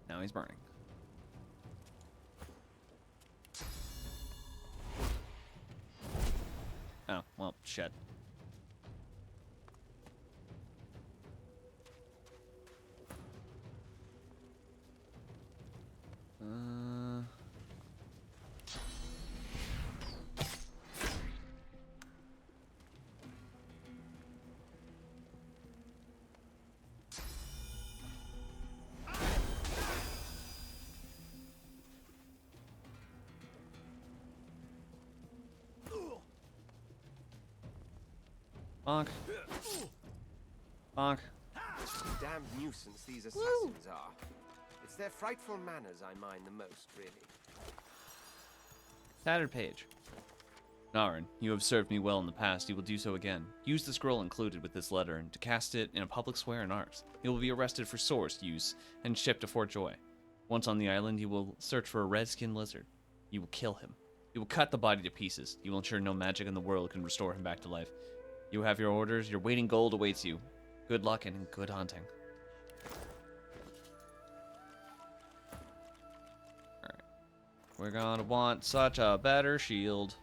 Now he's burning. Oh, well, shit. Bonk. Bonk. Damned nuisance these assassins are. It's their frightful manners I mind the most, really. Tattered page. Narin, you have served me well in the past. You will do so again. Use the scroll included with this letter and to cast it in a public square in Arx. You will be arrested for source use and shipped to Fort Joy. Once on the island, you will search for a red-skinned lizard. You will kill him. You will cut the body to pieces. You will ensure no magic in the world can restore him back to life. You have your orders. Your waiting gold awaits you. Good luck and good hunting. Alright. We're gonna want such a better shield.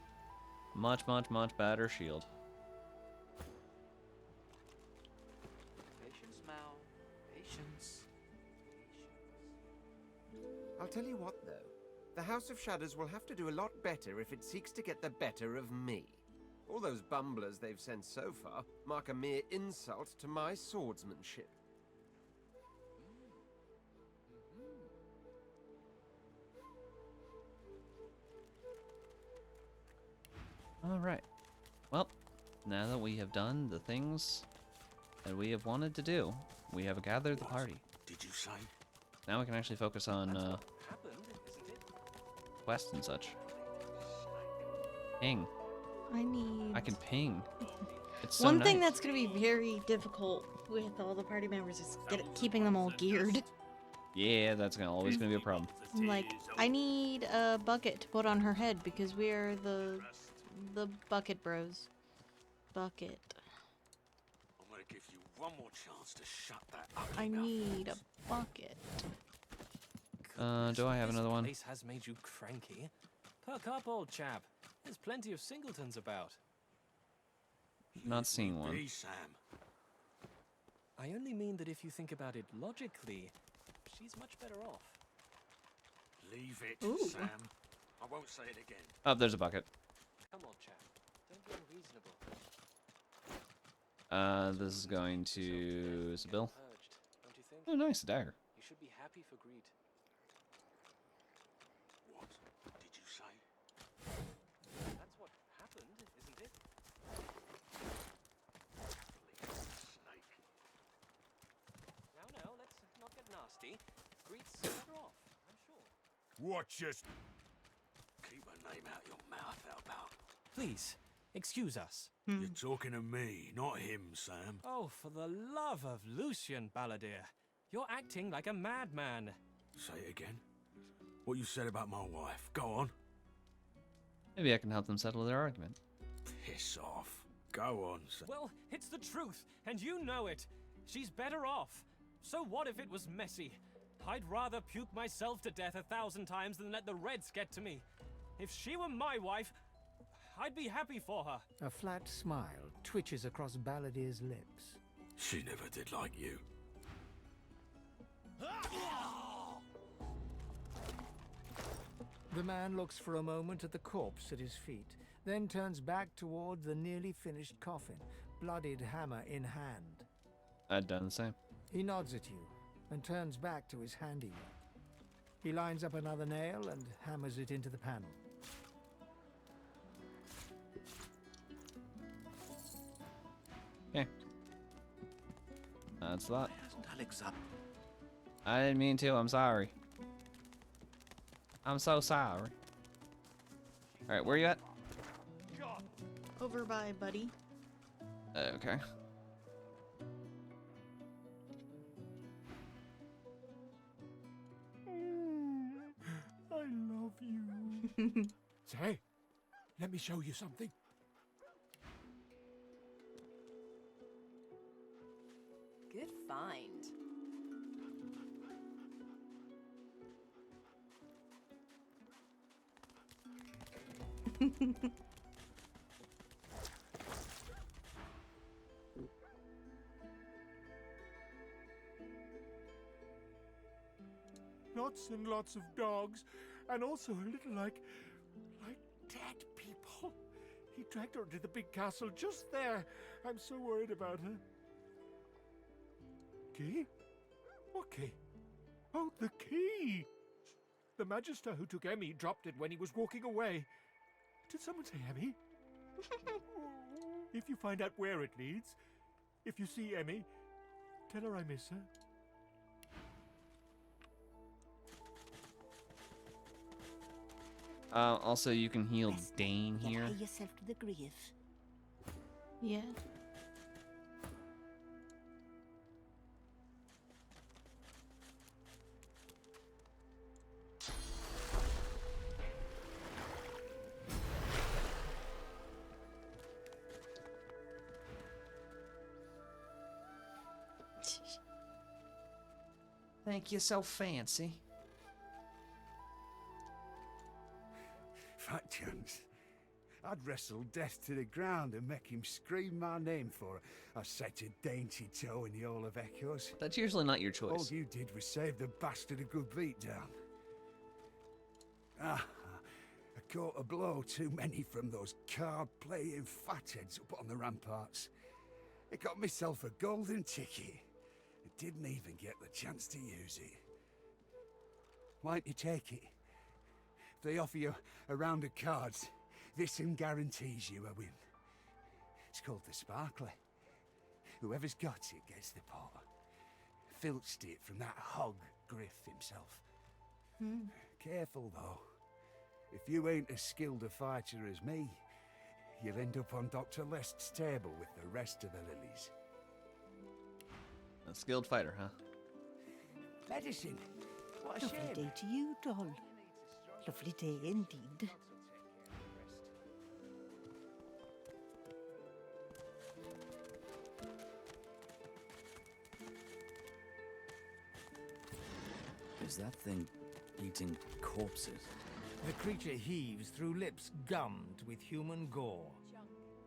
Much, much, much better shield. Patience, Mal. Patience. I'll tell you what, though. The House of Shadows will have to do a lot better if it seeks to get the better of me. All those bumblers they've sent so far mark a mere insult to my swordsmanship. Alright. Well, now that we have done the things that we have wanted to do, we have gathered the party. Did you say? Now we can actually focus on quests and such. Ping. I can ping. It's so One thing nice. that's going to be very difficult with all the party members is keeping them all geared. Yeah, that's always gonna be a problem. Like, I need a bucket to put on her head because we are the bucket bros. Bucket. I'm gonna give you one more chance to shut that up. I need a bucket. Do I have another one? This place has made you cranky. Perk up, old chap. There's plenty of singletons about. Not seeing one. Be Sam. I only mean that if you think about it logically, she's much better off. Leave it, Ooh. Sam. I won't say it again. Oh, there's a bucket. Come on, chap. Don't be unreasonable. This is going to Sibyl. Purged, don't you think? Oh, nice, a dagger. You should be happy for greed. What did you say? That's what happened, isn't it? Snake. Now, let's not get nasty. Greed's better off, I'm sure. Watch us. Keep a name out your mouth, Outbound. Please, excuse us. You're talking to me, not him, Sam. Oh, for the love of Lucian, Balladeer. You're acting like a madman. Say it again. What you said about my wife. Go on. Maybe I can help them settle their argument. Piss off. Go on, Sam. Well, it's the truth, and you know it. She's better off. So what if it was messy? I'd rather puke myself to death 1,000 times than let the Reds get to me. If she were my wife, I'd be happy for her. A flat smile twitches across Balladeer's lips. She never did like you. The man looks for a moment at the corpse at his feet, then turns back toward the nearly finished coffin, bloodied hammer in hand. I'd done the same. He nods at you and turns back to his handiwork. He lines up another nail and hammers it into the panel. Okay. That's that. Hasn't Alex up? I didn't mean to. I'm sorry. I'm so sorry. Alright, where are you at? Over by Buddy. Okay. I love you. Say, let me show you something. Good find. Lots and lots of dogs, and also a little like dead people. He dragged her to the big castle just there. I'm so worried about her. Key? What key? Oh, the key! The Magister who took Emmy dropped it when he was walking away. Did someone say Emmy? If you find out where it leads, if you see Emmy, tell her I miss her. Also, you can heal Dane here. Get yourself to the grave. Yeah. Thank you, so fancy. Fat chance. I'd wrestle death to the ground and make him scream my name for such a dainty toe in the Hall of Echoes. That's usually not your All choice. you did was save the bastard a good beatdown. I caught a blow too many from those card-playing fatheads up on the ramparts. I got myself a golden ticket. I didn't even get the chance to use it. Why don't you take it? If they offer you a round of cards, this one guarantees you a win. It's called the Sparkler. Whoever's got it gets the pot. Filched it from that hog Griff himself. Careful though. If you ain't as skilled a fighter as me, you'll end up on Dr. Lest's table with the rest of the lilies. A skilled fighter, huh? Medicine. What a Lovely shame. day to you, doll. Lovely day indeed. Is that thing eating corpses? The creature heaves through lips gummed with human gore.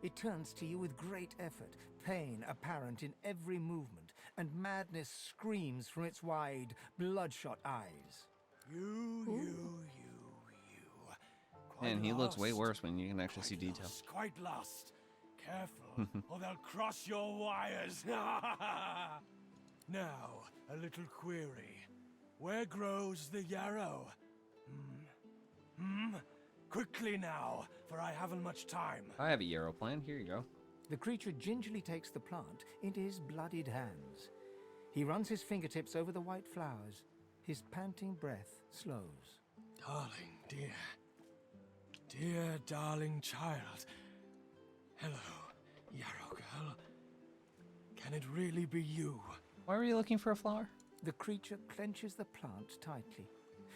It turns to you with great effort, pain apparent in every movement, and madness screams from its wide, bloodshot eyes. You. Man, he looks way lost. worse when you can actually see detail. Quite lost. Careful, or they'll cross your wires. Now, a little query. Where grows the yarrow? Quickly now, for I haven't much time. I have a yarrow plant. Here you go. The creature gingerly takes the plant into his bloodied hands. He runs his fingertips over the white flowers. His panting breath slows. Darling, dear darling child. Hello, yarrow girl. Can it really be you? Why were you looking for a flower? The creature clenches the plant tightly.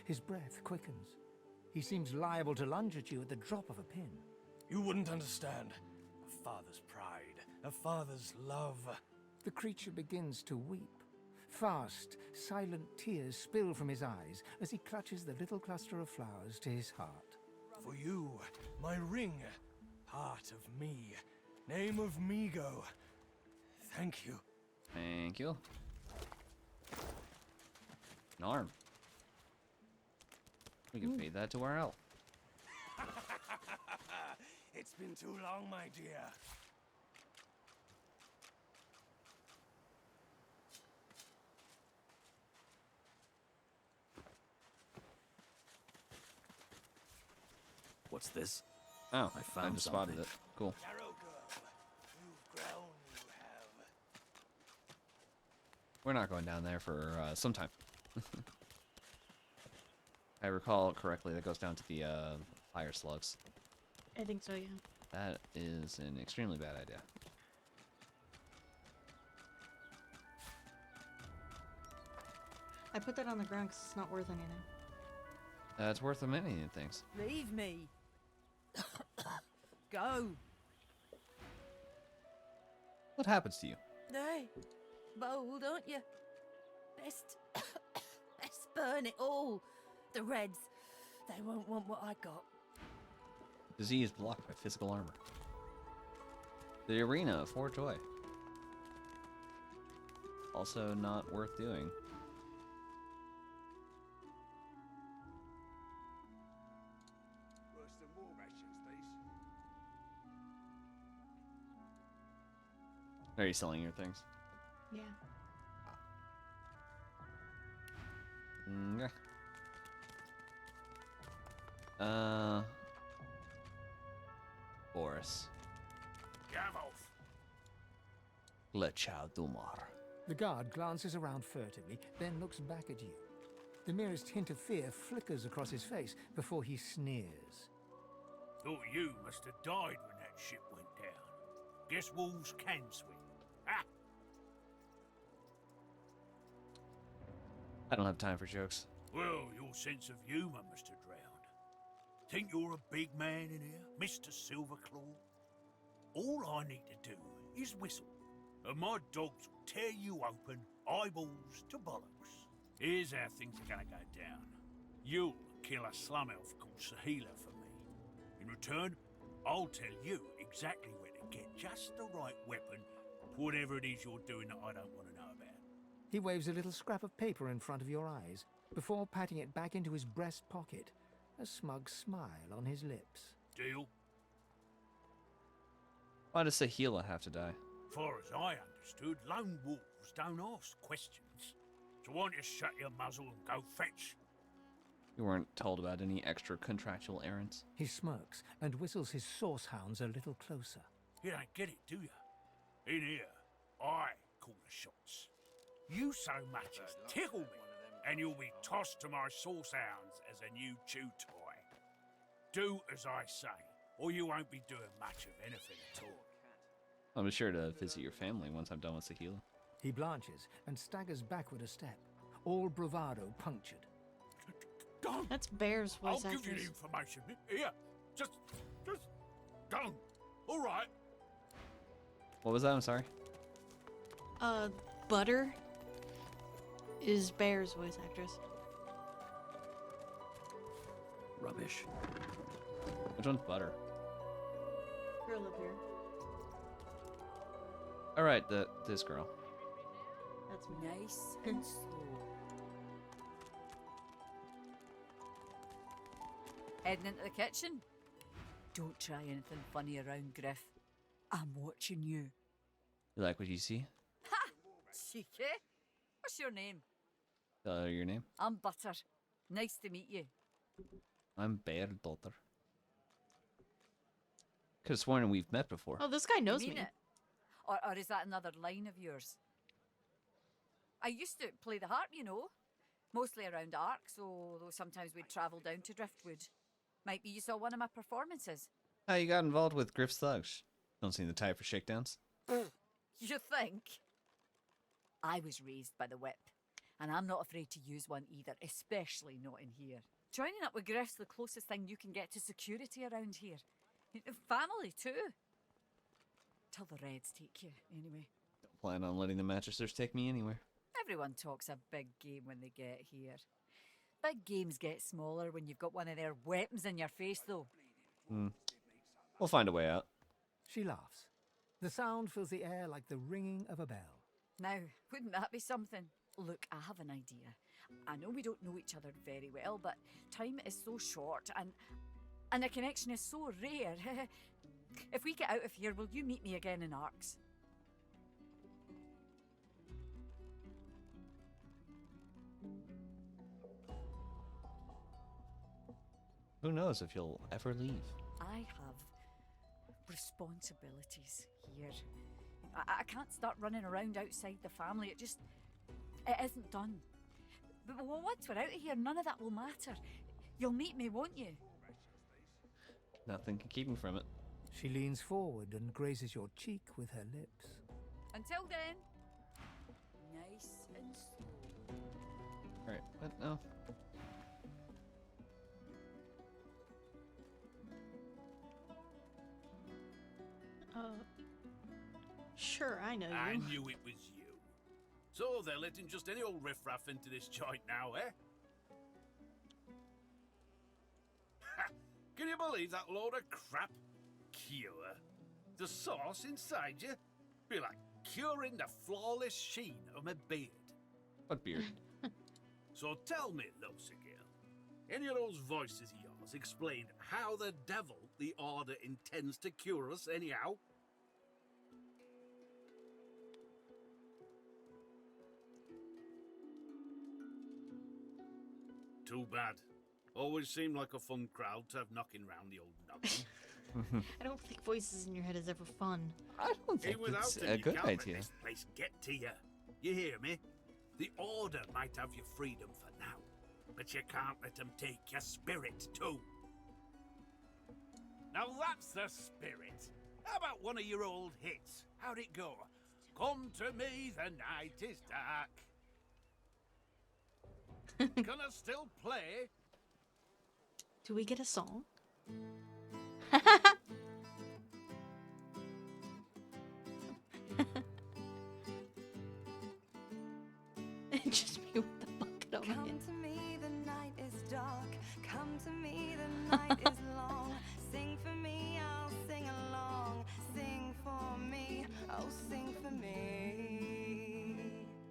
His breath quickens. He seems liable to lunge at you at the drop of a pin. You wouldn't understand. A father's pride, a father's love. The creature begins to weep. Fast, silent tears spill from his eyes as he clutches the little cluster of flowers to his heart. For you, my ring, part of me, name of Migo. Thank you. Thank you. An arm. We can feed that to our elf. It's been too long, my dear. What's this? Oh, I found just spotted something. it. Cool. Yarrow girl, you've grown, you have. We're not going down there for some time. I recall correctly, that goes down to the fire slugs. I think so, yeah. That is an extremely bad idea. I put that on the ground because it's not worth anything. It's worth a many things. Leave me. Go. What happens to you? Hey, bold, aren't you? Best burn it all. The Reds, they won't want what I got. Disease blocked by physical armor. The arena for joy. Also not worth doing. Worse than war rations, these. Are you selling your things? Yeah. Yeah. Boris. Gavos. Lechal Dumar. The guard glances around furtively, then looks back at you. The merest hint of fear flickers across his face before he sneers. Thought you must have died when that ship went down. Guess wolves can swim. Ah! I don't have time for jokes. Well, your sense of humour must have drowned. Think you're a big man in here, Mr. Silverclaw? All I need to do is whistle, and my dogs will tear you open, eyeballs to bollocks. Here's how things are gonna go down. You'll kill a slum elf called Sahila for me. In return, I'll tell you exactly where to get just the right weapon for whatever it is you're doing that I don't want to know about. He waves a little scrap of paper in front of your eyes before patting it back into his breast pocket, a smug smile on his lips. Deal? Why does Sahila have to die? Far as I understood, lone wolves don't ask questions. So why don't you shut your muzzle and go fetch? You weren't told about any extra contractual errands? He smirks and whistles his source hounds a little closer. You don't get it, do you? In here, I call the shots. You so much as tickle me, and you'll be tossed to my source hounds as a new chew toy. Do as I say, or you won't be doing much of anything at all. I'll be sure to visit your family once I'm done with Sahila. He blanches and staggers backward a step, all bravado punctured. Don't! That's Bear's voice I'll give you actress. the information. Here, just don't. All right. What was that? I'm sorry. Butter is Bear's voice actress. Rubbish. Which one's Butter? Girl up here. All right, this girl. That's nice and slow. Heading into the kitchen? Don't try anything funny around, Griff. I'm watching you. You like what you see? Ha! Cheeky. What's your name? Your name? I'm Butter. Nice to meet you. I'm Bear Butter. Could have sworn we've met before. Oh, this guy knows You me. mean it? Or is that another line of yours? I used to play the harp, you know. Mostly around Arcs, although sometimes we'd travel down to Driftwood. Might be you saw one of my performances. How you got involved with Griff's Thugs? Don't seem the type for shakedowns. You think? I was raised by the whip, and I'm not afraid to use one either, especially not in here. Joining up with Griff's the closest thing you can get to security around here. Family, too. Till the Reds take you, anyway. Don't plan on letting the Manchesters take me anywhere. Everyone talks a big game when they get here. Big games get smaller when you've got one of their weapons in your face, though. We'll find a way out. She laughs. The sound fills the air like the ringing of a bell. Now, wouldn't that be something? Look, I have an idea. I know we don't know each other very well, but time is so short and a connection is so rare. If we get out of here, will you meet me again in Arcs? Who knows if you'll ever leave? I have responsibilities here. I can't start running around outside the family. It isn't done. But once we're out of here, none of that will matter. You'll meet me, won't you? Nothing can keep me from it. She leans forward and grazes your cheek with her lips. Until then, nice and slow. Alright, what? No. Sure, I know you. I knew it was you. So they're letting just any old riffraff into this joint now, eh? Can you believe that load of crap? Cure. The sauce inside you? Be like curing the flawless sheen of my beard. What beard? So tell me, Lucy girl, any of those voices of yours explained how the devil the Order intends to cure us anyhow? Too bad. Always seemed like a fun crowd to have knocking round the old noggin. I don't think voices in your head is ever fun. I don't think Without it's them, a you good can't let idea. this place get to you. You hear me? The Order might have your freedom for now, but you can't let them take your spirit too. Now that's the spirit. How about one of your old hits? How'd it go? Come to me, the night is dark. Gonna still play? Do we get a song? Just me with the bucket on my head. Come to me, the night is dark. Come to me, the night is long. Sing for me, I'll sing along. Sing for me, oh sing for me.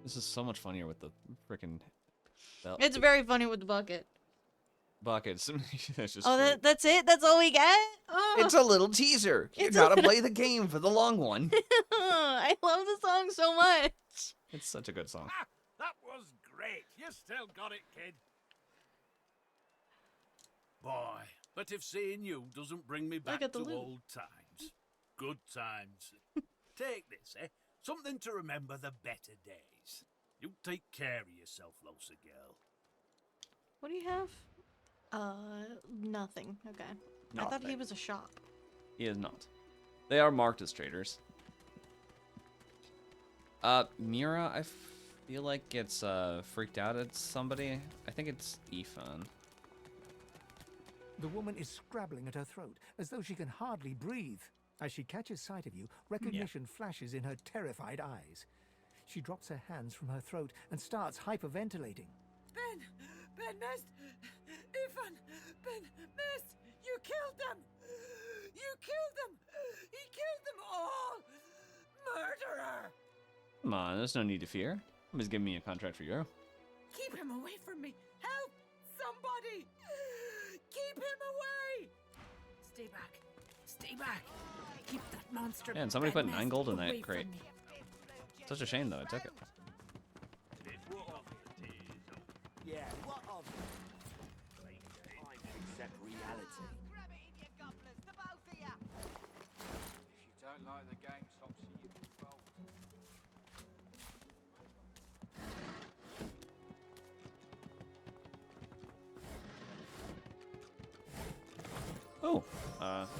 This is so much funnier with the freaking belt. It's very funny with the bucket. Buckets. That's just Oh, great. that's it? That's all we get? Oh. It's a little teaser. You It's a gotta little- play the game for the long one. I love the song so much. It's such a good song. Ah, that was great. You still got it, kid. Boy, but if seeing you doesn't bring me back got to the loot. old times, good times. Take this, eh? Something to remember the better days. You take care of yourself, Losa girl. What do you have? Nothing. Okay. I thought he was a shop. He is not. They are marked as traders. Mira, I feel like gets freaked out at somebody. I think it's Ethan. The woman is scrabbling at her throat, as though she can hardly breathe. As she catches sight of you, recognition flashes in her terrified eyes. She drops her hands from her throat and starts hyperventilating. Ben missed. Ethan, Ben missed. You killed them. You killed them. He killed them all. Murderer. Come on, there's no need to fear. Somebody's giving me a contract for Euro. Keep him away from me. Help! Somebody! Keep him away Stay back. Stay back. Keep that monster. Yeah, and somebody put 9 bedmast gold in away that crate. from me. Such a shame, though. I took it. Yeah, what of it? I accept reality. If you don't like the game, Topsy, you can fold. Oh,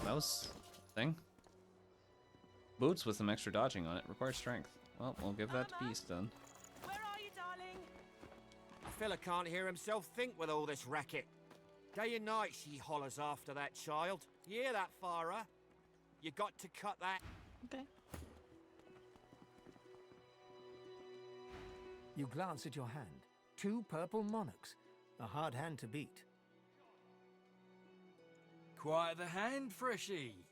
that was a thing. Boots with some extra dodging on it. Requires strength. Well, we'll give that to Beast then. Where are you, darling? A fella can't hear himself think with all this racket. Day and night she hollers after that child. You hear that, Farah? You got to cut that. Okay. You glance at your hand. 2 purple monarchs. A hard hand to beat. Quite the hand, Freshie.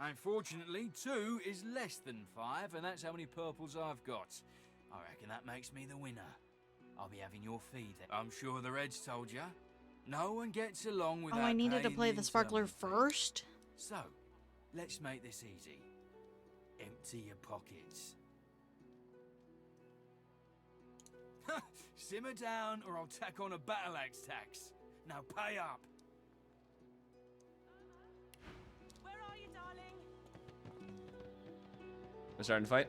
Unfortunately, 2 is less than 5, and that's how many purples I've got. I reckon that makes me the winner. I'll be having your fee then. I'm sure the Reds told ya. No one gets along without Oh, I needed to paying play the sparkler internal fee. first. So, let's make this easy. Empty your pockets. Simmer down, or I'll tack on a battle axe tax. Now pay up. Where are you, darling? We're starting to fight.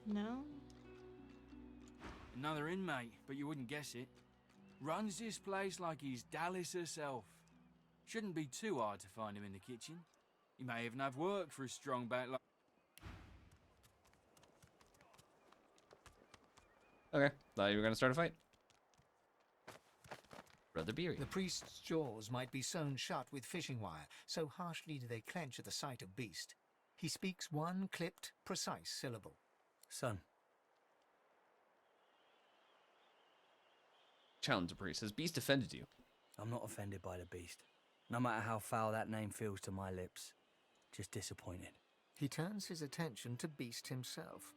No. Another inmate, but you wouldn't guess it. Runs this place like he's Dallas herself. Shouldn't be too hard to find him in the kitchen. He may even have work for a strong back like... Okay, thought you were gonna start a fight. Brother Beery. The priest's jaws might be sewn shut with fishing wire, so harshly do they clench at the sight of Beast. He speaks one clipped, precise syllable. Son. Challenge the priest. Has Beast offended you? I'm not offended by the Beast. No matter how foul that name feels to my lips. Just disappointed. He turns his attention to Beast himself,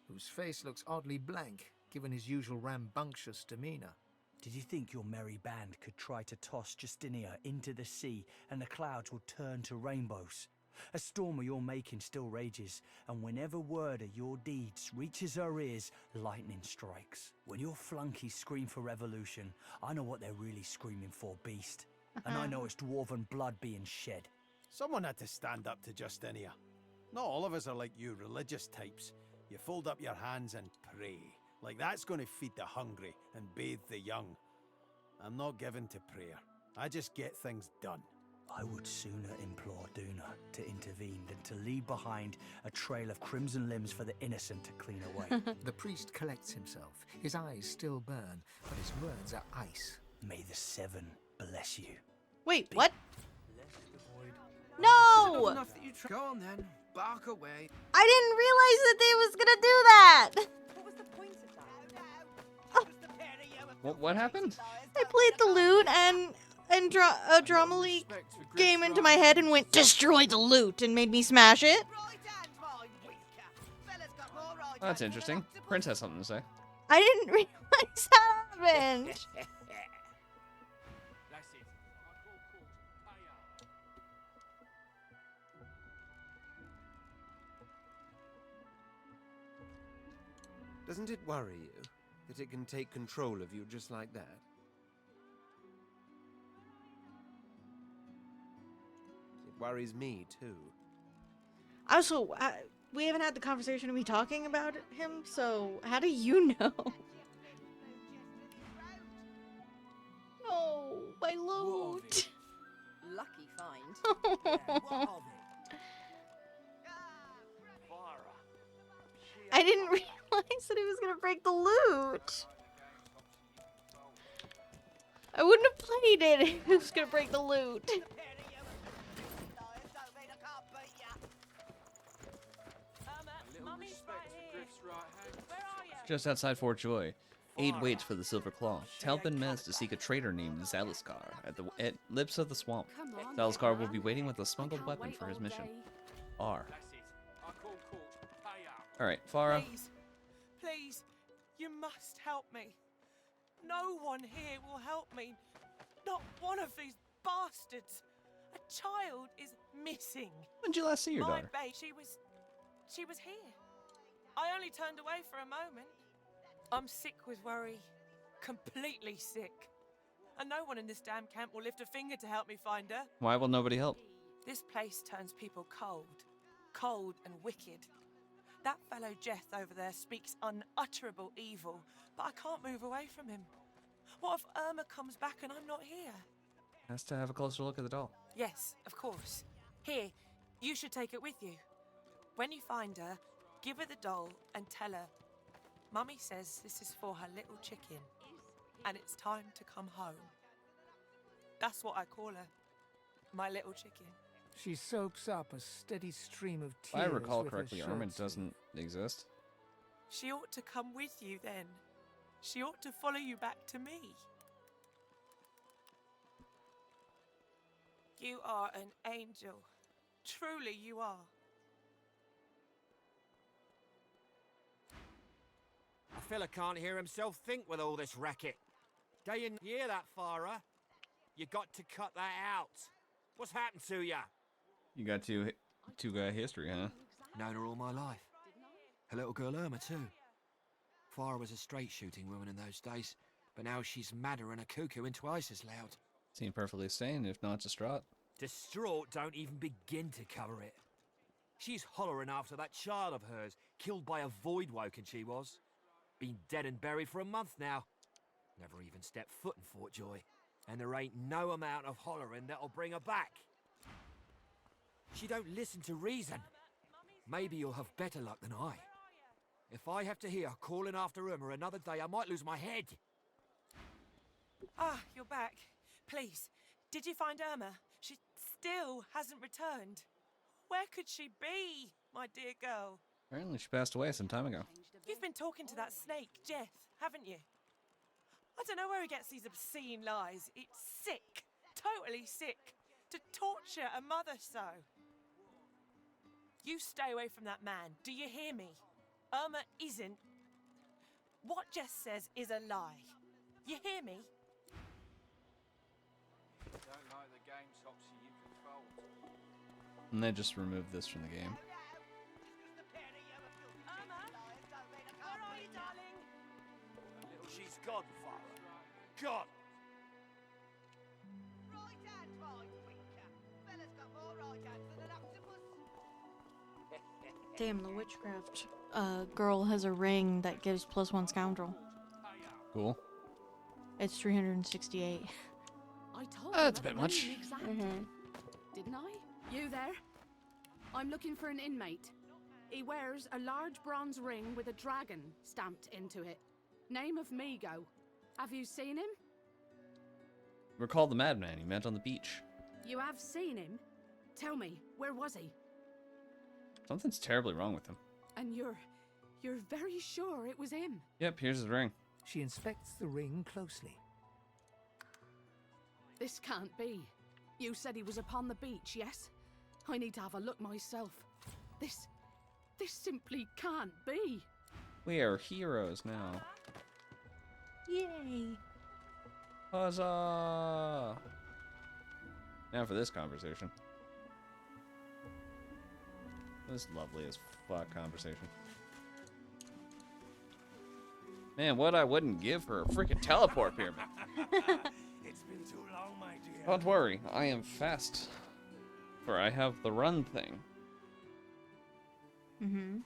whose face looks oddly blank, given his usual rambunctious demeanor. Did you think your merry band could try to toss Justinia into the sea and the clouds will turn to rainbows? A storm of your making still rages, and whenever word of your deeds reaches her ears, lightning strikes. When your flunkies scream for revolution, I know what they're really screaming for, Beast. And I know it's dwarven blood being shed. Someone had to stand up to Justinia. Not all of us are like you religious types. You fold up your hands and pray. Like that's going to feed the hungry and bathe the young. I'm not given to prayer. I just get things done. I would sooner implore Duna to intervene than to leave behind a trail of crimson limbs for the innocent to clean away. The priest collects himself. His eyes still burn, but his words are ice. May the Seven bless you. Wait, what? No! Go on then, bark away. I didn't realize that they was gonna do that. What was the point of that? What happened? I played the lute and a Dromily came into my head and went destroy the lute and made me smash it. Oh, that's interesting. Prince has something to say. I didn't realize that happened. Doesn't it worry you that it can take control of you just like that? It worries me too. Also, we haven't had the conversation of me talking about him, so how do you know? No, my lute. Lucky find. I didn't realize that he was gonna break the lute. I wouldn't have played it if he was gonna break the lute. Just outside Fort Joy, Aid waits for the Silver Claw to help Mez to seek a traitor named Zaliskar at lips of the swamp. Zaliskar will be waiting with a smuggled weapon for his mission. R. Alright, Farah. Please, you must help me. No one here will help me. Not one of these bastards. A child is missing. When did you last see your My daughter? babe, she was here. I only turned away for a moment. I'm sick with worry. Completely sick. And no one in this damn camp will lift a finger to help me find her. Why will nobody help? This place turns people cold. Cold and wicked. That fellow Jeth over there speaks unutterable evil, but I can't move away from him. What if Irma comes back and I'm not here? Has to have a closer look at the doll. Yes, of course. Here, you should take it with you. When you find her, give her the doll and tell her, Mummy says this is for her little chicken, and it's time to come home. That's what I call her, my little chicken. She soaks up a steady stream of If tears. I recall with her correctly, shirt Armin sleeve. doesn't exist. She ought to come with you then. She ought to follow you back to me. You are an angel. Truly you are. A fella can't hear himself think with all this racket. Day and hear that, Farah? You got to cut that out. What's happened to ya? You got two guy history, huh? Known her all my life. Her little girl Irma, too. Farah was a straight shooting woman in those days, but now she's madder and a cuckoo and twice as loud. Seemed perfectly sane, if not distraught. Distraught don't even begin to cover it. She's hollering after that child of hers, killed by a void woken she was. Been dead and buried for a month now. Never even stepped foot in Fort Joy. And there ain't no amount of hollering that'll bring her back. She don't listen to reason. Maybe you'll have better luck than I. If I have to hear her calling after Irma another day, I might lose my head. Ah, you're back. Please, did you find Irma? She still hasn't returned. Where could she be, my dear girl? Apparently she passed away some time ago. You've been talking to that snake, Jeth, haven't you? I don't know where he gets these obscene lies. It's sick. Totally sick. To torture a mother so. You stay away from that man. Do you hear me? Irma isn't. What Jess says is a lie. You hear me? Don't like the game, Topsy, you can fold. And they just removed this from the game. Irma? Where are you, darling? She's gone, Farah. Gone! Damn, the witchcraft girl has a ring that gives +1 scoundrel. Cool. It's 368. I told That's you a bit that much. wasn't exact, didn't I? You there? I'm looking for an inmate. He wears a large bronze ring with a dragon stamped into it. Name of Migo. Have you seen him? Recall the madman you met on the beach. You have seen him? Tell me, where was he? Something's terribly wrong with him. And you're very sure it was him? Yep, here's his ring. She inspects the ring closely. This can't be. You said he was upon the beach, yes? I need to have a look myself. This simply can't be. We are heroes now. Yay! Huzzah! Now for this conversation. This lovely as fuck conversation. Man, what I wouldn't give for a freaking teleport pyramid. It's been too long, my dear. Don't worry, I am fast. For I have the run thing. Mm-hmm.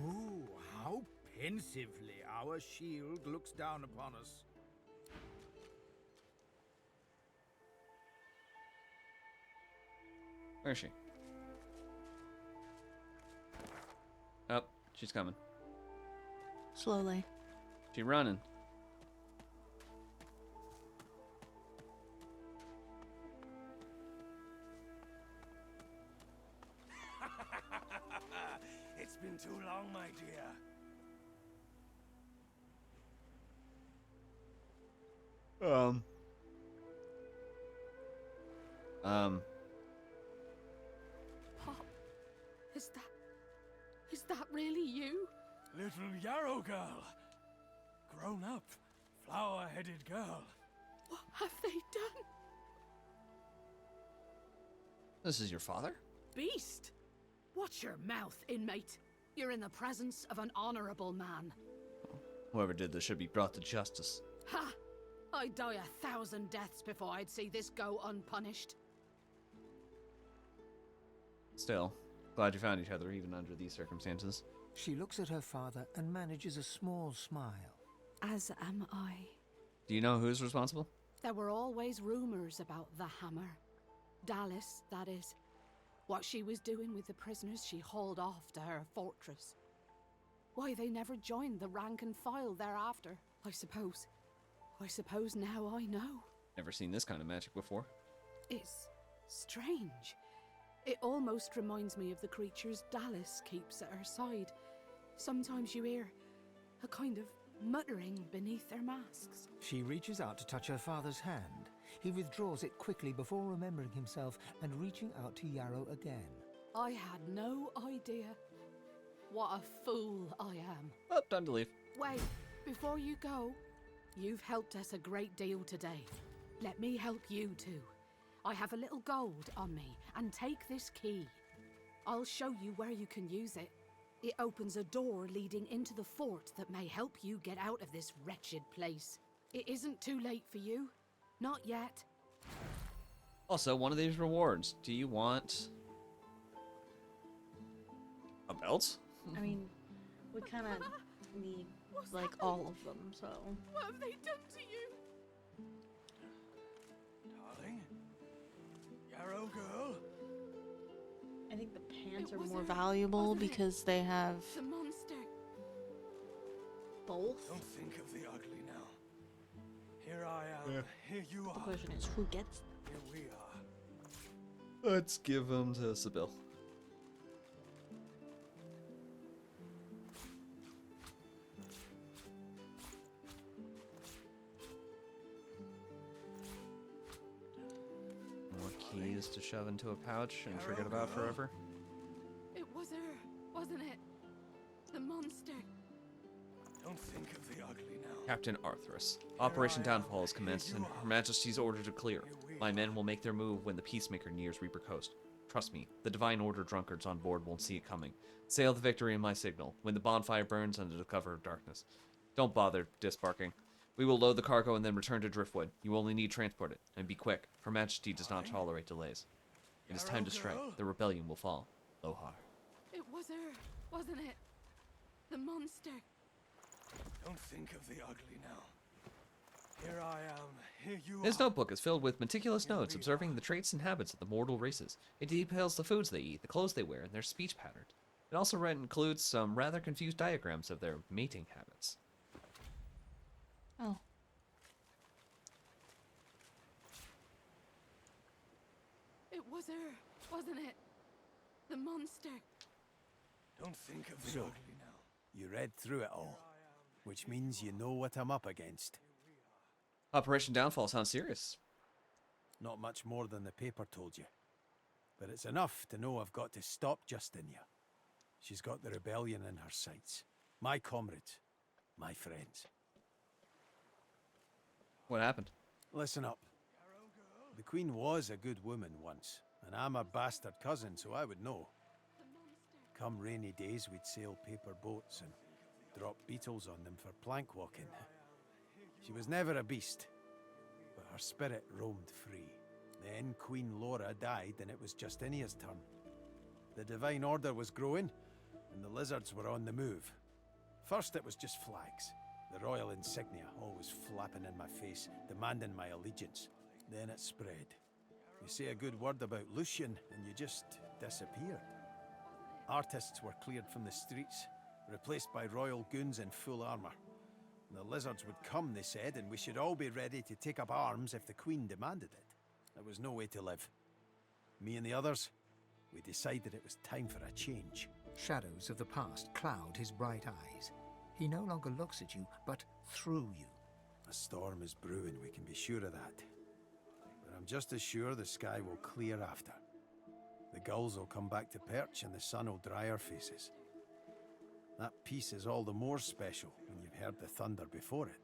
Oh, how pensively our shield looks down upon us. Where is she? Oh, she's coming. Slowly. She running. It's been too long, my dear. Pop, is really you? Little Yarrow girl. Grown up, flower-headed girl. What have they done? This is your father? Beast! Watch your mouth, inmate. You're in the presence of an honorable man. Whoever did this should be brought to justice. Ha! I'd die 1,000 deaths before I'd see this go unpunished. Still, glad you found each other even under these circumstances. She looks at her father and manages a small smile. As am I. Do you know who's responsible? There were always rumors about the hammer. Dallas, that is. What she was doing with the prisoners she hauled off to her fortress. Why they never joined the rank and file thereafter, I suppose. I suppose now I know. Never seen this kind of magic before. It's strange. It almost reminds me of the creatures Dallas keeps at her side. Sometimes you hear a kind of muttering beneath their masks. She reaches out to touch her father's hand. He withdraws it quickly before remembering himself and reaching out to Yarrow again. I had no idea. What a fool I am. Oh, time to leave. Wait, before you go, you've helped us a great deal today. Let me help you too. I have a little gold on me, and take this key. I'll show you where you can use it. It opens a door leading into the fort that may help you get out of this wretched place. It isn't too late for you. Not yet. Also, one of these rewards. Do you want a belt? I mean, we kind of need, like, all of them, so... What have they done to you? Darling? Yarrow girl? I think the pants are more valuable because they have The monster. both. Don't think of the ugly now. Here I am. Here you The are. question is, who gets them? Here we are. Let's give them to Sibyl. More keys to shove into a pouch and forget about forever. It was her, wasn't it? The monster. Don't think of the ugly now. Captain Arthurus. Operation Downfall is commenced and Her Majesty's order to clear. My men will make their move when the Peacemaker nears Reaper Coast. Trust me, the Divine Order drunkards on board won't see it coming. Sail the Victory in my signal, when the bonfire burns under the cover of darkness. Don't bother disbarking. We will load the cargo and then return to Driftwood. You only need transport it, and be quick. Her Majesty does not tolerate delays. It is time to strike. The rebellion will fall. Lohar. It was her, wasn't it? The monster. Don't think of the ugly now. Here I am. Here you His are. notebook is filled with meticulous notes observing the traits and habits of the mortal races. It details the foods they eat, the clothes they wear, and their speech patterns. It also includes some rather confused diagrams of their mating habits. Oh. It was her, wasn't it? The monster. Don't think of the So, ugly now. you read through it all, which means you know what I'm up against. Operation Downfall sounds serious. Not much more than the paper told you. But it's enough to know I've got to stop Justinia. She's got the rebellion in her sights. My comrades. My friends. What happened? Listen up. The Queen was a good woman once, and I'm her bastard cousin, so I would know. Come rainy days, we'd sail paper boats and drop beetles on them for plank walking. She was never a beast, but her spirit roamed free. Then Queen Laura died, and it was Justinia's turn. The Divine Order was growing, and the lizards were on the move. First it was just flags, the royal insignia always flapping in my face, demanding my allegiance. Then it spread. You say a good word about Lucian, and you just disappeared. Artists were cleared from the streets, replaced by royal goons in full armor. The lizards would come, they said, and we should all be ready to take up arms if the Queen demanded it. There was no way to live. Me and the others, we decided it was time for a change. Shadows of the past cloud his bright eyes. He no longer looks at you, but through you. A storm is brewing, we can be sure of that. But I'm just as sure the sky will clear after. The gulls will come back to perch and the sun will dry our faces. That piece is all the more special when you've heard the thunder before it.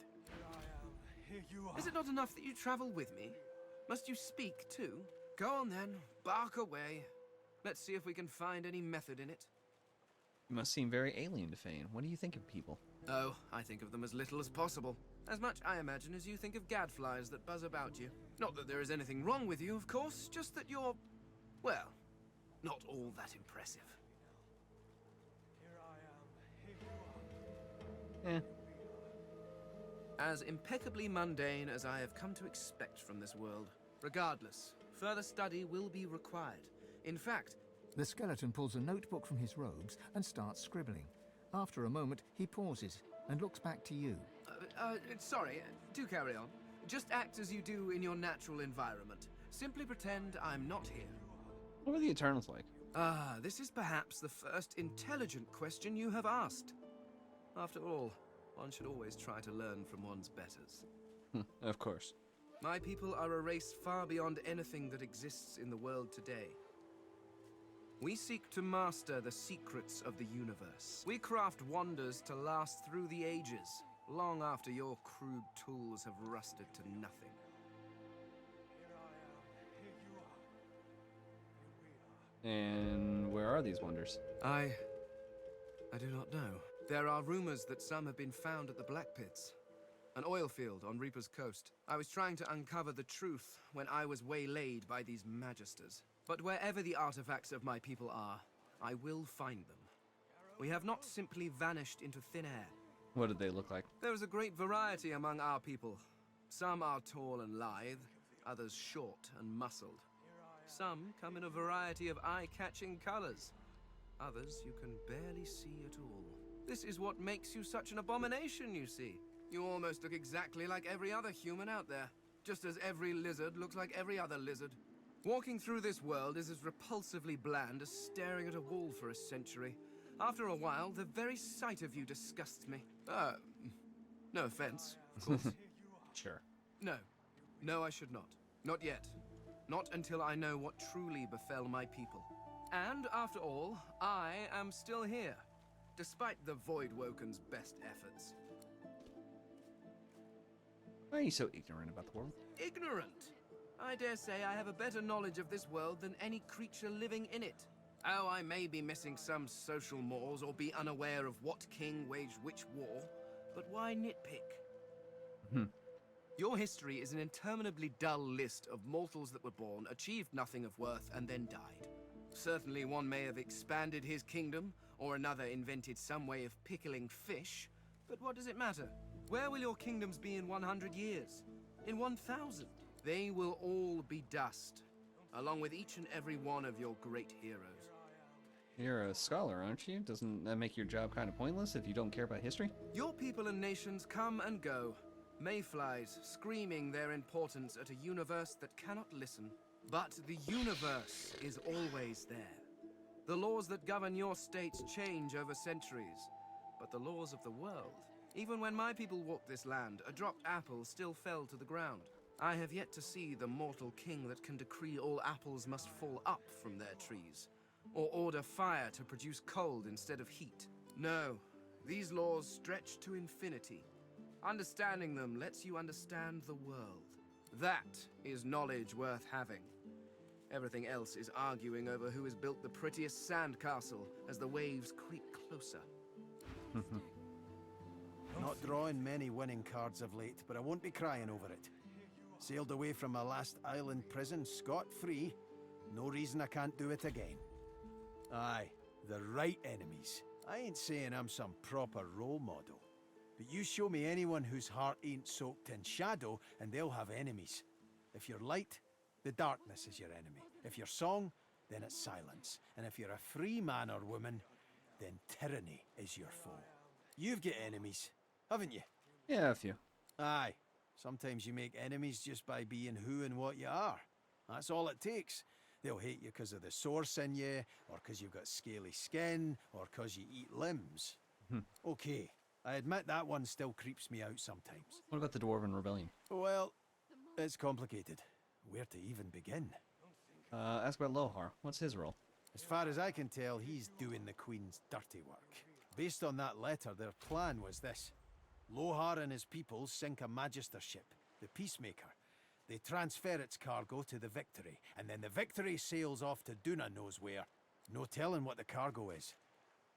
Is it not enough that you travel with me? Must you speak too? Go on then, bark away. Let's see if we can find any method in it. You must seem very alien to Fane. What do you think of people? Oh, I think of them as little as possible. As much, I imagine, as you think of gadflies that buzz about you. Not that there is anything wrong with you, of course, just that you're, well, not all that impressive. Eh. As impeccably mundane as I have come to expect from this world. Regardless, further study will be required. In fact, The skeleton pulls a notebook from his robes and starts scribbling. After a moment, he pauses and looks back to you. Sorry, do carry on. Just act as you do in your natural environment. Simply pretend I'm not here. What were the Eternals like? Ah, this is perhaps the first intelligent question you have asked. After all, one should always try to learn from one's betters. Of course. My people are a race far beyond anything that exists in the world today. We seek to master the secrets of the universe. We craft wonders to last through the ages, long after your crude tools have rusted to nothing. And where are these wonders? I do not know. There are rumors that some have been found at the Black Pits, an oil field on Reaper's Coast. I was trying to uncover the truth when I was waylaid by these magisters. But wherever the artifacts of my people are, I will find them. We have not simply vanished into thin air. What did they look like? There is a great variety among our people. Some are tall and lithe, others short and muscled. Some come in a variety of eye-catching colors. Others you can barely see at all. This is what makes you such an abomination, you see. You almost look exactly like every other human out there, just as every lizard looks like every other lizard. Walking through this world is as repulsively bland as staring at a wall for a century. After a while, the very sight of you disgusts me. No offense, of course. Sure. No, I should not. Not yet. Not until I know what truly befell my people. And after all, I am still here, despite the Voidwoken's best efforts. Why are you so ignorant about the world? Ignorant? I dare say I have a better knowledge of this world than any creature living in it. Oh, I may be missing some social mores or be unaware of what king waged which war, but why nitpick? Your history is an interminably dull list of mortals that were born, achieved nothing of worth, and then died. Certainly one may have expanded his kingdom, or another invented some way of pickling fish, but what does it matter? Where will your kingdoms be in 100 years? In 1,000? They will all be dust, along with each and every one of your great heroes. You're a scholar, aren't you? Doesn't that make your job kind of pointless if you don't care about history? Your people and nations come and go, mayflies screaming their importance at a universe that cannot listen. But the universe is always there. The laws that govern your states change over centuries, but the laws of the world, even when my people walked this land, a dropped apple still fell to the ground. I have yet to see the mortal king that can decree all apples must fall up from their trees, or order fire to produce cold instead of heat. No, these laws stretch to infinity. Understanding them lets you understand the world. That is knowledge worth having. Everything else is arguing over who has built the prettiest sandcastle as the waves creep closer. Not drawing many winning cards of late, but I won't be crying over it. Sailed away from my last island prison scot-free. No reason I can't do it again. Aye, the right enemies. I ain't saying I'm some proper role model. But you show me anyone whose heart ain't soaked in shadow, and they'll have enemies. If you're light, the darkness is your enemy. If you're song, then it's silence. And if you're a free man or woman, then tyranny is your foe. You've got enemies, haven't you? Yeah, a few. Aye. Sometimes you make enemies just by being who and what you are. That's all it takes. They'll hate you because of the source in you, or because you've got scaly skin, or because you eat limbs. Okay, I admit that one still creeps me out sometimes. What about the Dwarven Rebellion? Well, it's complicated. Where to even begin? Ask about Lohar. What's his role? As far as I can tell, he's doing the Queen's dirty work. Based on that letter, their plan was this. Lohar and his people sink a Magister ship, the Peacemaker. They transfer its cargo to the Victory, and then the Victory sails off to Duna knows where. No telling what the cargo is.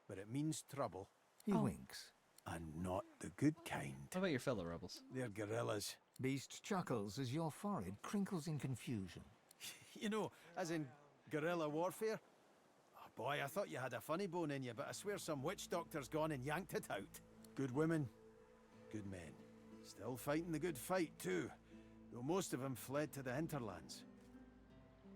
But it means trouble. He winks. And not the good kind. What about your fellow rebels? They're guerrillas. Beast chuckles as your forehead crinkles in confusion. You know, as in guerrilla warfare? Oh boy, I thought you had a funny bone in you, but I swear some witch doctor's gone and yanked it out. Good women, good men. Still fighting the good fight, too. Though most of them fled to the hinterlands.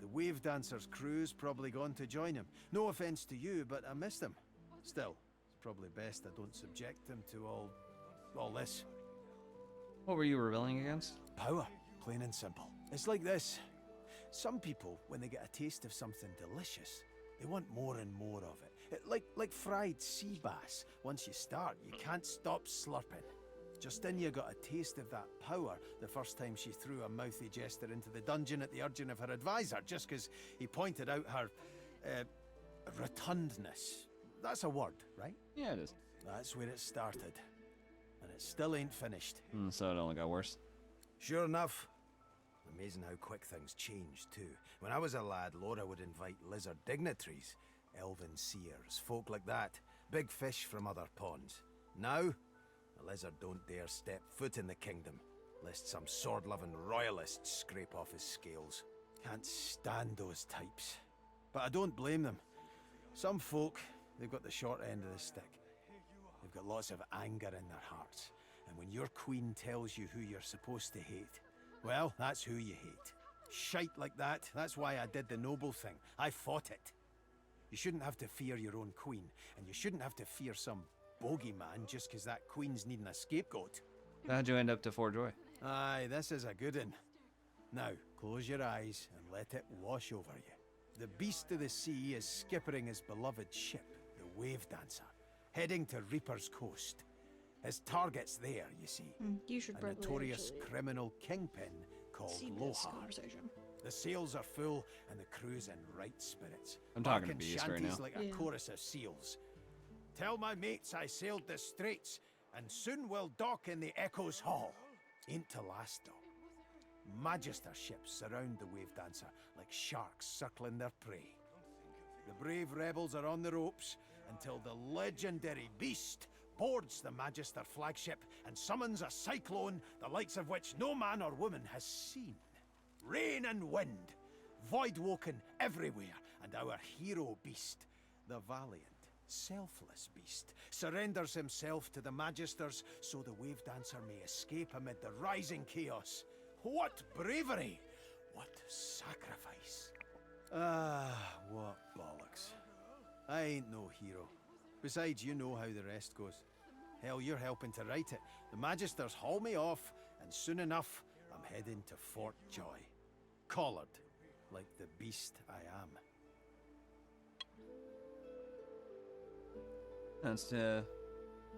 The Wave Dancer's crew's probably gone to join him. No offense to you, but I miss them. Still, it's probably best I don't subject them to all this. What were you rebelling against? Power, plain and simple. It's like this. Some people, when they get a taste of something delicious, they want more and more of it. Like fried sea bass. Once you start, you can't stop slurping. Justina got a taste of that power the first time she threw a mouthy jester into the dungeon at the urging of her advisor, just because he pointed out her, rotundness. That's a word, right? Yeah, it is. That's where it started. And it still ain't finished. So it only got worse. Sure enough. Amazing how quick things change, too. When I was a lad, Laura would invite lizard dignitaries, elven seers, folk like that. Big fish from other ponds. Now, a lizard don't dare step foot in the kingdom, lest some sword-loving royalist scrape off his scales. Can't stand those types. But I don't blame them. Some folk, they've got the short end of the stick. They've got lots of anger in their hearts. And when your queen tells you who you're supposed to hate, well, that's who you hate. Shite like that, that's why I did the noble thing. I fought it. You shouldn't have to fear your own queen, and you shouldn't have to fear some bogeyman just because that queen's needing a scapegoat. How'd you end up to Fort Joy? Aye, this is a good one. Now, close your eyes and let it wash over you. The beast of the sea is skippering his beloved ship, the Wave Dancer, heading to Reaper's Coast. His target's there, you see. You should a probably notorious actually criminal kingpin called see this Lohar. conversation. The sails are full and the crew's in right spirits. I'm talking to Barking Beast right shanties now. like a chorus of seals. Tell my mates I sailed the straits and soon will dock in the Echo's Hall. Ain't to last though. Magister ships surround the Wave Dancer like sharks circling their prey. The brave rebels are on the ropes until the legendary beast boards the Magister flagship and summons a cyclone the likes of which no man or woman has seen. Rain and wind, void-woken everywhere, and our hero beast, the valiant, selfless beast, surrenders himself to the Magisters so the Wave Dancer may escape amid the rising chaos. What bravery! What sacrifice! Ah, what bollocks. I ain't no hero. Besides, you know how the rest goes. Hell, you're helping to write it. The Magisters haul me off, and soon enough, I'm heading to Fort Joy. Collared, like the beast I am. Sounds to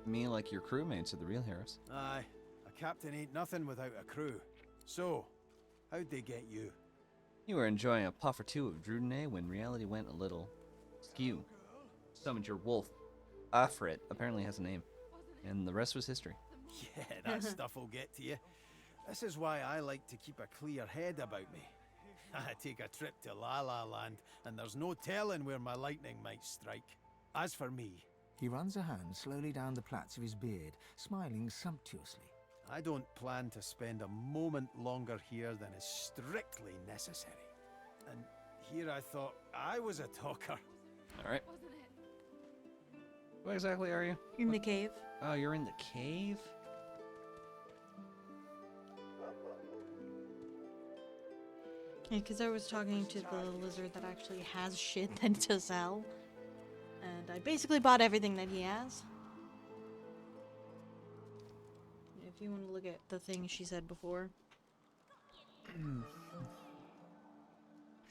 me like your crewmates are the real heroes. Aye, a captain ain't nothing without a crew. So, how'd they get you? You were enjoying a puff or two of Drudene when reality went a little skew. Summoned your wolf. Afrit apparently has a name. And the rest was history. Yeah, that stuff will get to you. This is why I like to keep a clear head about me. I take a trip to La La Land, and there's no telling where my lightning might strike. As for me, He runs a hand slowly down the plaits of his beard, smiling sumptuously. I don't plan to spend a moment longer here than is strictly necessary. And here I thought I was a talker. Alright. What exactly are you? In the cave. Oh, you're in the cave? Yeah, because I was talking to the lizard that actually has shit then to sell. And I basically bought everything that he has. If you want to look at the thing she said before.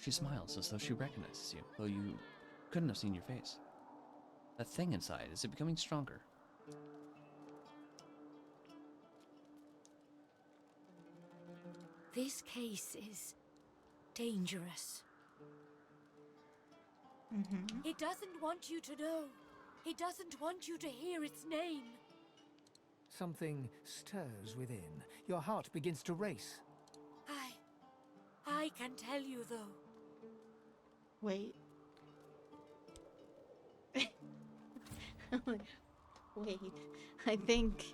She smiles as though she recognizes you, though you couldn't have seen your face. That thing inside, is it becoming stronger? This case is dangerous. It doesn't want you to know. He doesn't want you to hear its name. Something stirs within. Your heart begins to race. I can tell you, though. Wait. Wait. I think,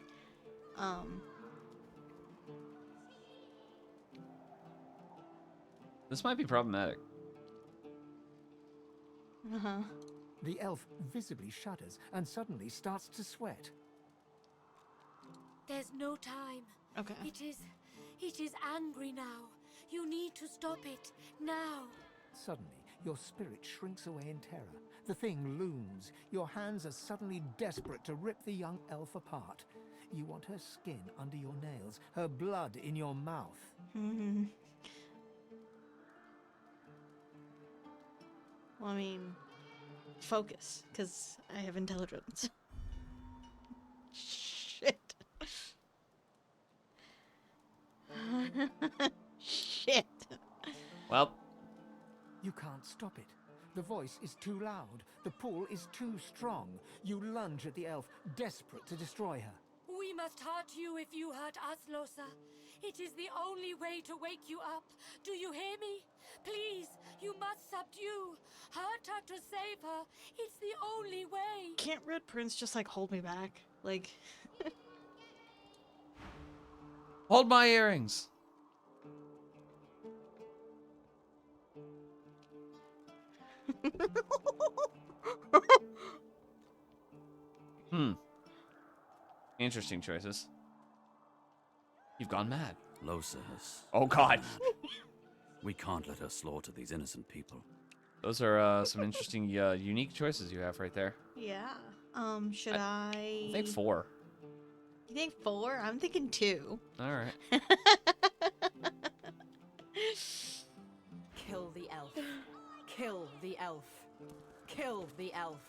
This might be problematic. Uh-huh. The elf visibly shudders and suddenly starts to sweat. There's no time. Okay. It is angry now. You need to stop it, now. Suddenly, your spirit shrinks away in terror. The thing looms. Your hands are suddenly desperate to rip the young elf apart. You want her skin under your nails, her blood in your mouth. Mm-hmm. Well, I mean, focus, because I have intelligence. Shit. Shit. Well. You can't stop it. The voice is too loud. The pull is too strong. You lunge at the elf, desperate to destroy her. We must hurt you if you hurt us, Losa. It is the only way to wake you up. Do you hear me? Please, you must subdue. Hurt her to save her. It's the only way. Can't Red Prince just, like, hold me back? Like... Hold my earrings. Interesting choices. You've gone mad. Losa has... Oh, God. We can't let her slaughter these innocent people. Those are some interesting, unique choices you have right there. Yeah. Should I... I think 4. You think 4? I'm thinking 2. All right. Kill the elf. Kill the elf. Kill the elf.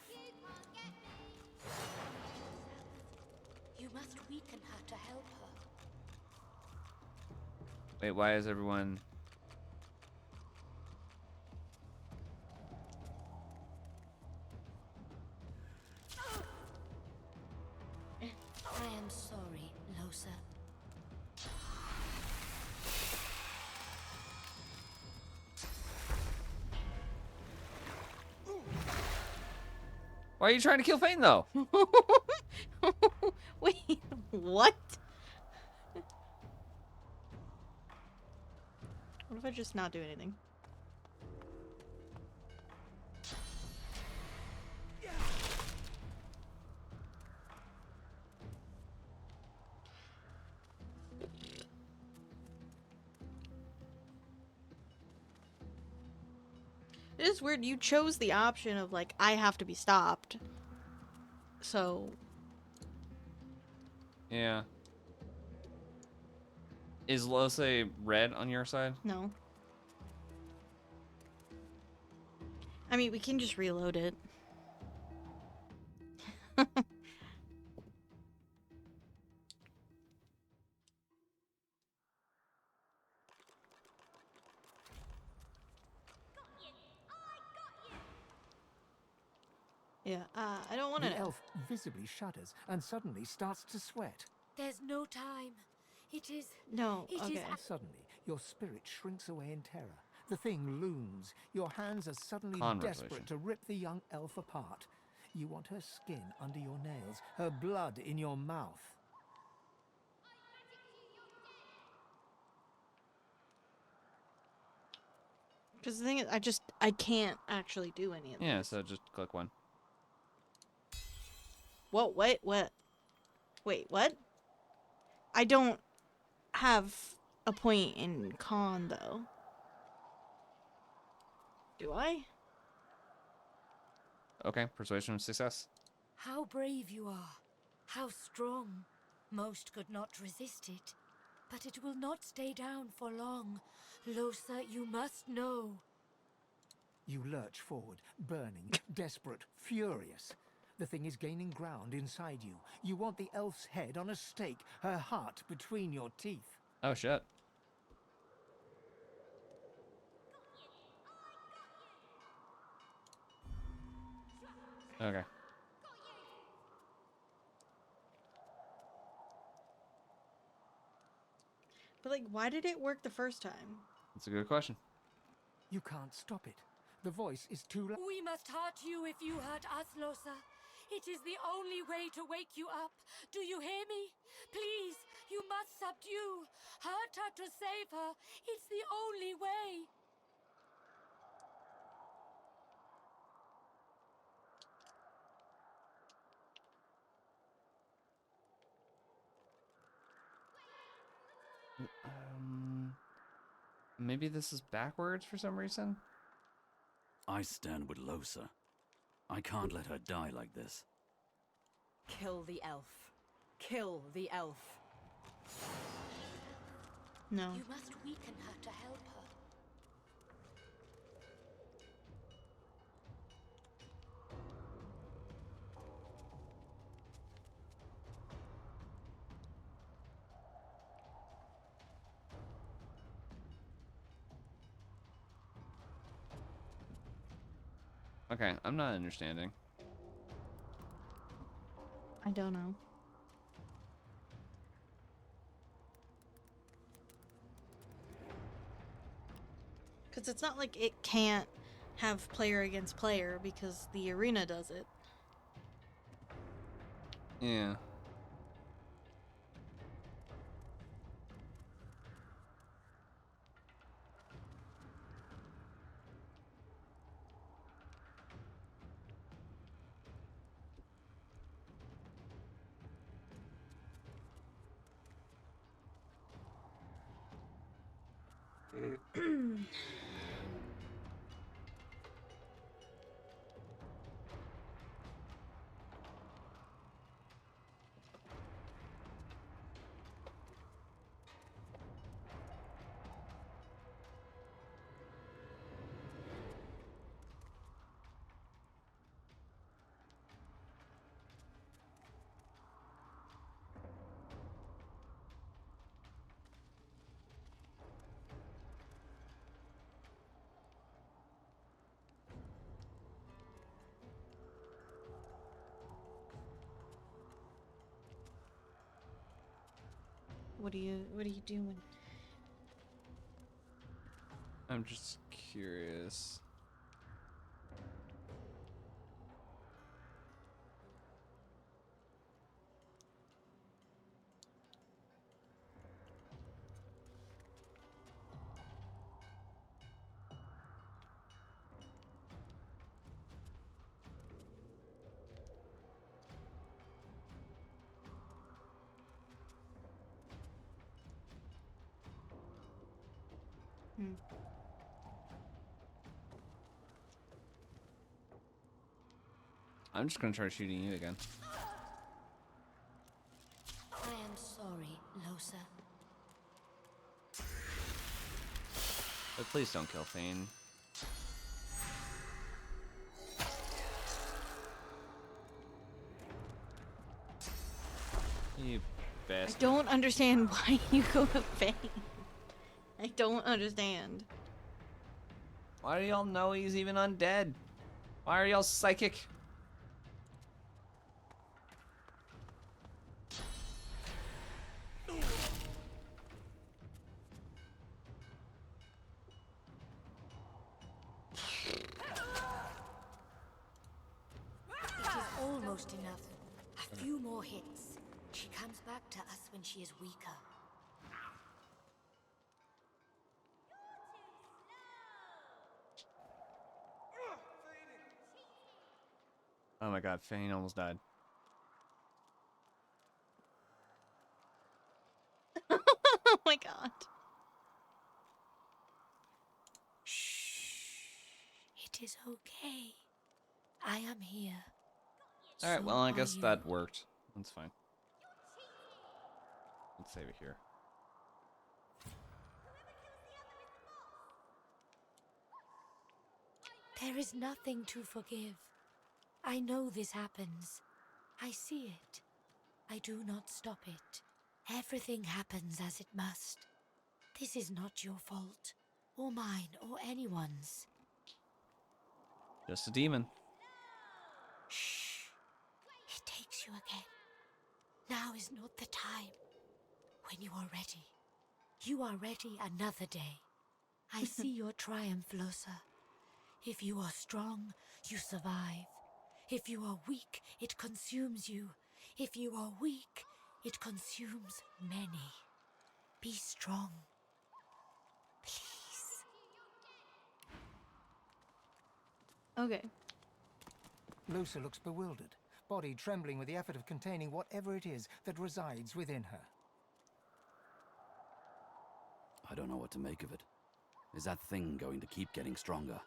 You must weaken her to help her. Wait, why is everyone... I am sorry, Losa. Why are you trying to kill Fane, though? Wait, what? What if I just not do anything? It is weird, you chose the option of, like, I have to be stopped. So... Yeah. Is Lose red on your side? No. I mean, we can just reload it. Yeah, I don't want to. The elf visibly shudders and suddenly starts to sweat. There's no time. It is... No, it okay. is... Suddenly, your spirit shrinks away in terror. The thing looms. Your hands are suddenly desperate to rip the young elf apart. You want her skin under your nails, her blood in your mouth. Because the thing is, I can't actually do any of Yeah, this. so just click 1. Whoa, wait, what? Wait, what? I don't have a point in con, though. Do I? Okay, persuasion success. How brave you are. How strong. Most could not resist it. But it will not stay down for long. Losa, you must know. You lurch forward, burning, desperate, furious. The thing is gaining ground inside you. You want the elf's head on a stake, her heart between your teeth. Oh, shit. Okay. But like, why did it work the first time? That's a good question. You can't stop it. The voice is too loud. We must hurt you if you hurt us, Losa. It is the only way to wake you up. Do you hear me? Please, you must subdue. Hurt her to save her. It's the only way. Maybe this is backwards for some reason? I stand with Losa. I can't let her die like this. Kill the elf. Kill the elf. No. You must weaken her to help her. Okay, I'm not understanding. I don't know. Because it's not like it can't have player against player because the arena does it. Yeah. What are you doing? I'm just curious. I'm just gonna try shooting you again. I am sorry, Losa. But please don't kill Thane. You I bastard. don't understand why you go to Fane. I don't understand. Why do y'all know he's even undead? Why are y'all psychic? It is almost enough. A few more hits. She comes back to us when she is weaker. Oh my god, Fane almost died. Oh my god. It is okay. I am here. Alright, So well, I are guess you. that worked. That's fine. Let's save it here. There is nothing to forgive. I know this happens. I see it. I do not stop it. Everything happens as it must. This is not your fault, or mine, or anyone's. Just a demon. Shh. It takes you again. Now is not the time. When you are ready. You are ready another day. I see your triumph, Losa. If you are strong, you survive. If you are weak, it consumes you. If you are weak, it consumes many. Be strong. Please. Okay. Lusa looks bewildered, body trembling with the effort of containing whatever it is that resides within her. I don't know what to make of it. Is that thing going to keep getting stronger?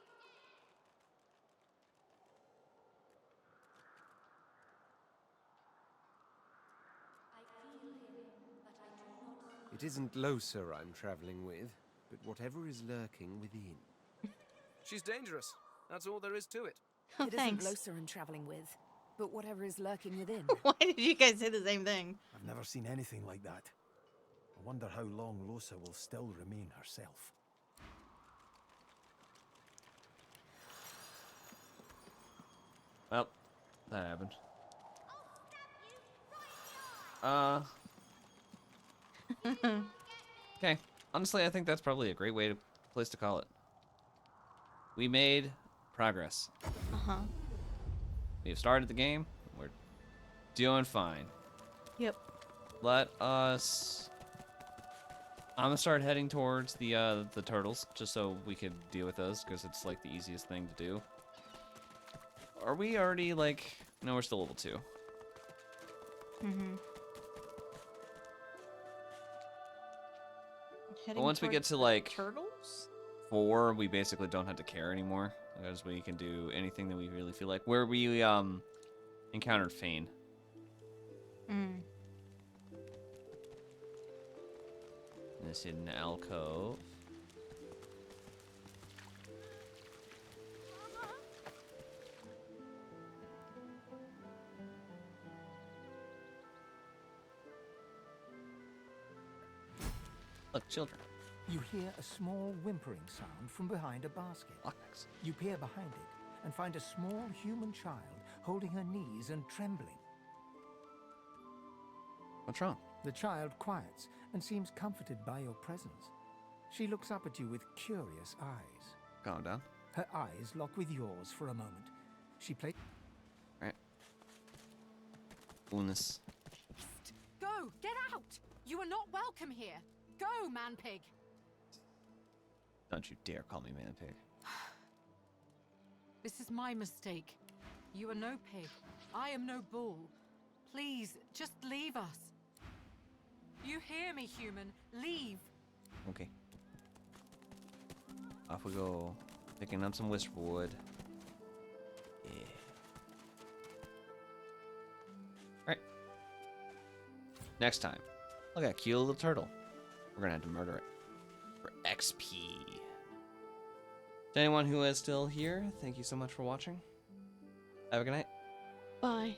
It isn't Losa I'm traveling with, but whatever is lurking within. She's dangerous. That's all there is to it. Oh, It thanks. isn't Losa I'm traveling with, but whatever is lurking within. Why did you guys say the same thing? I've never seen anything like that. I wonder how long Losa will still remain herself. Well, that happened. Okay. Honestly, I think that's probably a great place to call it. We made progress. Uh-huh. We've started the game. We're doing fine. Yep. Let us... I'm gonna start heading towards the turtles, just so we could deal with those, because it's like the easiest thing to do. Are we already like... No, we're still level 2. Mm-hmm. But once we get to like turtles? 4, we basically don't have to care anymore, because we can do anything that we really feel like. Where we encountered Fane. Mm. This hidden alcove. Look, children. You hear a small whimpering sound from behind a basket. You peer behind it and find a small human child holding her knees and trembling. What's wrong? The child quiets and seems comforted by your presence. She looks up at you with curious eyes. Calm down. Her eyes lock with yours for a moment. She plays. Alright. Doing this. Go! Get out! You are not welcome here. Go, man-pig! Don't you dare call me man pig. This is my mistake. You are no pig. I am no bull. Please, just leave us. You hear me, human? Leave. Okay. Off we go. Picking up some whisper wood. Yeah. Alright. Next time. Look at cute little turtle. We're gonna have to murder it. For XP. To anyone who is still here, thank you so much for watching. Have a good night. Bye.